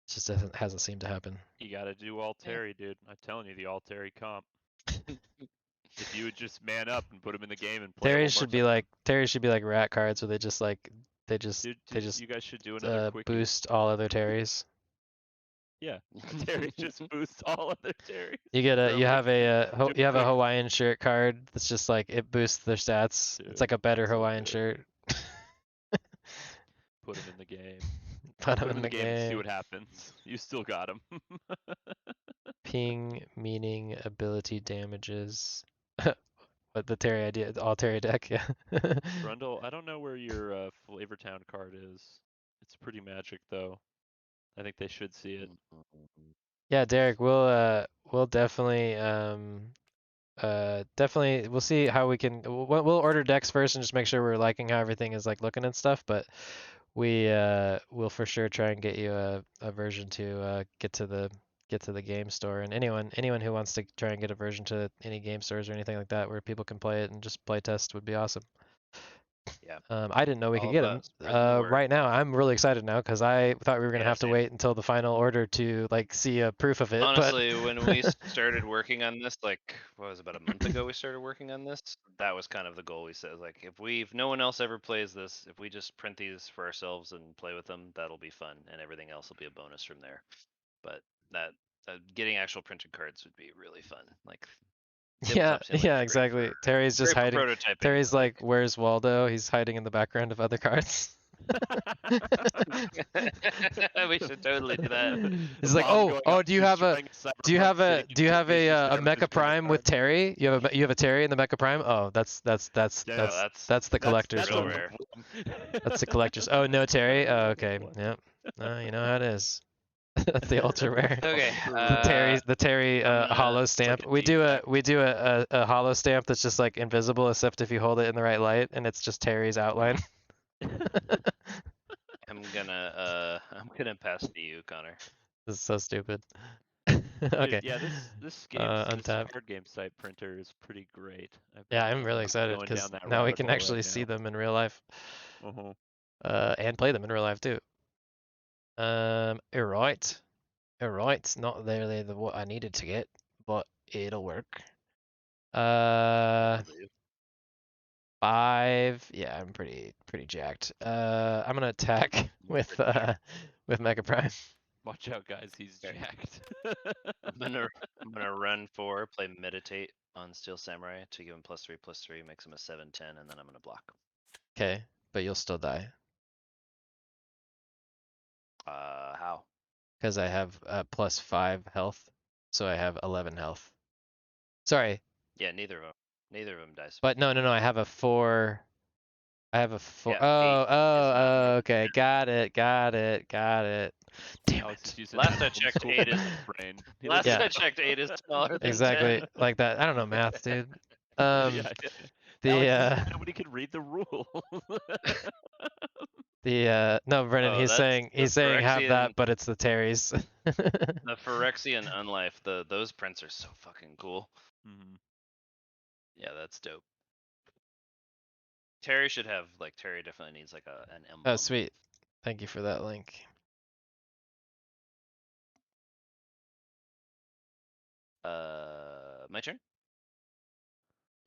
just hasn't seemed to happen. You gotta do all Terry, dude. I'm telling you, the all Terry comp. If you would just man up and put him in the game and play a Terry whole should bunch be of them. like Terry should be like rat cards where they just Dude, they just you guys should do another quickie. boost all other Terrys. Yeah, Terry just boosts all other Terrys. You get Throw you 'em have in a the you have a quick. Hawaiian shirt card that's just like it boosts their stats. It's Dude, like a better so Hawaiian good. shirt. Put him in the game. Put Put him him in in the the game and see game. what happens. You still got him. Ping meaning ability damages. What the Terry idea? All Terry deck, yeah. Brundle, I don't know where your Flavor Town card is. It's pretty magic though. I think they should see it. Yeah, Derek, we'll definitely definitely we'll see how we can we'll order decks first and just make sure we're liking how everything is like looking and stuff, but we will for sure try and get you a version to get to the game store, and anyone who wants to try and get a version to any game stores or anything like that where people can play it and just play test would be awesome. Yeah. I didn't know we could All get about them. spreading the word. Right now, I'm really excited now because I thought we were gonna Yeah, have to same. wait until the final order to like see a proof of it. Honestly, but when we started working on this, like what was it, about a month ago we started working on this, that was kind of the goal we set. Like if no one else ever plays this, if we just print these for ourselves and play with them, that'll be fun, and everything else will be a bonus from there. But that getting actual printed cards would be really fun. Like yeah, tabletop simulator yeah, is great exactly. for Terry's just hiding. prototyping. Terry's But, like, "Where's Waldo?" He's hiding in the background of other cards. we should totally do that. He's like, Bomb "Oh, going oh, off, do you have a destroying do Cyberpunk City you have continues, a just everyone's Mecha bringing Prime with cards. Terry? You have a Terry in the Mecha Prime? Oh, that's Yeah, that's the collector's real one. rare. That's the collector's. Oh, no Terry. Oh, okay. One. Yep. You know how it is. That's the ultra rare. Okay. The Terry I'm gonna- hollow it's like stamp. a We do defect. a hollow stamp that's just like invisible except if you hold it in the right light, and it's just Terry's outline. I'm gonna pass to you, Connor. This is so stupid. Dude, Okay. yeah, this Untap. card game site printer is pretty great. Yeah, I'm really excited going because down that now we rabbit can hole actually right see now. them in real life. Uh-huh. And play them in real life too. Alright. Alright, not really what I needed to get, but it'll work. That'll do. 5. Yeah, I'm pretty jacked. I'm gonna attack with Mega Prime. Watch out, guys. He's Okay. jacked. I'm gonna run 4, play meditate on Steel Samurai to give him +3/+3, makes him a 7/10, and then I'm gonna block. Okay, but you'll still die How? because I have +5 health, so I have 11 health. Sorry, Yeah, neither of them dies. but no, I have a 4. I have a 4. Yeah, 8 Oh, is not okay, got it. Damn Alex is it. using Last that I checked, homeschool 8 is brain. He Last looks I at- checked, 8 is smaller than Exactly 10. like that. I don't know math, dude. Yeah, yeah. The Alex is nobody could read the rule. no, Brennan, Oh, he's that's saying the have that, Phyrexian- but it's the Terry's. The Phyrexian Unlife, those prints are so fucking cool. Mhm. Yeah, that's dope. Terry should have Terry definitely needs like an emblem. Oh, sweet. Thank you for that link. My turn.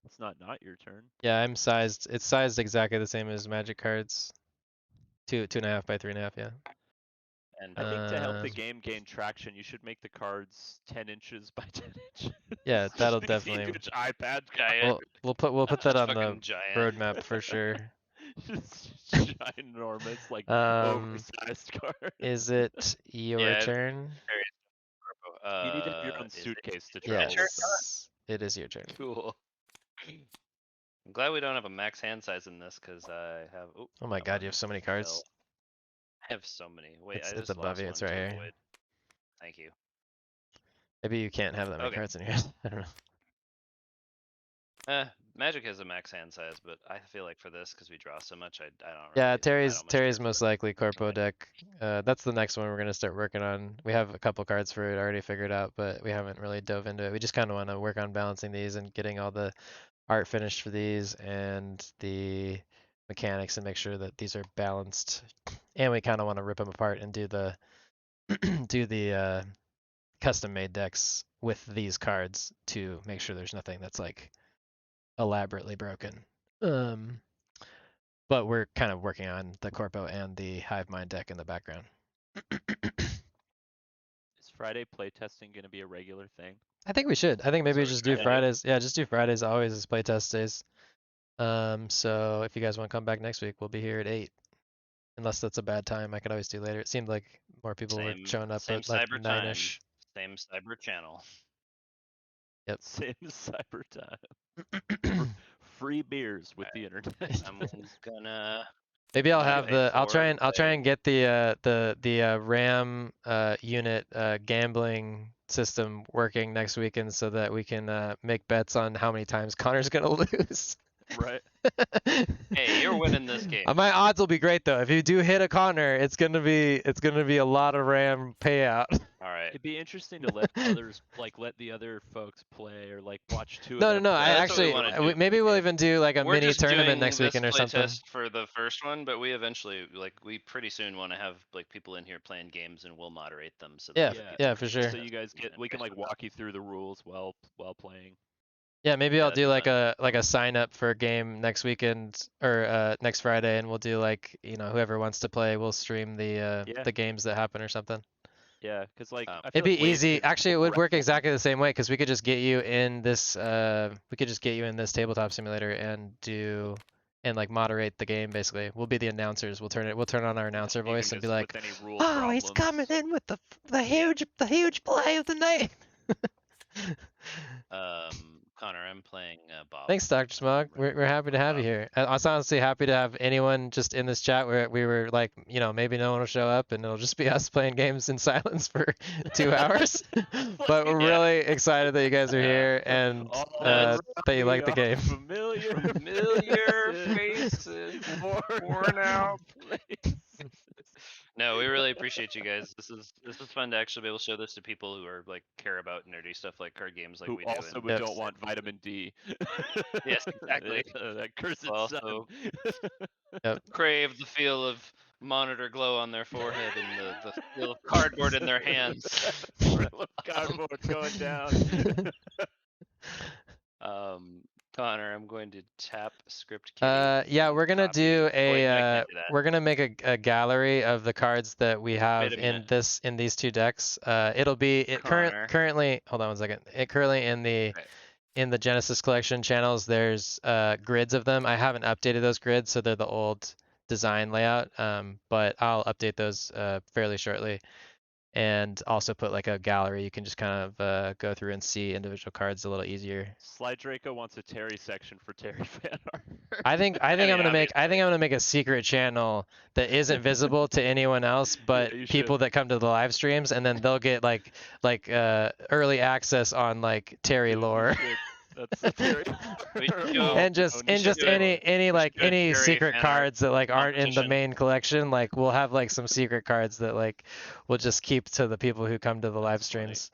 It's not your turn. Yeah, I'm sized. It's sized exactly the same as Magic cards. 2.5 by 3.5. Yeah. And I think to help the Um, game gain traction, you should make the cards 10 inches by 10 inches. Yeah, that'll Just a definitely. huge iPad Giant. We'll put that on the Fucking giant. roadmap for sure. Just ginormous, like oversized card. Is it your Yeah, turn? You need to have your own Is it suitcase to your travel turn? with them. Yes, it is your turn. Cool. I'm glad we don't have a max hand size in this because I have. Oh my that god, one you have so many cards. fell. I have so many. Wait, It's I just above lost you. one It's right to here. avoid. Thank you. Maybe you can't have that many Okay. cards in your hand. I don't know. Magic has a max hand size, but I feel like for this, because we draw so much, I don't. Yeah, I Terry's don't much care for most it. likely corpo deck. That's the next one we're gonna start working on. We have a couple cards for it already figured out, but we haven't really dove into it. We just kind of want to work on balancing these and getting all the art finished for these and the mechanics and make sure that these are balanced. And we kind of want to rip them apart and do the do the custom made decks with these cards to make sure there's nothing that's like elaborately broken. But we're kind of working on the Corpo and the Hive Mind deck in the background. Is Friday playtesting going to be a regular thing? I think we should. I think maybe So we we're just do trying to do. Fridays. Yeah, just do Fridays always as playtest days. So if you guys want to come back next week, we'll be here at 8. Unless that's a bad time, I could always do later. It seemed like more people were showing up Same at like cyber time, 9ish. same cyber channel. Yep. Same cyber time. Free beers with the internet. I'm gonna. Maybe I'll Gotta have pay the. I'll for try the- and get the RAM unit gambling system working next weekend so that we can make bets on how many times Connor's gonna lose. Right. Hey, you're winning this game. My odds will be great though. If you do hit a Connor, it's gonna be a lot of RAM payout. All right. It'd be interesting to let others, like, let the other folks play or, like, watch two No, of no, them no. play. I That's what we actually wanna do. maybe we'll even do like a We're mini just tournament doing next this weekend or something. playtest for the first one, but we eventually, like, we pretty soon want to have like people in here playing games, and we'll moderate them. So that Yeah, other Yeah. people yeah, can for just sure. So test you guys and get, we can, like, information. walk you through the rules while playing. Yeah, maybe I'll Yeah, do like that's a sign up for a game next weekend or next Friday, and we'll do like whoever wants to play, we'll stream Yeah. the games that happen or something. Yeah, because, like, Um, I It'd feel be like Wade easy. could Actually, it would work wrestle. exactly the same way because we could just get you in this tabletop simulator and like moderate the game basically. We'll be the announcers. We'll turn on our announcer You can voice and be just, like, with any rule "Oh, he's coming problems. in with the huge play of the night." Connor, I'm playing Bob. Thanks, Dr. Smog. We're happy to have you Bob. here. I was honestly happy to have anyone just in this chat where we were like, maybe no one will show up and it'll just be us playing games in silence for 2 hours. But we're Yeah. really excited that you guys are here and All No, that you like the around game. Familiar, Familiar faces, faces, worn worn out. places. No, we really appreciate you guys. This is fun to actually be able to show this to people who are like care about nerdy stuff like card games like Who we do. also and Yep. don't want vitamin D. Yes, exactly. That cursed Also sun. crave the feel of monitor glow on their forehead and the feel of cardboard in their hands. Cardboard going down. Connor, I'm going to tap script kitty. Yeah, and we're gonna copy. do Oh, wait, no, I a can't do that. we're gonna make a gallery of the cards that we have Wait a in minute. these 2 decks. It'll be Connor. currently, hold on one second. Currently Okay. in the Genesis collection channels, there's grids of them. I haven't updated those grids, so they're the old design layout. But I'll update those fairly shortly. And also put like a gallery. You can just kind of go through and see individual cards a little easier. Slide Draco wants a Terry section for Terry fan art. I think I'm mean, gonna make obviously. a secret channel that isn't visible to anyone else but you people should. that come to the live streams, and then they'll get like early access on like Terry Dude, you lore. should. That's the Terry. We should do- Oh, And just no, and you just should. any like do a any Terry secret fan art cards that like aren't in the competition. main collection, like we'll have like some secret cards that like we'll just keep to the people who come to the live That's funny. streams.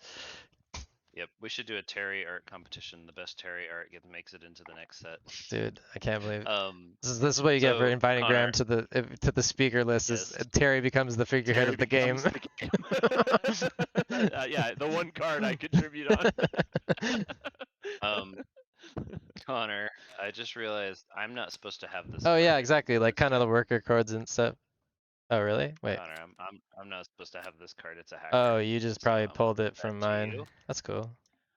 Yep, we should do a Terry art competition. The best Terry art makes it into the next set. Dude, I can't believe it. Um, This is what you get for so, inviting Graham Connor. to the speaker list. Is Yes. Terry becomes the figurehead Terry of the game. becomes the game. Yeah, the one card I contribute on. Connor, I just realized I'm not supposed to have this. Oh yeah, card exactly. in Like this kind of the deck. worker cards and stuff. Oh really? Wait. Connor, I'm not supposed to have this card. It's a hacker. Oh, you just So probably I'm gonna pulled give it from that to mine. you, That's cool.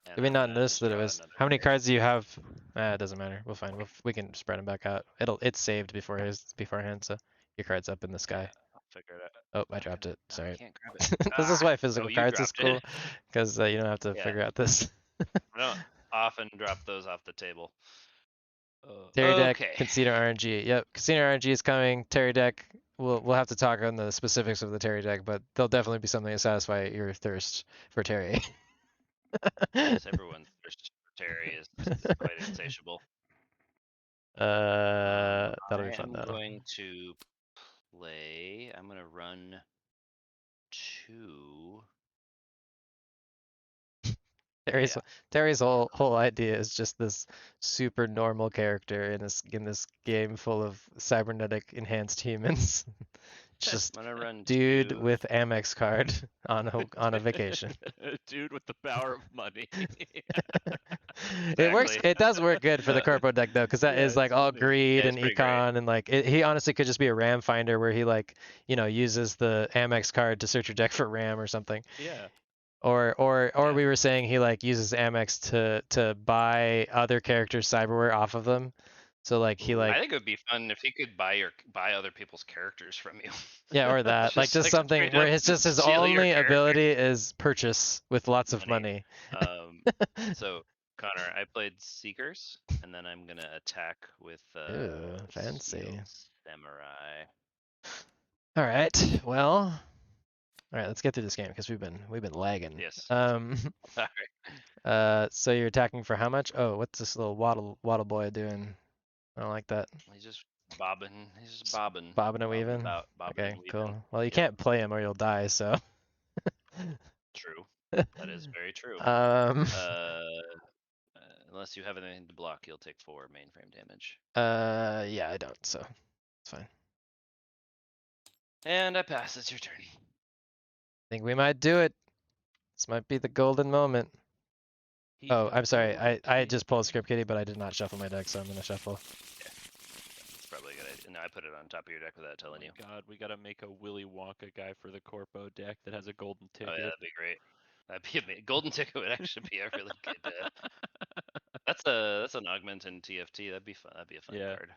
and Did we I'm not gonna notice just that it draw was? another How many card. cards do you have? It doesn't matter. We'll find. We can spread them back out. It's saved beforehand, so your card's up in the sky. I'll figure it out. Oh, I Okay. dropped it. No, I Sorry. can't grab it. This is why physical Oh, you cards is dropped cool, it. because you don't have to Yeah. figure out this. I don't often drop those off the table. Terry deck, Okay. Casino RNG. Yep, Casino RNG is coming. Terry deck. We'll have to talk on the specifics of the Terry deck, but there'll definitely be something to satisfy your thirst for Terry. Yes, everyone's thirst for Terry is quite insatiable. That'll be I fun am though. going to play. I'm gonna run 2. Terry's whole idea is just this super normal character in this game full of cybernetic enhanced humans. It's just I'm gonna run dude 2. with Amex card on a vacation. Dude with the power of money. It works. Exactly. It does work good for the corpo deck though, because that Yeah, is like it's all funny. greed Yeah, and it's pretty great. econ and like he honestly could just be a RAM finder where he like uses the Amex card to search your deck for RAM or something. Yeah. Or Yeah. we were saying he like uses Amex to buy other characters' cyberware off of them. So like he Ooh. like I think it would be fun if he could buy other people's characters from you. yeah, or that like just like something straight where up it's just his steal your only character. ability is purchase with lots of money. So Connor, I played Seekers, and then I'm gonna attack with Ooh, fancy. Steel Samurai. All right. Well, all right. Let's get through this game because we've been lagging. Yes. Um. Alright. So you're attacking for how much? Oh, what's this little waddle boy doing? I don't like that. He's just bobbing. He's just bobbing. Bobbing and weaving. About, bobbing Okay, and weaving. cool. Well, you Yep. can't play him or you'll die. So. True. That is very true. Unless you have anything to block, you'll take 4 mainframe damage. Yeah, I don't. So it's fine. And I pass. It's your turn. Think we might do it. This might be the golden moment. He's Oh, got I'm sorry. golden I just pulled teeth. Script Kitty, but I did not shuffle my deck, so I'm gonna shuffle. That's probably a good idea. No, I put it on top of your deck without Oh telling my you. God, we gotta make a Willy Wonka guy for the corpo deck that has a golden Oh ticket. yeah, that'd be great. That'd be amazing. Golden Ticket would actually be a really good. That's an augment in TFT. That'd be fun. That'd be a fun Yeah. card.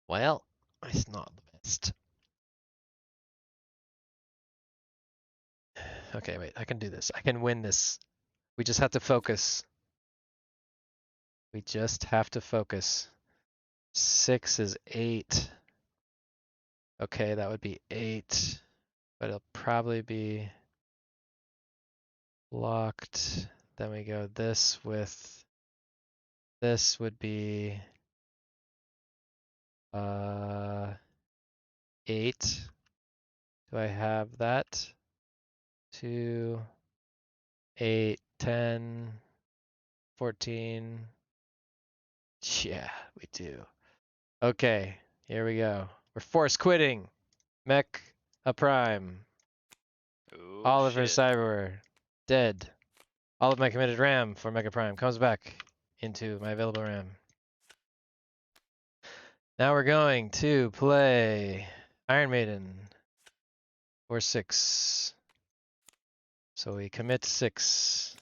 Well, it's not the best. Okay, wait. I can do this. I can win this. We just have to focus. We just have to focus. 6 is 8. Okay, that would be 8. But it'll probably be locked. Then we go this with this would be 8. Do I have that? 2, 8, 10, 14. Yeah, we do. Okay, here we go. We're force quitting. Mech a prime. Oh Oliver shit. Cyberware. Dead. All of my committed RAM for Mega Prime comes back into my available RAM. Now we're going to play Iron Maiden for 6. So we commit 6.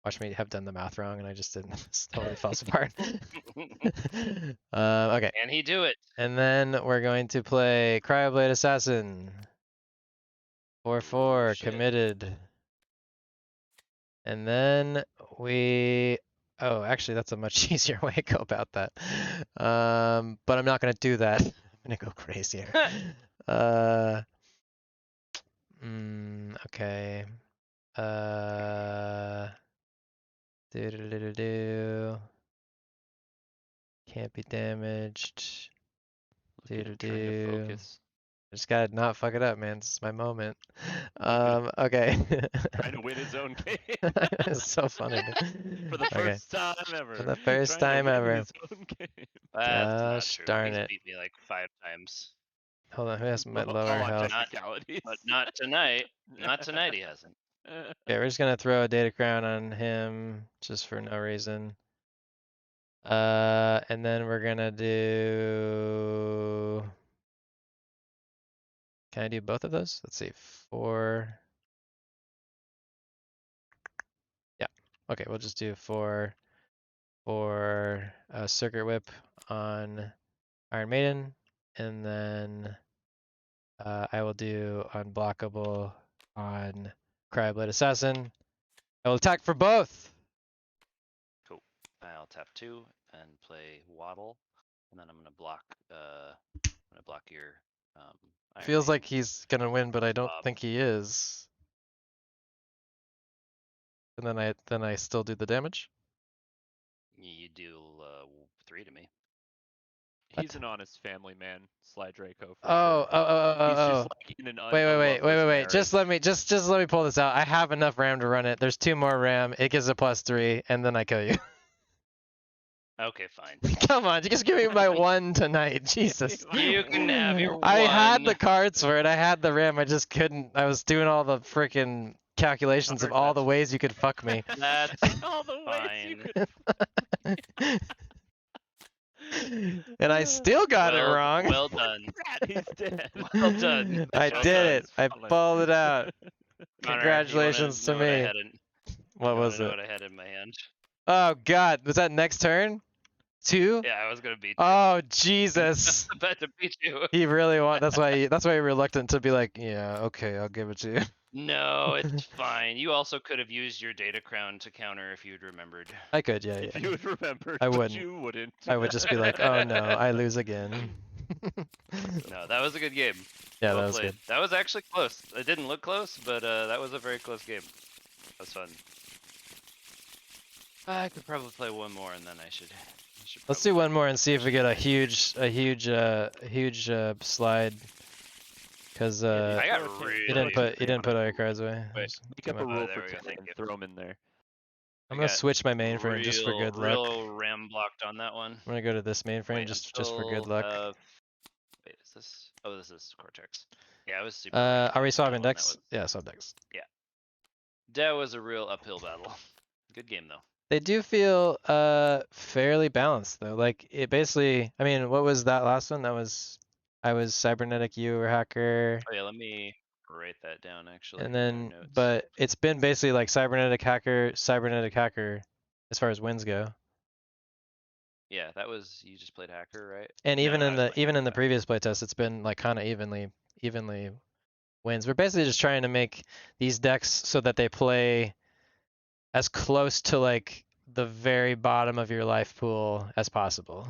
Watch me have done the math wrong and I just didn't. This totally falls apart. Okay. Can he do it? And then we're going to play Cryoblade Assassin. 4/4 shit. committed. And then we oh, actually that's a much easier way to go about that. But I'm not gonna do that. I'm gonna go crazier. Okay. Do. Can't be damaged. Look at him trying to focus. I just gotta not fuck it up, man. This is my moment. Okay. Trying to win his own game. It's so funny. For the Okay. first time ever. For the first Trying to time win ever. his own game. That's not Gosh true. darn He's it. beat me like 5 times. Hold on, who has my All lower on health? technicalities. But not tonight. Not tonight he hasn't. Okay, we're just gonna throw a data crown on him just for no reason. And then we're gonna do. Can I do both of those? Let's see, 4. Yeah. Okay, we'll just do 4 for Circuit Whip on Iron Maiden, and then I will do Unblockable on Cryoblade Assassin. I will attack for both. Cool. I'll tap 2 and play Waddle, and then I'm gonna block. Your. Iron Feels Maiden like he's gonna win, but I don't Bob. think he is. And then I still do the damage. You do 3 to me. He's What? an honest family man, Sly Draco for Oh, sure. He's just like in an Wait. loveless marriage. Just let me pull this out. I have enough RAM to run it. There's 2 more RAM. It gives a +3, and then I kill you. Okay, fine. Come on, just give me my one tonight. Jesus. You can have your I had the one. cards for it. I had the RAM. I just couldn't. I was doing all the freaking calculations of Darn, all the that's- ways you could fuck me. That's All the ways you fine. could. And I still got it wrong. Well done. Rat, he's dead. Well done. I Well did done. it. I Fun. pulled it out. Connor, Congratulations you to wanna know me. What I had in, What you wanna was know it? what I had in my hand? Oh God, was that next turn? 2? Yeah, I was gonna beat you. Oh Jesus. About to beat you. He really want. That's why. That's why you're reluctant to be like, yeah, okay, I'll give it to you. No, it's fine. You also could have used your data crown to counter if you'd remembered. I could, yeah, If yeah. you would remember, I but wouldn't. you wouldn't. I would just be like, oh no, I lose again. No, that was a good game. Yeah, Well that was played. good. That was actually close. It didn't look close, but that was a very close game. That was fun. I could probably play one more, and then I should. Let's do one more and see if we get a huge slide. Cause I got Throw a really. you didn't put all your cards away. Wait, Just Make come up a on. Oh, rule there for we go, 10 thank and you. throw them in there. I'm I gonna got switch my mainframe just for good luck. Real RAM blocked on that one. I'm gonna go to this mainframe Wait just for good until, luck. Wait, is this? Oh, this is Cortex. Yeah, I was super. RAM Are we blocked on swapping that one. decks? Yeah, swap decks. That was a real uphill battle. Good game though. They do feel fairly balanced though. Like it basically. I mean, what was that last one? I was cybernetic. You were hacker. Oh yeah, let me write that down actually. And in our then, notes. but it's been basically like cybernetic hacker, as far as wins go. Yeah, that was you just played hacker, right? And No, even no, I in was the playing hacker. previous playtest, it's been like kind of evenly wins. We're basically just trying to make these decks so that they play as close to like the very bottom of your life pool as possible.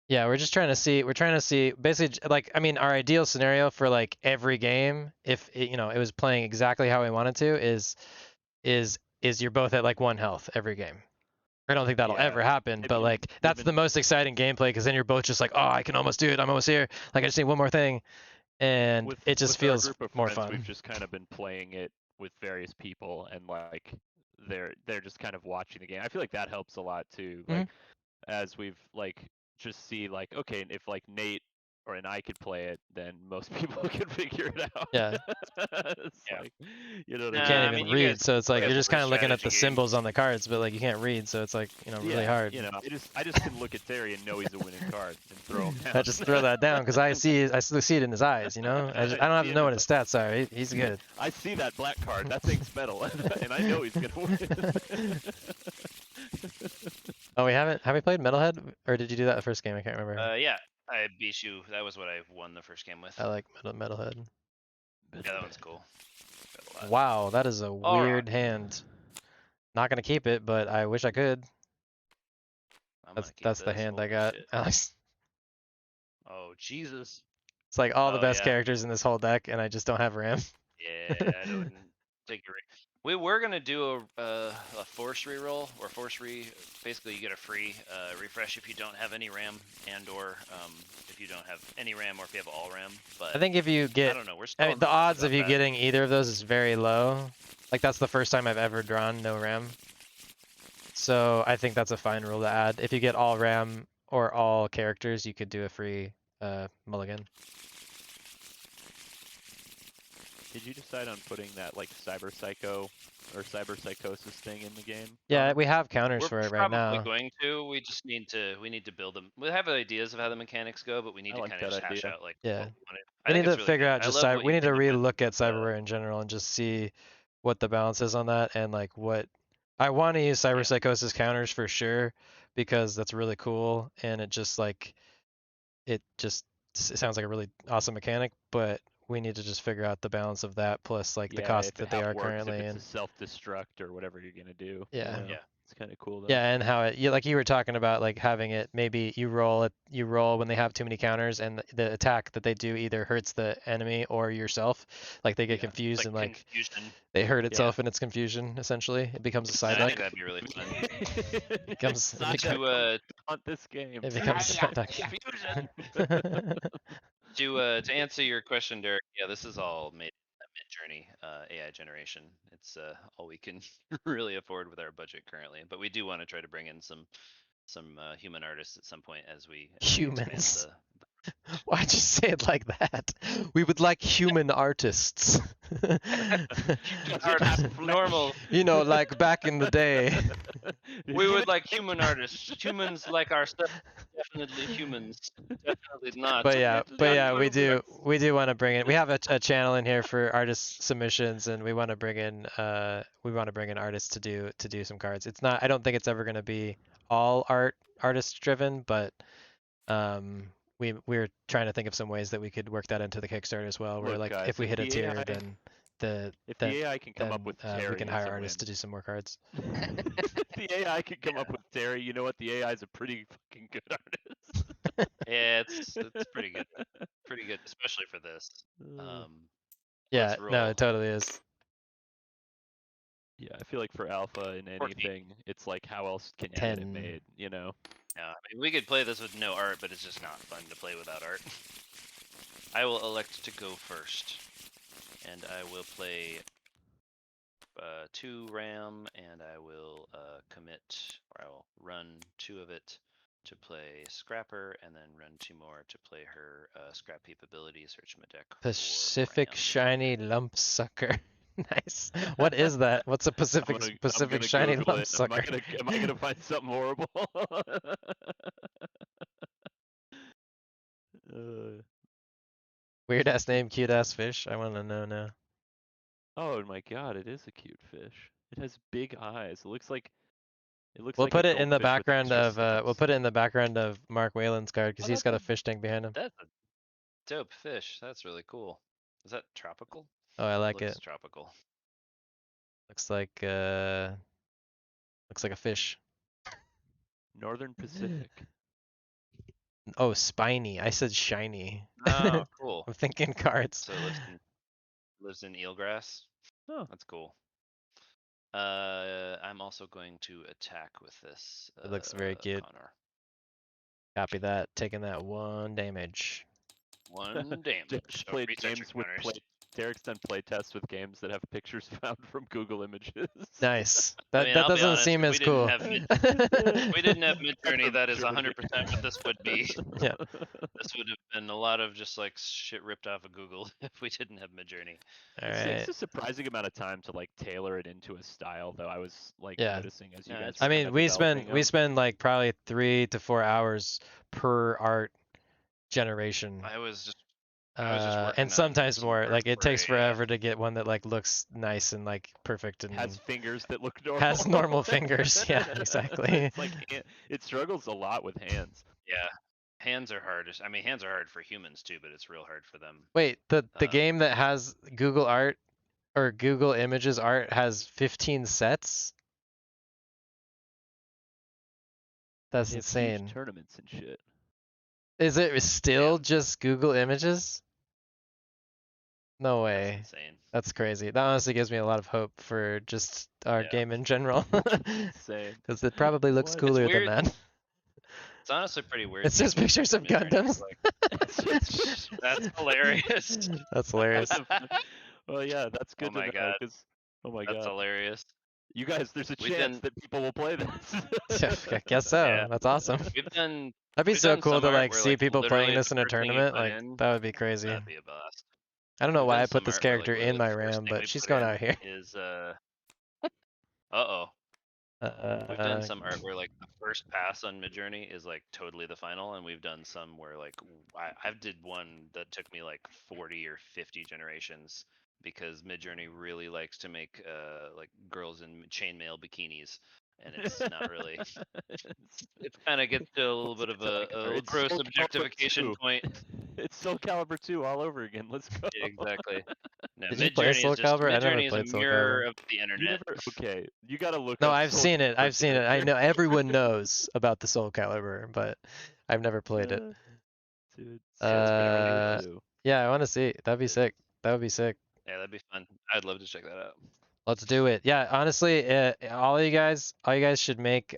Yeah, we're just trying to see. We're trying to see basically like I mean our ideal scenario for like every game, if it, it was playing exactly how we wanted to, is you're both at like 1 health every game. I don't think that'll Yeah, ever happen, but maybe like that's the even- most exciting gameplay because then you're both just like, oh, I can almost do it. I'm almost here. Like I just need one more thing, and it just with our feels group of more friends, fun. We've just kind of been playing it with various people, and like they're just kind of watching the game. I feel like that helps a lot too. Mm-hmm. Like as we've like just see like okay, if like Nate and I could play it, then most people can figure it out. Yeah. It's Yeah. like, you know what You I can't mean? I even mean, you read, guys- so it's like you you're guys just play kind of looking at the strategy symbols games. on the cards, but like you can't read, so it's like really Yeah, hard. You know, I just can look at Terry and know he's a winning card and throw him down. I just throw that down because I still see it in his eyes, I don't have to see it know in what his his stats are. He's good. I see that black card. That thing's metal, and I know he's gonna win. Oh, have we played Metalhead, or did you do that the first game? I can't remember. Yeah, I beat you. That was what I won the first game with. I like Metalhead. Yeah, that one's cool. Got a lot. Wow, that is a All right. weird hand. Not gonna keep it, but I wish I could. I'm gonna keep That's the this. hand I Holy got, shit. Alex. Oh Jesus. It's like all the Oh, best yeah. characters in this whole deck, and I just don't have RAM. Yeah, I don't take your. We were gonna do a force reroll or force Basically, you get a free refresh if you don't have any RAM and/or if you don't have any RAM or if you have all RAM. But I think if you I get, don't know. We're I still mean, the odds of about you that. getting either of those is very low. Like that's the first time I've ever drawn no RAM. So I think that's a fine rule to add. If you get all RAM or all characters, you could do a free mulligan. Did you decide on putting that like cyber psycho or cyber psychosis thing in the game? Yeah, we have counters We're for it right probably now. going to. We just need to build them. We have ideas of how the mechanics go, but we need I to like kind of that just hash idea. out like Yeah. what we want We need think to it's really figure good. out I just love what we you need to came up with. re-look at cyberware in general and just see what the balance is on that and like what I want to use cyber psychosis counters for sure because that's really cool and it just it sounds like a really awesome mechanic, but we need to just figure out the balance of that plus like the cost if it that they how are it works, currently if and it's a self-destruct or whatever you're gonna do. Yeah. Yeah. It's kind of cool though. yeah, and how like you were talking about like having it maybe you roll when they have too many counters and the attack that they do either hurts the enemy or yourself. Like they get Yeah, confused it's and like like confusion. they hurt itself in its confusion essentially. It becomes a side I think deck. that'd be really fun. Becomes Side To deck on this game. it becomes a side deck. confusion. To answer your question, Derek, yeah, this is all made Midjourney AI generation. It's all we can really afford with our budget currently. But we do want to try to bring in some human artists at some point as we expand Humans. the. Why'd you say it like that? We would like human artists. Art normal. You know, like back in the day. We would like human artists. Humans like ourselves. Definitely humans. Definitely not. But yeah, we do Humans. want to bring in. We have a channel in here for artist submissions, and we want to bring in artists to do some cards. It's not. I don't think it's ever going to be all artist driven, but we're trying to think of some ways that we could work that into the Kickstarter as well. Where Look, like guys, if we if hit a the tier, AI then the If then the AI can come up with Terry, we can it's hire a artists win. to do some more cards. If the AI can come up with Terry, you know what? The AI is a pretty fucking good artist. Yeah, it's pretty good. Pretty good, especially for this. Yeah, Let's no, roll. it totally is. Yeah, I feel like for alpha in 14. anything, it's like how else can you get it 10. made, you know? Yeah, I mean, we could play this with no art, but it's just not fun to play without art. I will elect to go first, and I will play 2 RAM, and I will commit, or I will run 2 of it to play Scrapper, and then run 2 more to play her Scrap Heap ability, search my deck for Pacific RAM. Shiny Lump Sucker. Nice. What is that? What's a Pacific I'm gonna Shiny Google Lump it. Sucker? Am I gonna find something horrible? Weird ass name, cute ass fish. I want to know now. Oh my god, it is a cute fish. It has big eyes. It looks like We'll a put it in the goldfish with background extra of we'll scales. put it in the background of Mark Whalen's card because Oh, he's got a fish tank behind him. that's a dope fish. That's really cool. Is that tropical? Oh, I like Looks it. tropical. Looks like a fish. Northern Pacific. Oh, spiny. I said shiny. Oh, cool. I'm thinking cards. So it lives in eelgrass. Oh, That's cool. I'm also going to attack with this. It looks very cute. Connor. Copy that. Taking that 1 damage. 1 damage. Derek's So played researcher games with counters. Derek's done play tests with games that have pictures found from Google Images. Nice. I That mean, that I'll be doesn't honest, seem if as cool. we didn't have Midjourney, that is Journey. 100% what this would be. Yeah. This would have been a lot of just like shit ripped off of Google if we didn't have Midjourney. All It right. takes a surprising amount of time to like tailor it into a style, though. I was like Yeah. noticing as you No, guys. it's- were I mean, kinda we developing spend them. like probably 3 to 4 hours per art generation. I was just working and on sometimes some more. art Like it for takes forever to get one that like looks nice and like perfect and Has fingers that look normal. has normal fingers. Yeah, exactly. It's like it struggles a lot with hands. Yeah, hands are hard. I mean, hands are hard for humans too, but it's real hard for them. Wait, the game that has Google Art or Google Images art has 15 sets? That's They have huge insane. tournaments and shit. Is it still Damn. just Google Images? No That's way. insane. That's crazy. That honestly gives me a lot of hope for just our Yeah. game in general. Insane. Because it probably looks What? cooler than weird. that. It's honestly pretty weird. It's just seeing pictures of Midjourney, Gundams. like, that's hilarious. That's hilarious. Well, yeah, that's good my to know. God. 'Cause- oh my That's god. hilarious. You guys, there's a We've chance done- that people will play this. I guess so. Yeah. That's awesome. We've done. That'd be we've so done cool some to art like where, see like, people playing literally this the in a first thing you tournament. put Like in, that would be crazy. That'd be a blast. I don't know We've why done I put some this art where, character like, in my the first RAM, thing we but she's put going in out here. Is uh-oh. We've done some art where like the first pass on Midjourney is like totally the final, and we've done some where like I did one that took me like 40 or 50 generations because Midjourney really likes to make like girls in chainmail bikinis, and it's not really. It kind of gets to a little bit of a It's gross Soul Calibur objectification 2. point. It's Soul Calibur 2 all over again. Let's go. Exactly. No, Did you play Soul Calibur? I never Midjourney is a played Soul mirror Calibur. of the You internet. never. Okay, you gotta look No, up. I've Soul seen it. Calibur I've seen it. I character. know everyone knows about the Soul Calibur, but I've never played it. Dude, Yeah, it's pretty Soul Calibur ridiculous. 2. Yeah, I want to see. That'd be sick. That would be sick. Yeah, that'd be fun. I'd love to check that out. Let's do it. Yeah, honestly, all you guys should make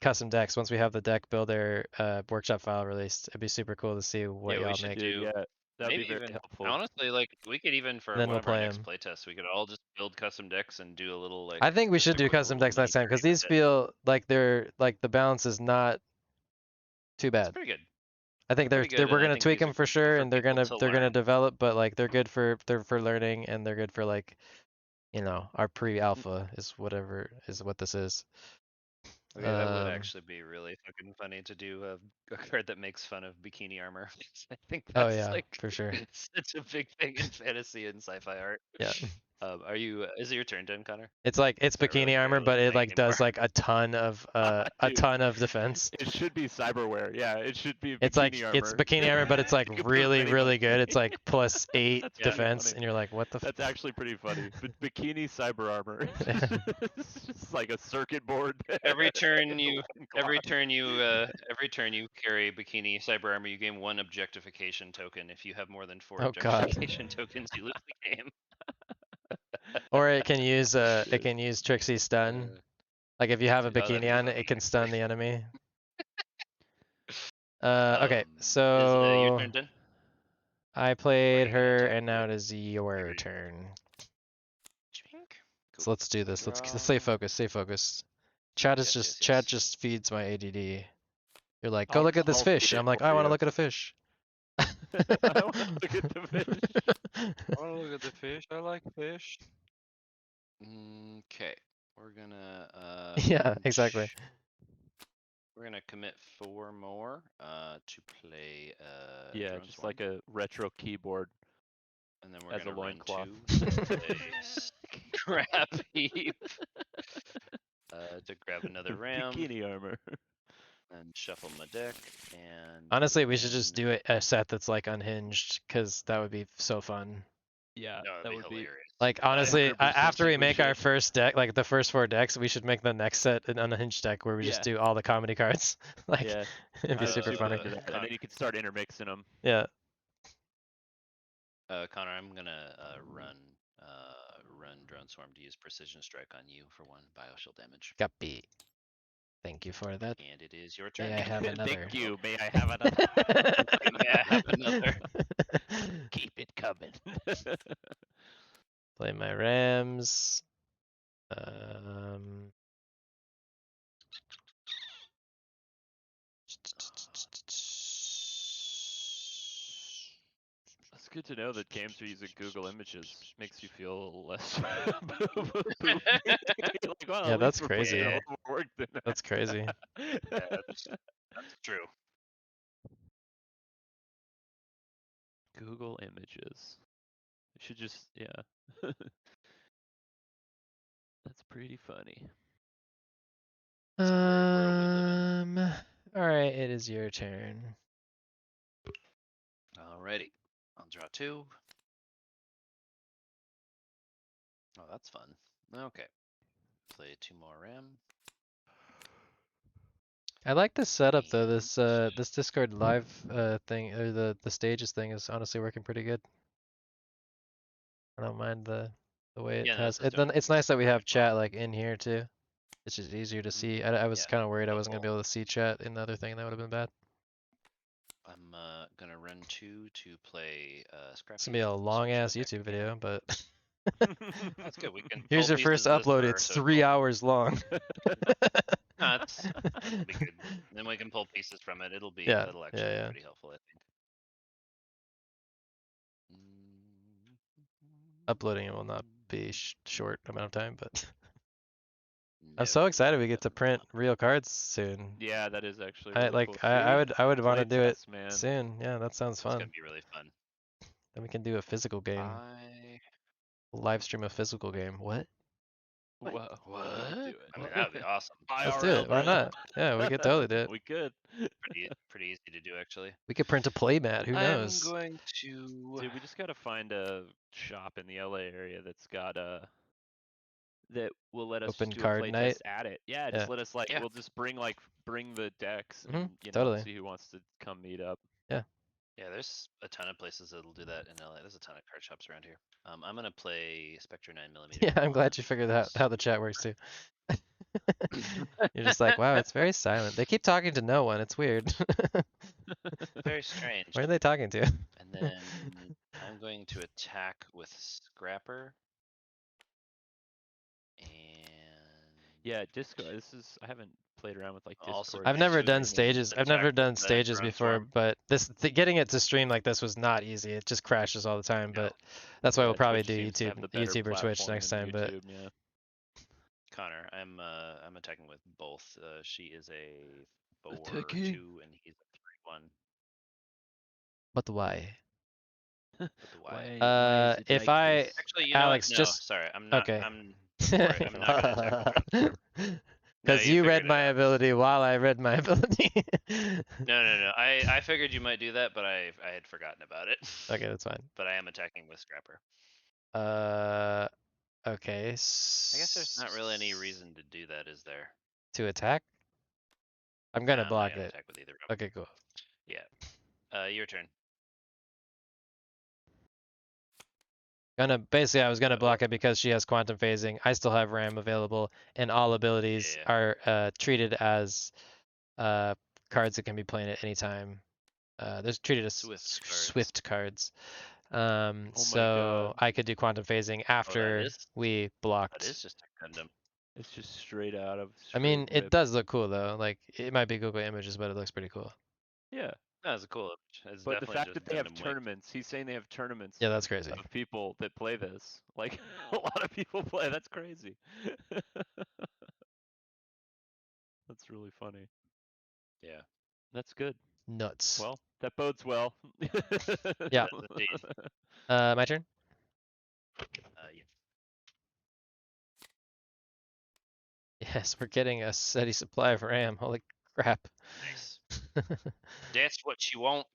custom decks once we have the deck builder workshop file released. It'd be super cool to see what Yeah, we y'all should make. do- Dude, yeah. That would be Maybe very even helpful. honestly, like we could even for And then one we'll of our play next 'em. playtests, we could all just build custom decks and do a little like. I think we just should a do quick custom little decks next time because 30 these minute. feel like they're like the balance is not too It's bad. pretty good. I think They're pretty good, we're and I gonna think tweak these are them for good sure, for and they're people gonna to they're gonna learn. develop, but like they're for learning and they're good for like, you know, our pre-alpha is whatever is what this is. Okay, that would actually be really fucking funny to do a card that makes fun of bikini armor. I think Oh that's yeah, like for sure. such a big thing in fantasy and sci-fi art. Yeah. Are you? Is it your turn, then, Connor? It's like it's Is that really bikini armor, but really it playing like anymore? does like a ton of Dude, defense. it should be cyberware. Yeah, it should be It's like bikini it's armor. bikini armor, but it's like You can put as really many really good. buttons. It's like +8 That's Yeah. pretty defense, funny. and you're like, what the? That's actually pretty funny. But bikini cyber armor. It's just like a circuit board. Every turn and you, one every clock. turn you carry bikini cyber armor, you gain 1 objectification token. If you have more than 4 Oh god. objectification tokens, you lose the game. Or it can use Trixie stun. Uh, Like if you have a oh, that'd bikini be on, funny, it can stun the actually. enemy. Okay, Is your so turn, then? I Or are played you gonna her, attack and now with it is your ready? turn. Chink. Cool. So let's do this. Let's Draw. stay focused. Stay focused. Chat is Yes. chat just feeds my ADD. You're like, go I'll- look at this I'll fish. feed And it I'm like, for I want to you. look at a fish. I want to look at the fish. I want to look at the fish. I like fish. Okay, we're gonna Yeah, exactly. We're gonna commit 4 more to play Yeah, Drone just Swarm, like a retro keyboard and then we're as a gonna run loincloth. 2 to play Scrap Heap to grab another ram Bikini armor. and shuffle my deck. And Honestly, we should just then- do a set that's like unhinged, because that would be so fun. Yeah, No, that'd that be would hilarious. Like honestly, 100% after we think we make our should. first deck, like the first 4 decks, we should make the next set an unhinged deck where we just Yeah. do all the comedy cards. Like Yeah, it'd be I'm super super funny. into that. And then you can start intermixing them. Yeah. Connor, I'm gonna run Drone Swarm to use Precision Strike on you for 1 bioshield damage. Copy. Thank you for that. And it is your turn. May I have another? Thank you. May I have another? May I have another? Keep it coming. Play my Rams. Um. It's good to know that games are using Google Images. Makes you feel a little less. Like, well, Yeah, at that's least we're putting in crazy. a little more work than That's crazy. Yeah, that's true. Google Images. You should just, yeah. That's pretty funny. It's a weird world we live in. All right, it is your turn. Alrighty, I'll draw 2. Oh, that's fun. Okay, play 2 more ram. I like this setup though. And This Discord live thing, or the stages thing, is honestly working pretty good. I don't mind the way it Yeah, no, has. this is doing It's nice that we have perfect well. chat like in here too. It's just easier to see. I was Yeah, kind of worried I so wasn't gonna be able to see chat in the other thing. That would have been bad. I'm gonna run 2 to play Scrap It's gonna be a Heap, long switch my ass deck YouTube again. video, but That's good. We can. here's pull your first pieces of this upload. for It's our 3 social. hours long. That'll be good. Then we can pull pieces from it. It'll be. Yeah, That'll actually yeah, be yeah. pretty helpful, I think. Uploading it will not be short amount of time, but I'm No, so excited we get to definitely print real cards soon. Yeah, that is actually I really like cool. I See? would want to do it Playtest, man. soon. Yeah, that sounds It's fun. gonna be really fun. Then we can do a physical game. Live stream a physical game. What? What? What? Do I it. mean, that would be awesome. Let's do it. Why not? Yeah, we could totally do it. We could. Pretty easy to do, actually. We could print a playmat. Who knows? I'm going to. Dude, we just gotta find a shop in the LA area that's got that will let us Open just do card a play night? test at it. Yeah, just Yeah. let us like Yeah. we'll just bring the decks and Mhm, totally. see who wants to come meet up. Yeah, there's a ton of places that'll do that in LA. There's a ton of card shops around here. I'm gonna play Spectre 9mm. Yeah, I'm glad you figured out how the chat works too. You're just like, wow, it's very silent. They keep talking to no one. It's weird. Very strange. Where are they talking to? And then I'm going to attack with Scrapper. And Yeah, Discord. I haven't played around with like Also Discord. I've never done streaming. stages. I've attack never with done the stages drone before, swarm. but getting it to stream like this was not easy. It just crashes all the time. No. But that's why Yeah, we'll probably Twitch do seems to YouTube, have the better or Twitch platform next than time. But YouTube. Yeah. Connor, I'm attacking with both. She is a 4-2 Attacking. and he's a 3-1. but why? With the Y. Why is it If like I, this? Actually, you Alex, know what? No, just sorry. I'm not. okay. I'm right. I'm not gonna attack with drone swarm. No, Because you read figured it my out. ability while I read my ability. No. I figured you might do that, but I had forgotten about it. Okay, that's fine. But I am attacking with Scrapper. Okay. I guess there's not really any reason to do that, is there? To attack? I'm Nah, gonna I'm not block gonna it. attack with either of them. Okay, cool. Yeah. Your turn. Basically, I was gonna block it because she has quantum phasing. I still have RAM available, and all abilities Yeah. are treated as cards that can be played at any time. There's treated as Swift cards. cards. Oh my So god. I could do quantum phasing after is- we That blocked. is just a Gundam. It's just straight out of. I mean, straight it rip. does look cool though. Like it might be Google Images, but it looks pretty cool. Yeah. That was a cool image. It's But the definitely fact just that they have Gundam Wing. tournaments, he's saying they have tournaments Yeah, that's crazy. of people that play this. Like a lot of people play. That's crazy. That's really funny. Yeah. That's good. Nuts. Well, that bodes well. Yeah. Does indeed. My turn. Yeah. Yes, we're getting a steady supply of RAM. Holy crap. Nice. That's what you want.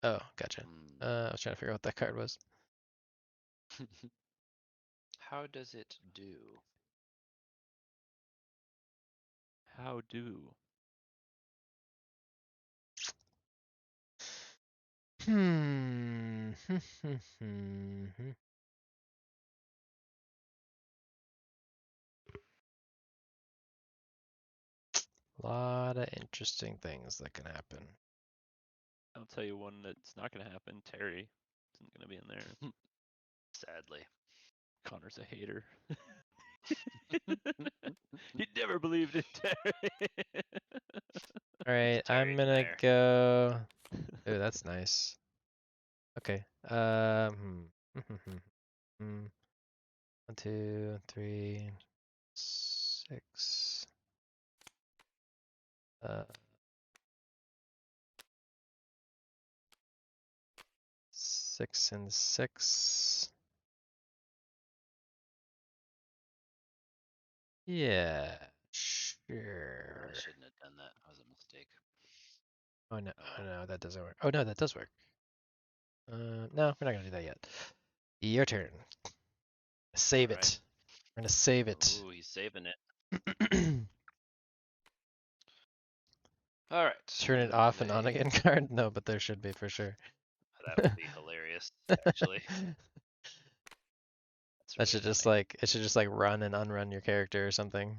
Oh, gotcha. Hmm. I was trying to figure out what that card was. How does it do? How do? Hmm. Lot of interesting things that can happen. I'll tell you one that's not gonna happen. Terry isn't gonna be in there. Sadly. Connor's a hater. He never believed in Terry. All right, Terry I'm gonna there. go. Oh, that's nice. Okay. 1, 2, 3, 6. 6 and 6. Yeah, I sure. shouldn't have done that. That was a mistake. Oh no, Oh, oh no, that doesn't work. Oh no, that does work. No, we're not gonna do that yet. Your turn. Save Alright. it. We're gonna save it. Ooh, he's saving it. Alright. Turn it off and on again card? No, but there should be for sure. That would be hilarious, actually. That should just funny. like it should just like run and unrun your character or something.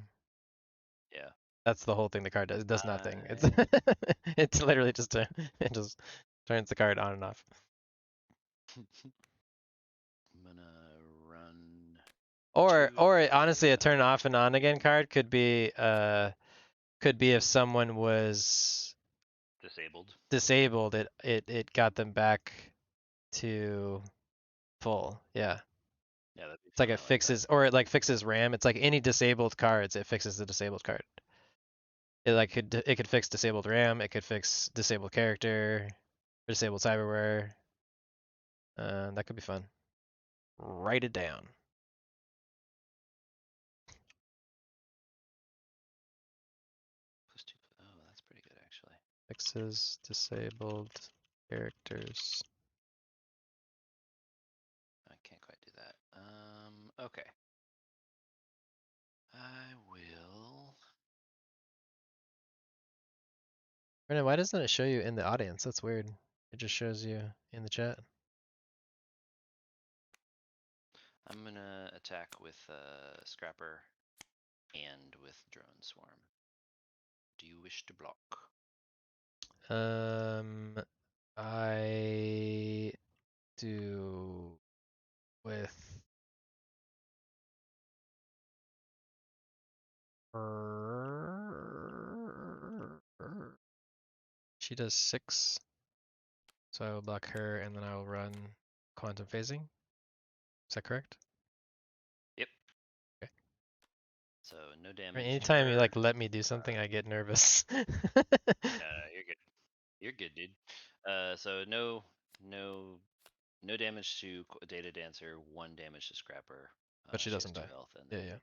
Yeah. That's the whole thing the card does. It does nothing. It's I- it's literally just it just turns the card on and off. I'm gonna run. Or Two, honestly, a turn off and on again card could be if someone was disabled. it got them back to full. Yeah. Yeah, that'd be It's like fun. it fixes or it like fixes RAM. It's like any disabled cards, it fixes the disabled card. It like it could fix disabled RAM, it could fix disabled character, or disabled cyberware. That could be fun. Write it down. +2. Oh, that's pretty good, actually. Fixes disabled characters. I can't quite do that. Okay. I will. Brennan, why doesn't it show you in the audience? That's weird. It just shows you in the chat. I'm gonna attack with Scrapper and with Drone Swarm. do you wish to block? I do with her. She does 6, so I will block her, and then I will run quantum phasing. Is that correct? Yep. Okay. So no I damage. mean, to anytime you her. like let me do something, I get nervous. No, you're good. You're good, dude. So no damage to Data Dancer, 1 damage to Scrapper. But she She has doesn't 2 die. health, and Yeah, then yeah.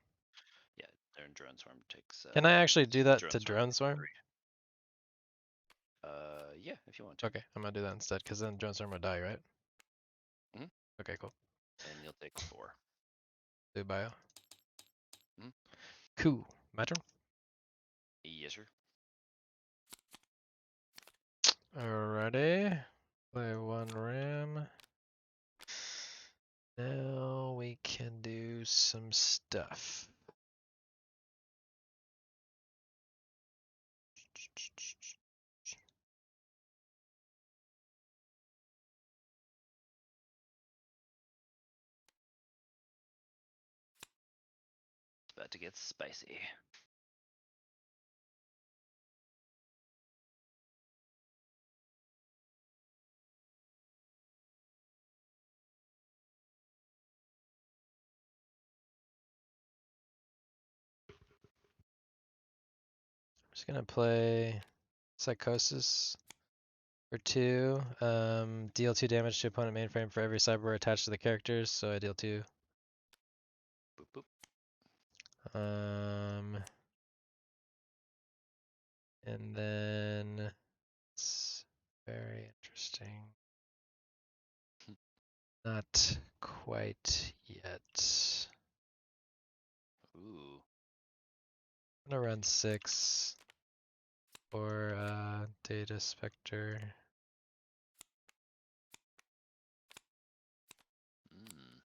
yeah, their Drone Swarm takes. Can I actually do that to Swarm drone takes swarm? 3. Yeah, if you want to. Okay, I'm gonna do that instead, because then drone swarm will die, right? Mhm. Okay, cool. And you'll take 4. Do bio. Mhm. Cool. My turn. Yes, sir. Alrighty. Play 1 ram. Now we can do some stuff. It's about to get spicy. Just gonna play Psychosis for 2. Deal 2 damage to opponent mainframe for every cyber attached to the characters, so I deal 2. Boop boop. And then it's very interesting. Not quite yet. Ooh. I'm gonna run 6 for Data Spectre. Mm.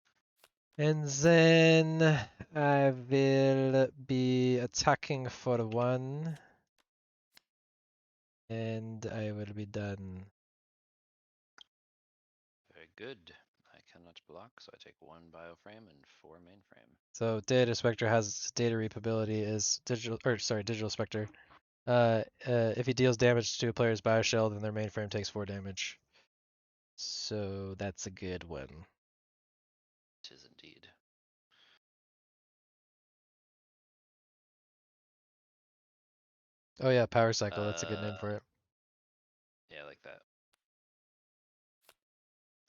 And then I will be attacking for 1. And I will be done. Very good. I cannot block, so I take 1 bioframe and 4 mainframe. So Data Spectre has data reap ability is Digital Spectre. If he deals damage to a player's bioshell, then their mainframe takes 4 damage. So that's a good one. Tis indeed. Oh yeah, Power Cycle. That's a good name for it. Yeah, I like that.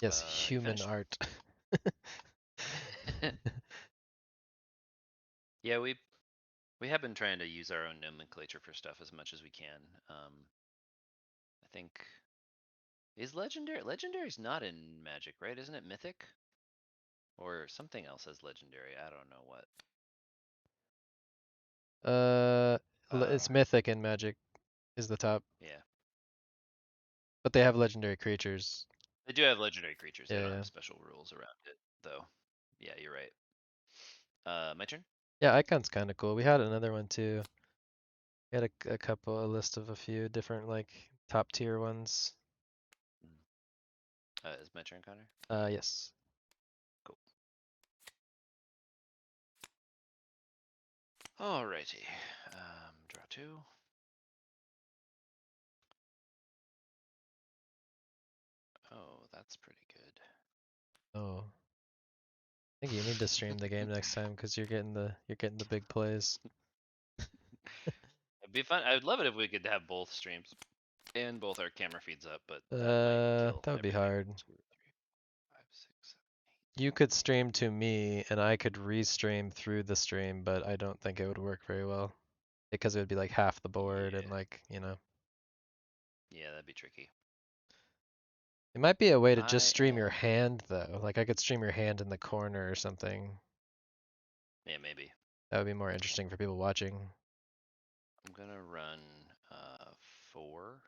Yes, You human finished? art. Yeah, we have been trying to use our own nomenclature for stuff as much as we can. I think is legendary. Legendary's not in Magic, right? Isn't it Mythic? Or something else as legendary. I don't know what. It's Mythic and Magic is the top, Yeah. but they have legendary creatures. They do have legendary creatures. They Yeah, don't yeah. have special rules around it, though. Yeah, you're right. My turn? Yeah, Icon's kind of cool. We had another one too. We had a list of a few different like top tier ones. Is my turn, Connor? Yes. Cool. Alrighty. Draw 2. Oh, that's pretty good. Oh. I think you need to stream the game next time because you're getting the big plays. It'd be fun. I would love it if we could have both streams and both our camera feeds up, but that might kill That would be everything. hard. 2, 3, 5, 6, 7, 8. You could stream to me and I could restream through the stream, but I don't think it would work very well because it would be like half the board and Yeah. like, you know. Yeah, that'd be tricky. It might be a way to just I stream your am. hand though. Like I could stream your hand in the corner or something. Yeah, maybe. That would be more interesting for people watching. I'm gonna run 4. Hold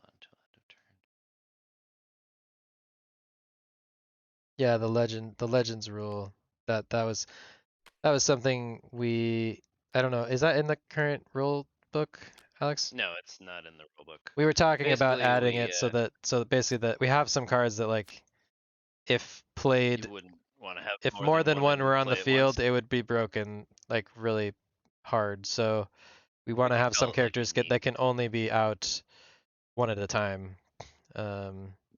on till end of turn. Yeah, the legends rule. That was something I don't know. Is that in the current rule book, Alex? No, it's not in the rulebook. We were talking about Basically, adding we it so that basically that we have some cards that like if played you wouldn't want to have if more more than than one one in were on the play at once. field, it would be broken like really hard. So we We want to could have some call it like characters unique. that can only be out one at a time.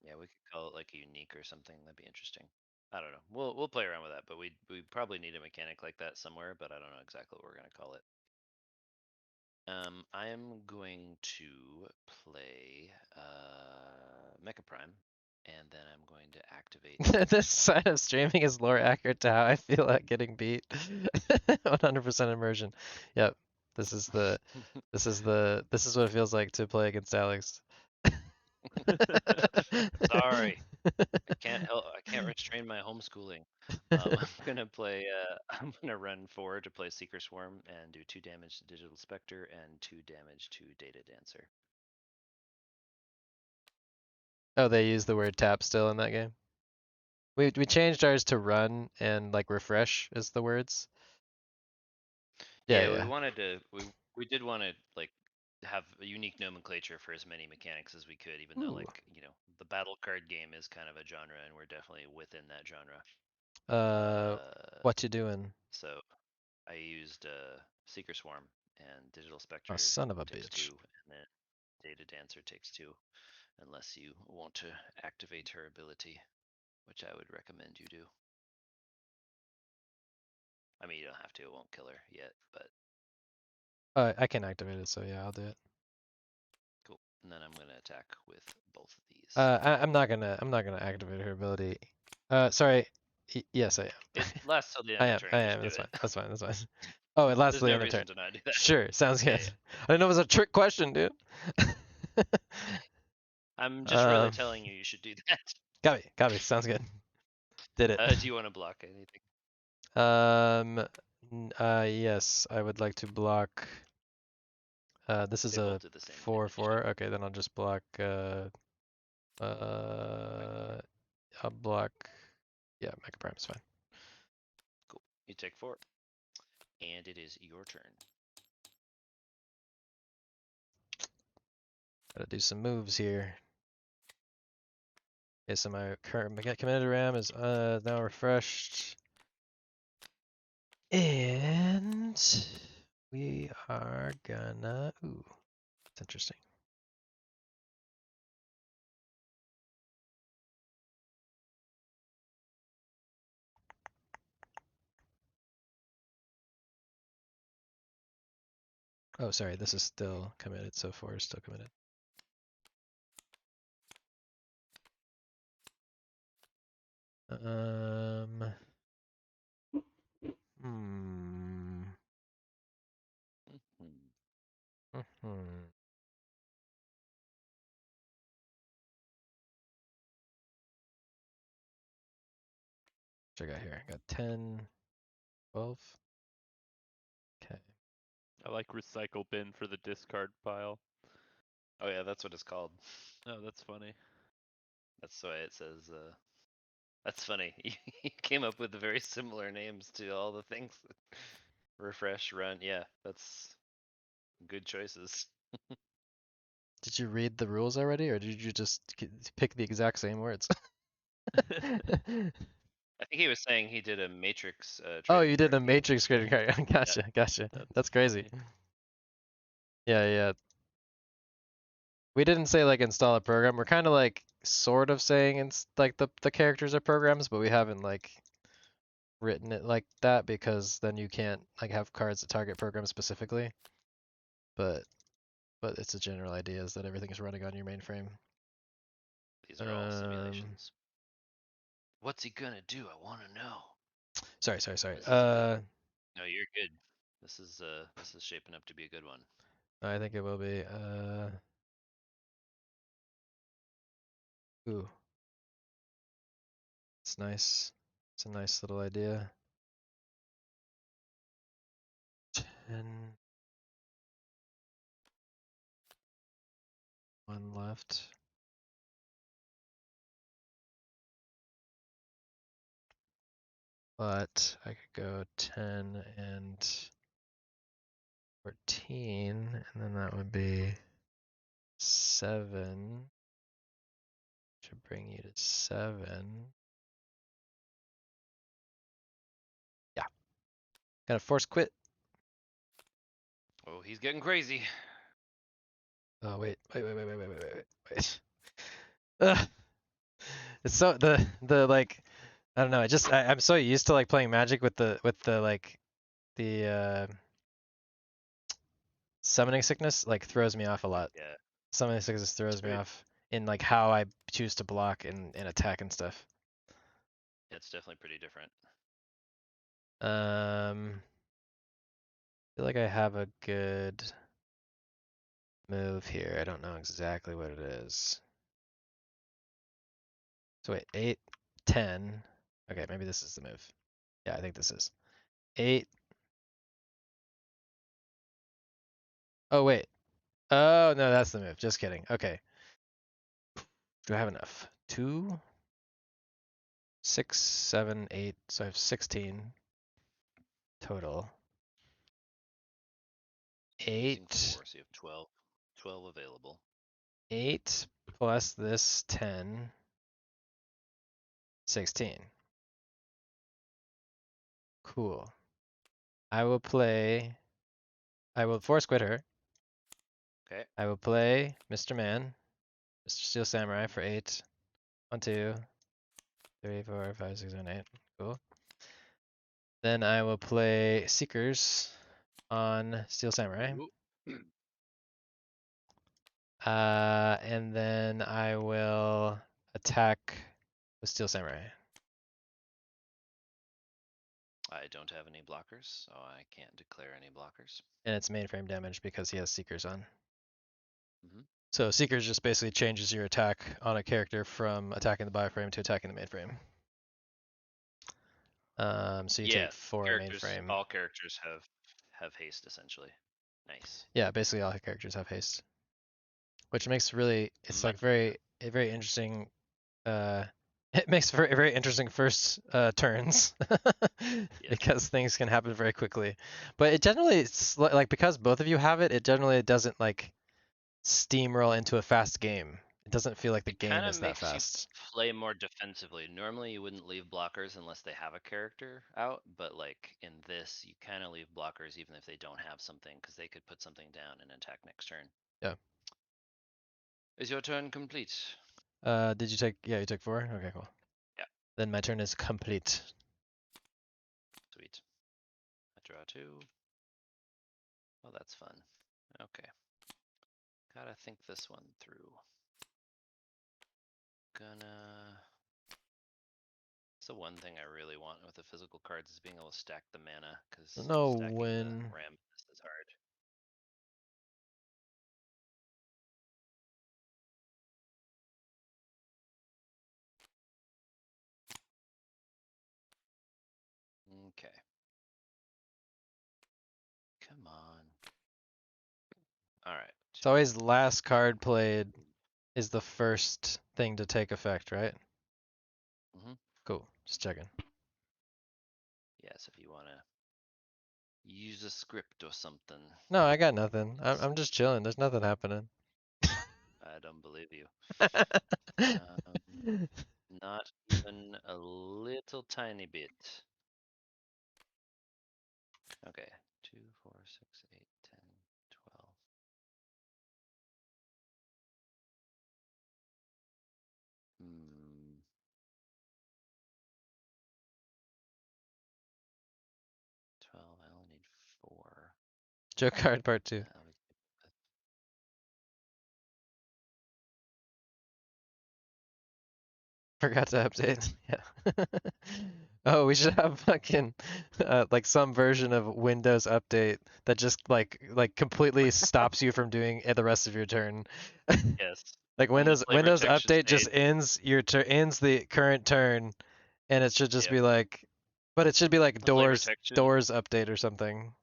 Yeah, we could call it like a unique or something. That'd be interesting. I don't know. We'll play around with that, but we probably need a mechanic like that somewhere, but I don't know exactly what we're gonna call it. I am going to play Mecha Prime, and then I'm going to activate. This side of streaming is more accurate to how I feel at getting beat. 100% immersion. Yep. This is the this is what it feels like to play against Alex. Sorry, I can't help. I can't restrain my homeschooling. I'm gonna play. I'm gonna run forward to play Seeker Swarm and do 2 damage to Digital Spectre and 2 damage to Data Dancer. Oh, they use the word tap still in that game. We changed ours to run and like refresh is the words. Yeah, Yeah. we did want to like have a unique nomenclature for as many mechanics as we could, even though Ooh. like the battle card game is kind of a genre, and we're definitely within that genre. What you doing? So I used Seeker Swarm and Digital Oh, Spectre son of a takes bitch. 2, and then Data Dancer takes 2, unless you want to activate her ability, which I would recommend you do. I mean, you don't have to; it won't kill her yet, but I can activate it, so yeah, I'll do it. cool. And then I'm gonna attack with both of these. I'm not gonna activate her ability. Sorry. Yes, I am. It lasts till the I end of am. turn. I Just am. do That's fine. it. That's fine. That's fine. Oh, it lasts There's till the no end of turn. reason to not do that. Sure. Sounds Yeah, good. yeah. I didn't know it was a trick question, dude. I'm just really Um, telling you should do that. got me. Got me. Sounds good. Did it. Do you want to block anything? Yes, I would like to block. This is They a both do the same damage. 4/4. Okay, then I'll just block. I'll block. Yeah, Mega Prime is fine. Cool. You take 4, and it is your turn. Gotta do some moves here. Okay, so my current committed RAM is now refreshed. And we are gonna. Ooh, it's interesting. Oh, sorry, this is still committed, so 4 is still committed. Um. Hmm. Hmm. What I got here? I got 10, 12. Okay. I like recycle bin for the discard pile. Oh yeah, that's what it's called. Oh, that's funny. That's why it says. That's funny. You came up with very similar names to all the things. Refresh, run. Yeah, that's good choices. Did you read the rules already, or did you just pick the exact same words? I think he was saying he did a Matrix Oh, trading you did card a game. Matrix trading card. Yeah, Gotcha, gotcha. That's crazy. funny. Yeah, yeah. We didn't say like install a program. We're kind of like sort of saying it's like the characters are programs, but we haven't like written it like that because then you can't like have cards that target programs specifically. But it's a general idea is that everything is running on your mainframe. these are all simulations. What's he gonna do? I want to know. Sorry. This is good. No, you're good. This is shaping up to be a good one. I think it will be. Ooh, it's nice. It's a nice little idea. 10. One left. But I could go 10 and 14, and then that would be 7. Should bring you to 7. Yeah. Gotta force quit. Oh, he's getting crazy. Oh wait. Wait. Ugh. It's so the like I don't know. I'm so used to like playing Magic with the like the summoning sickness like throws me off a lot. Yeah, Summoning sickness it's throws me pretty. off in like how I choose to block and attack and stuff. It's definitely pretty different. Feel like I have a good move here. I don't know exactly what it is. So wait, 8, 10. Okay, maybe this is the move. Yeah, I think this is 8. Oh wait. Oh no, that's the move. Just kidding. Okay. Do I have enough? 2, 6, 7, 8. So I have 16 total. Using 8, 4, so you have 12. 12 available. 8 plus this 10, 16. Cool. I will force quit her. Okay. I will play Mr. Man, Mr. Steel Samurai for 8. 1, 2, 3, 4, 5, 6, 7, 8. Cool. Then I will play Seekers on Steel Samurai. Ooh. And then I will attack with Steel Samurai. I don't have any blockers, so I can't declare any blockers. And it's mainframe damage because he has Seekers on. Mhm. So Seekers just basically changes your attack on a character from attacking the bioframe to attacking the mainframe. So you take Yeah, 4 characters. mainframe. All characters have haste essentially. Nice. Yeah, basically all characters have haste, which makes really it's My, like very interesting. It makes for very interesting first turns yeah. because things can happen very quickly. But it generally it's like because both of you have it, it generally doesn't like steamroll into a fast game. It doesn't feel like the It kind game of is that makes you fast. play more defensively. Normally, you wouldn't leave blockers unless they have a character out, but like in this, you kind of leave blockers even if they don't have something, because they could put something down and attack next turn. Yeah. Is your turn complete? Did you take? Yeah, you took 4. Okay, cool. Yeah. Then my turn is complete. Sweet. I draw 2. Oh, that's fun. Okay. Gotta think this one through. Gonna. It's the one thing I really want with the physical cards is being able to stack the mana, because No stacking the win. ram is hard. Okay. Come on. All right. It's always last card played is the first thing to take effect, right? Mm-hmm. Cool. Just checking. Yes, if you want to use a script or something. No, I got nothing. I'm just chilling. There's nothing happening. I don't believe you. Not even a little tiny bit. Okay. 2, 4, 6, 8, 10, 12. Hmm. 12. I only need 4. Joke card part 2. I'll be- Forgot to update. Yeah. Oh, we should have fucking like some version of Windows Update that just like completely stops you from doing the rest of your turn. Yes. Like And the flavor Windows text should Update say, just ends the current turn, and it should just yep. be like, but it should be like The flavor doors text should doors update or something.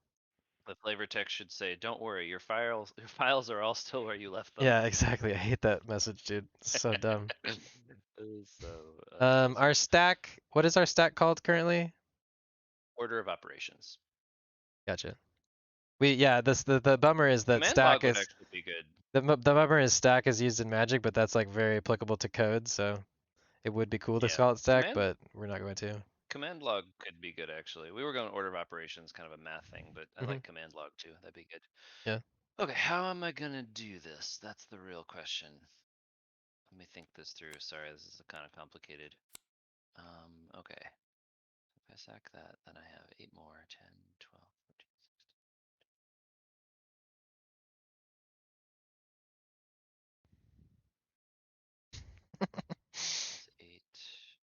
the flavor text should say, "Don't worry, your files are all still where you left them." Yeah, exactly. I hate that message, dude. It's so dumb. So Our unnecessary. stack. What is our stack called currently? Order of operations. Gotcha. The bummer is that Command log stack would is actually be good. the bummer is stack is used in Magic, but that's like very applicable to code, so it would be cool to Yeah. call it stack, Command but we're not going to. command log could be good actually. We were going order of operations, kind of a math thing, but I like command log too. That'd be good. Yeah. Okay, how am I gonna do this? That's the real question. Let me think this through. Sorry, this is kind of complicated. Okay. If I sack that, then I have 8 more, 10, 12, 14, 16. Plus 8. It's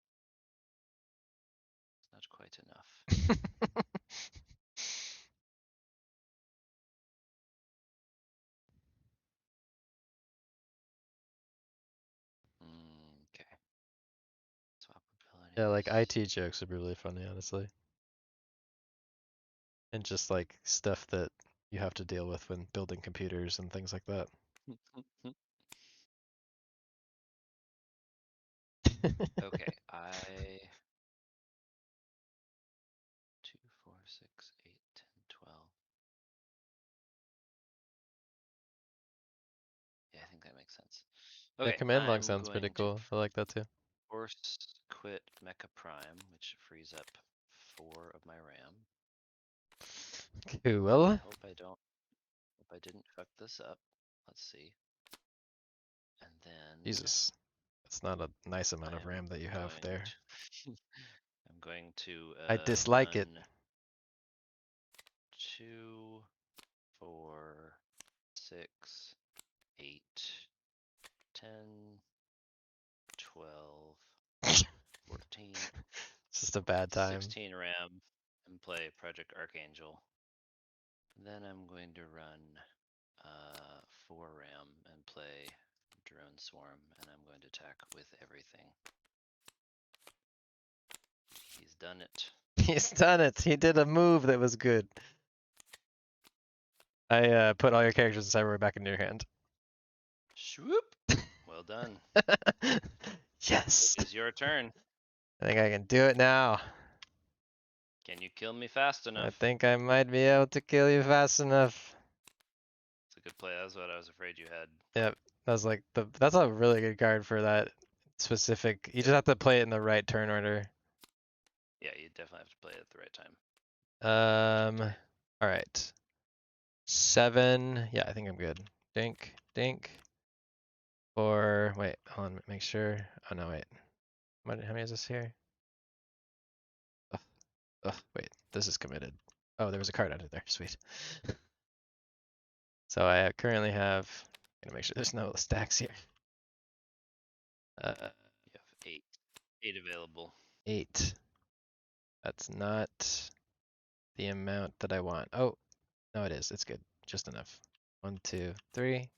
not quite enough. Okay. Swap abilities. Yeah, like IT jokes would be really funny, honestly. And just like stuff that you have to deal with when building computers and things like that. Okay, 2, 4, 6, 8, 10, 12. Yeah, I think that makes sense. Yeah, Okay, command log I'm sounds pretty going to cool. I like that too. force quit Mecha Prime, which frees up 4 of my RAM. Cool. Hope I didn't fuck this up. Let's see. And then Jesus. That's not a nice amount of I'm RAM that you have going there. to I'm going to I dislike it. run 2, 4, 6, 8, 10, 12, 14, It's just a bad time. 16 RAM and play Project Archangel. Then I'm going to run 4 RAM and play Drone Swarm, and I'm going to attack with everything. He's done it. He's done it. He did a move that was good. I put all your characters in Cyberpunk back into your hand. Swoop! Well done. Yes. It is your turn. I think I can do it now. Can you kill me fast I enough? think I might be able to kill you fast enough. It's a good play. That's what I was afraid you had. Yep. That's a really good card for that specific. You just have to play it in the right turn order. Yeah, you definitely have to play it at the right time. All right. 7. Yeah, I think I'm good. Dink, dink. Or wait, hold on, make sure. Oh no, wait. How many is this here? Ugh, wait, this is committed. Oh, there was a card under there. Sweet. So I currently have. Gonna make sure there's no stacks here. You have 8. 8 available. 8. That's not the amount that I want. Oh, no, it is. It's good. Just enough. 1, 2, 3.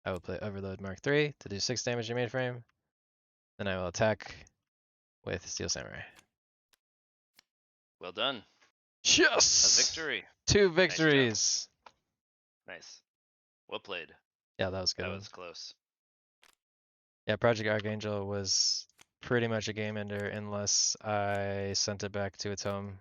I will play Overload Mark 3 to do 6 damage to mainframe. Then I will attack with Steel Samurai. Well done. Yes! A victory. 2 victories. Nice. Well played. Yeah, that was a good That one. was close. Yeah, Project Archangel was pretty much a game ender unless I sent it back to its home.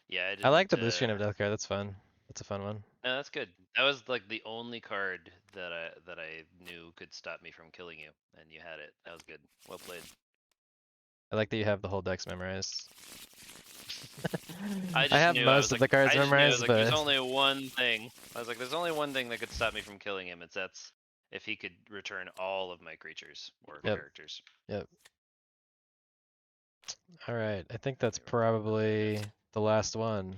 Yeah, I didn't. I like the blue screen of Death card. That's fun. That's a fun one. No, that's good. That was like the only card that I knew could stop me from killing you, and you had it. That was good. Well played. I like that you have the whole decks memorized. I I just have knew. most of the cards I just knew. I was memorized, like, but there's only one thing. I was like, there's only one thing that could stop me from killing him. That's if he could return all of my creatures or Yep. characters. Yep. All right, I think that's Let me roll probably this. the last one.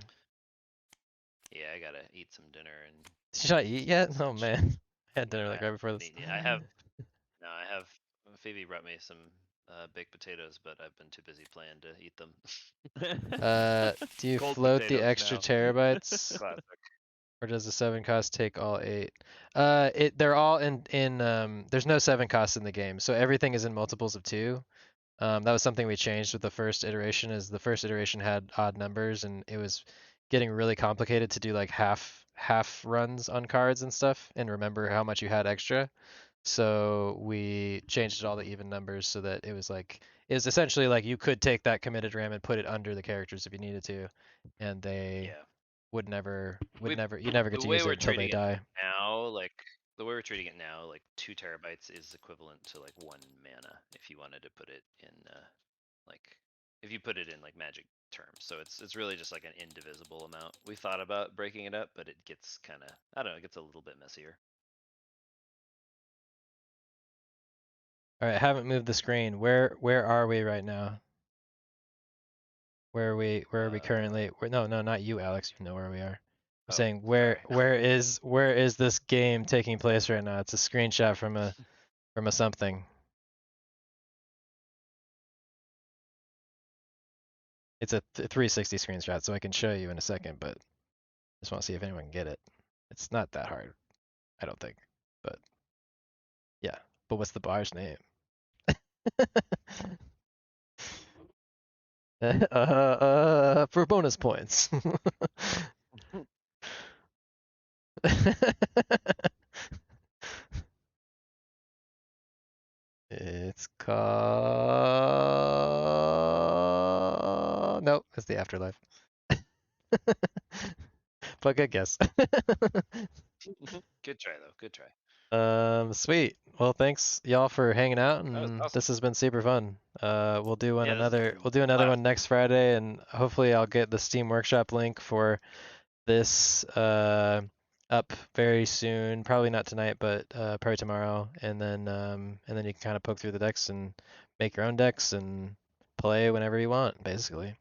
Yeah, I gotta eat some dinner and. Did you not eat yet? Oh such. man, I had No, dinner I like right before haven't this. eaten yet. I have. No, I have. Phoebe brought me some baked potatoes, but I've been too busy playing to eat them. Do you Cold float the potatoes extra now. terabytes? Classic. Or does the 7 cost take all 8? They're all in there's no 7 costs in the game, so everything is in multiples of 2. That was something we changed with the first iteration, is the first iteration had odd numbers and it was getting really complicated to do like half runs on cards and stuff and remember how much you had extra. So we changed it all to even numbers so that it was essentially like you could take that committed RAM and put it under the characters if you needed to, and they Yeah. would never We- you never get The to way use it we're until they treating it die. now, the way we're treating it now, like 2 terabytes is equivalent to like 1 mana if you wanted to put it in like if you put it in like magic terms. So it's really just like an indivisible amount. We thought about breaking it up, but it gets kind of, I don't know, it gets a little bit messier. All right, haven't moved the screen. Where are we right now? Where are we currently? No, not you, Alex. You know where we are. I'm Oh, saying sorry. where is this game taking place right now? It's a screenshot from a something. It's a 360 screenshot, so I can show you in a second, but just want to see if anyone can get it. It's not that hard, I don't think. But yeah. But what's the bar's name? For bonus points. It's called. Nope, it's the Afterlife. But good guess. Good try though. Good try. Sweet. Well, thanks y'all for hanging out, That was and awesome. this has been super fun. We'll do one Yeah, this has another. been We'll do another blast. one next Friday, and hopefully I'll get the Steam Workshop link for this up very soon. Probably not tonight, but probably tomorrow. And then you can kind of poke through the decks and make your own decks and play whenever you want, basically.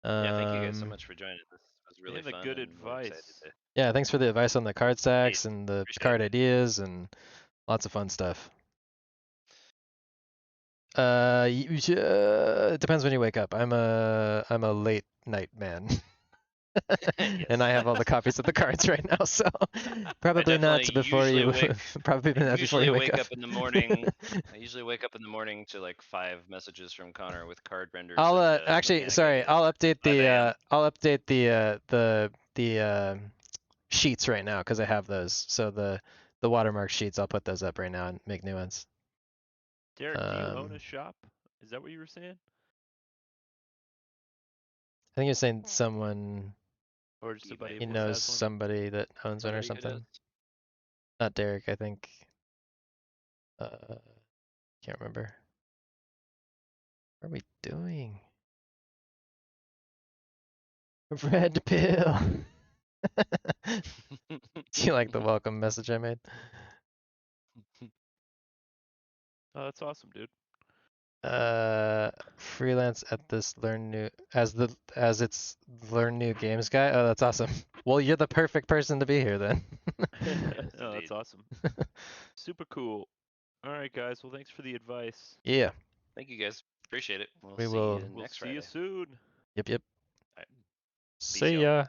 Yeah, thank you guys so much for joining. This was really And the fun, good and we're excited advice. to. Yeah, thanks for the advice on the card Hey, stacks and the appreciate card it. ideas and lots of fun stuff. It depends when you wake up. I'm a late night man. And I Yes. have all the copies of the cards right now, so I probably not definitely before usually you wake. probably I not before usually you wake wake up. up in the morning. I usually wake up in the morning to like 5 messages from Connor with card renders, I'll and actually mechanic sorry, ideas at 5 a.m. I'll update the sheets right now because I have those. So the watermark sheets, I'll put those up right now and make new ones. Derek, do you own a shop? Is that what you were saying? I think you're saying someone Or just He somebody might he be else knows has one? somebody that owns one or somebody who does. something. Not Derek, I think. Uh, can't remember. What are we doing? Red pill. Do you like the welcome message I made? Oh, that's awesome, dude. Freelance at this as it's learn new games guy. Oh, that's awesome. Well, you're the perfect person to be here then. Oh, that's Indeed. awesome. Super cool. All right, guys. Well, thanks for the advice. Yeah, Thank you guys. Appreciate it. We'll we see will. you We'll next see you Friday. soon. Yep. All right. Peace, See y'all. ya.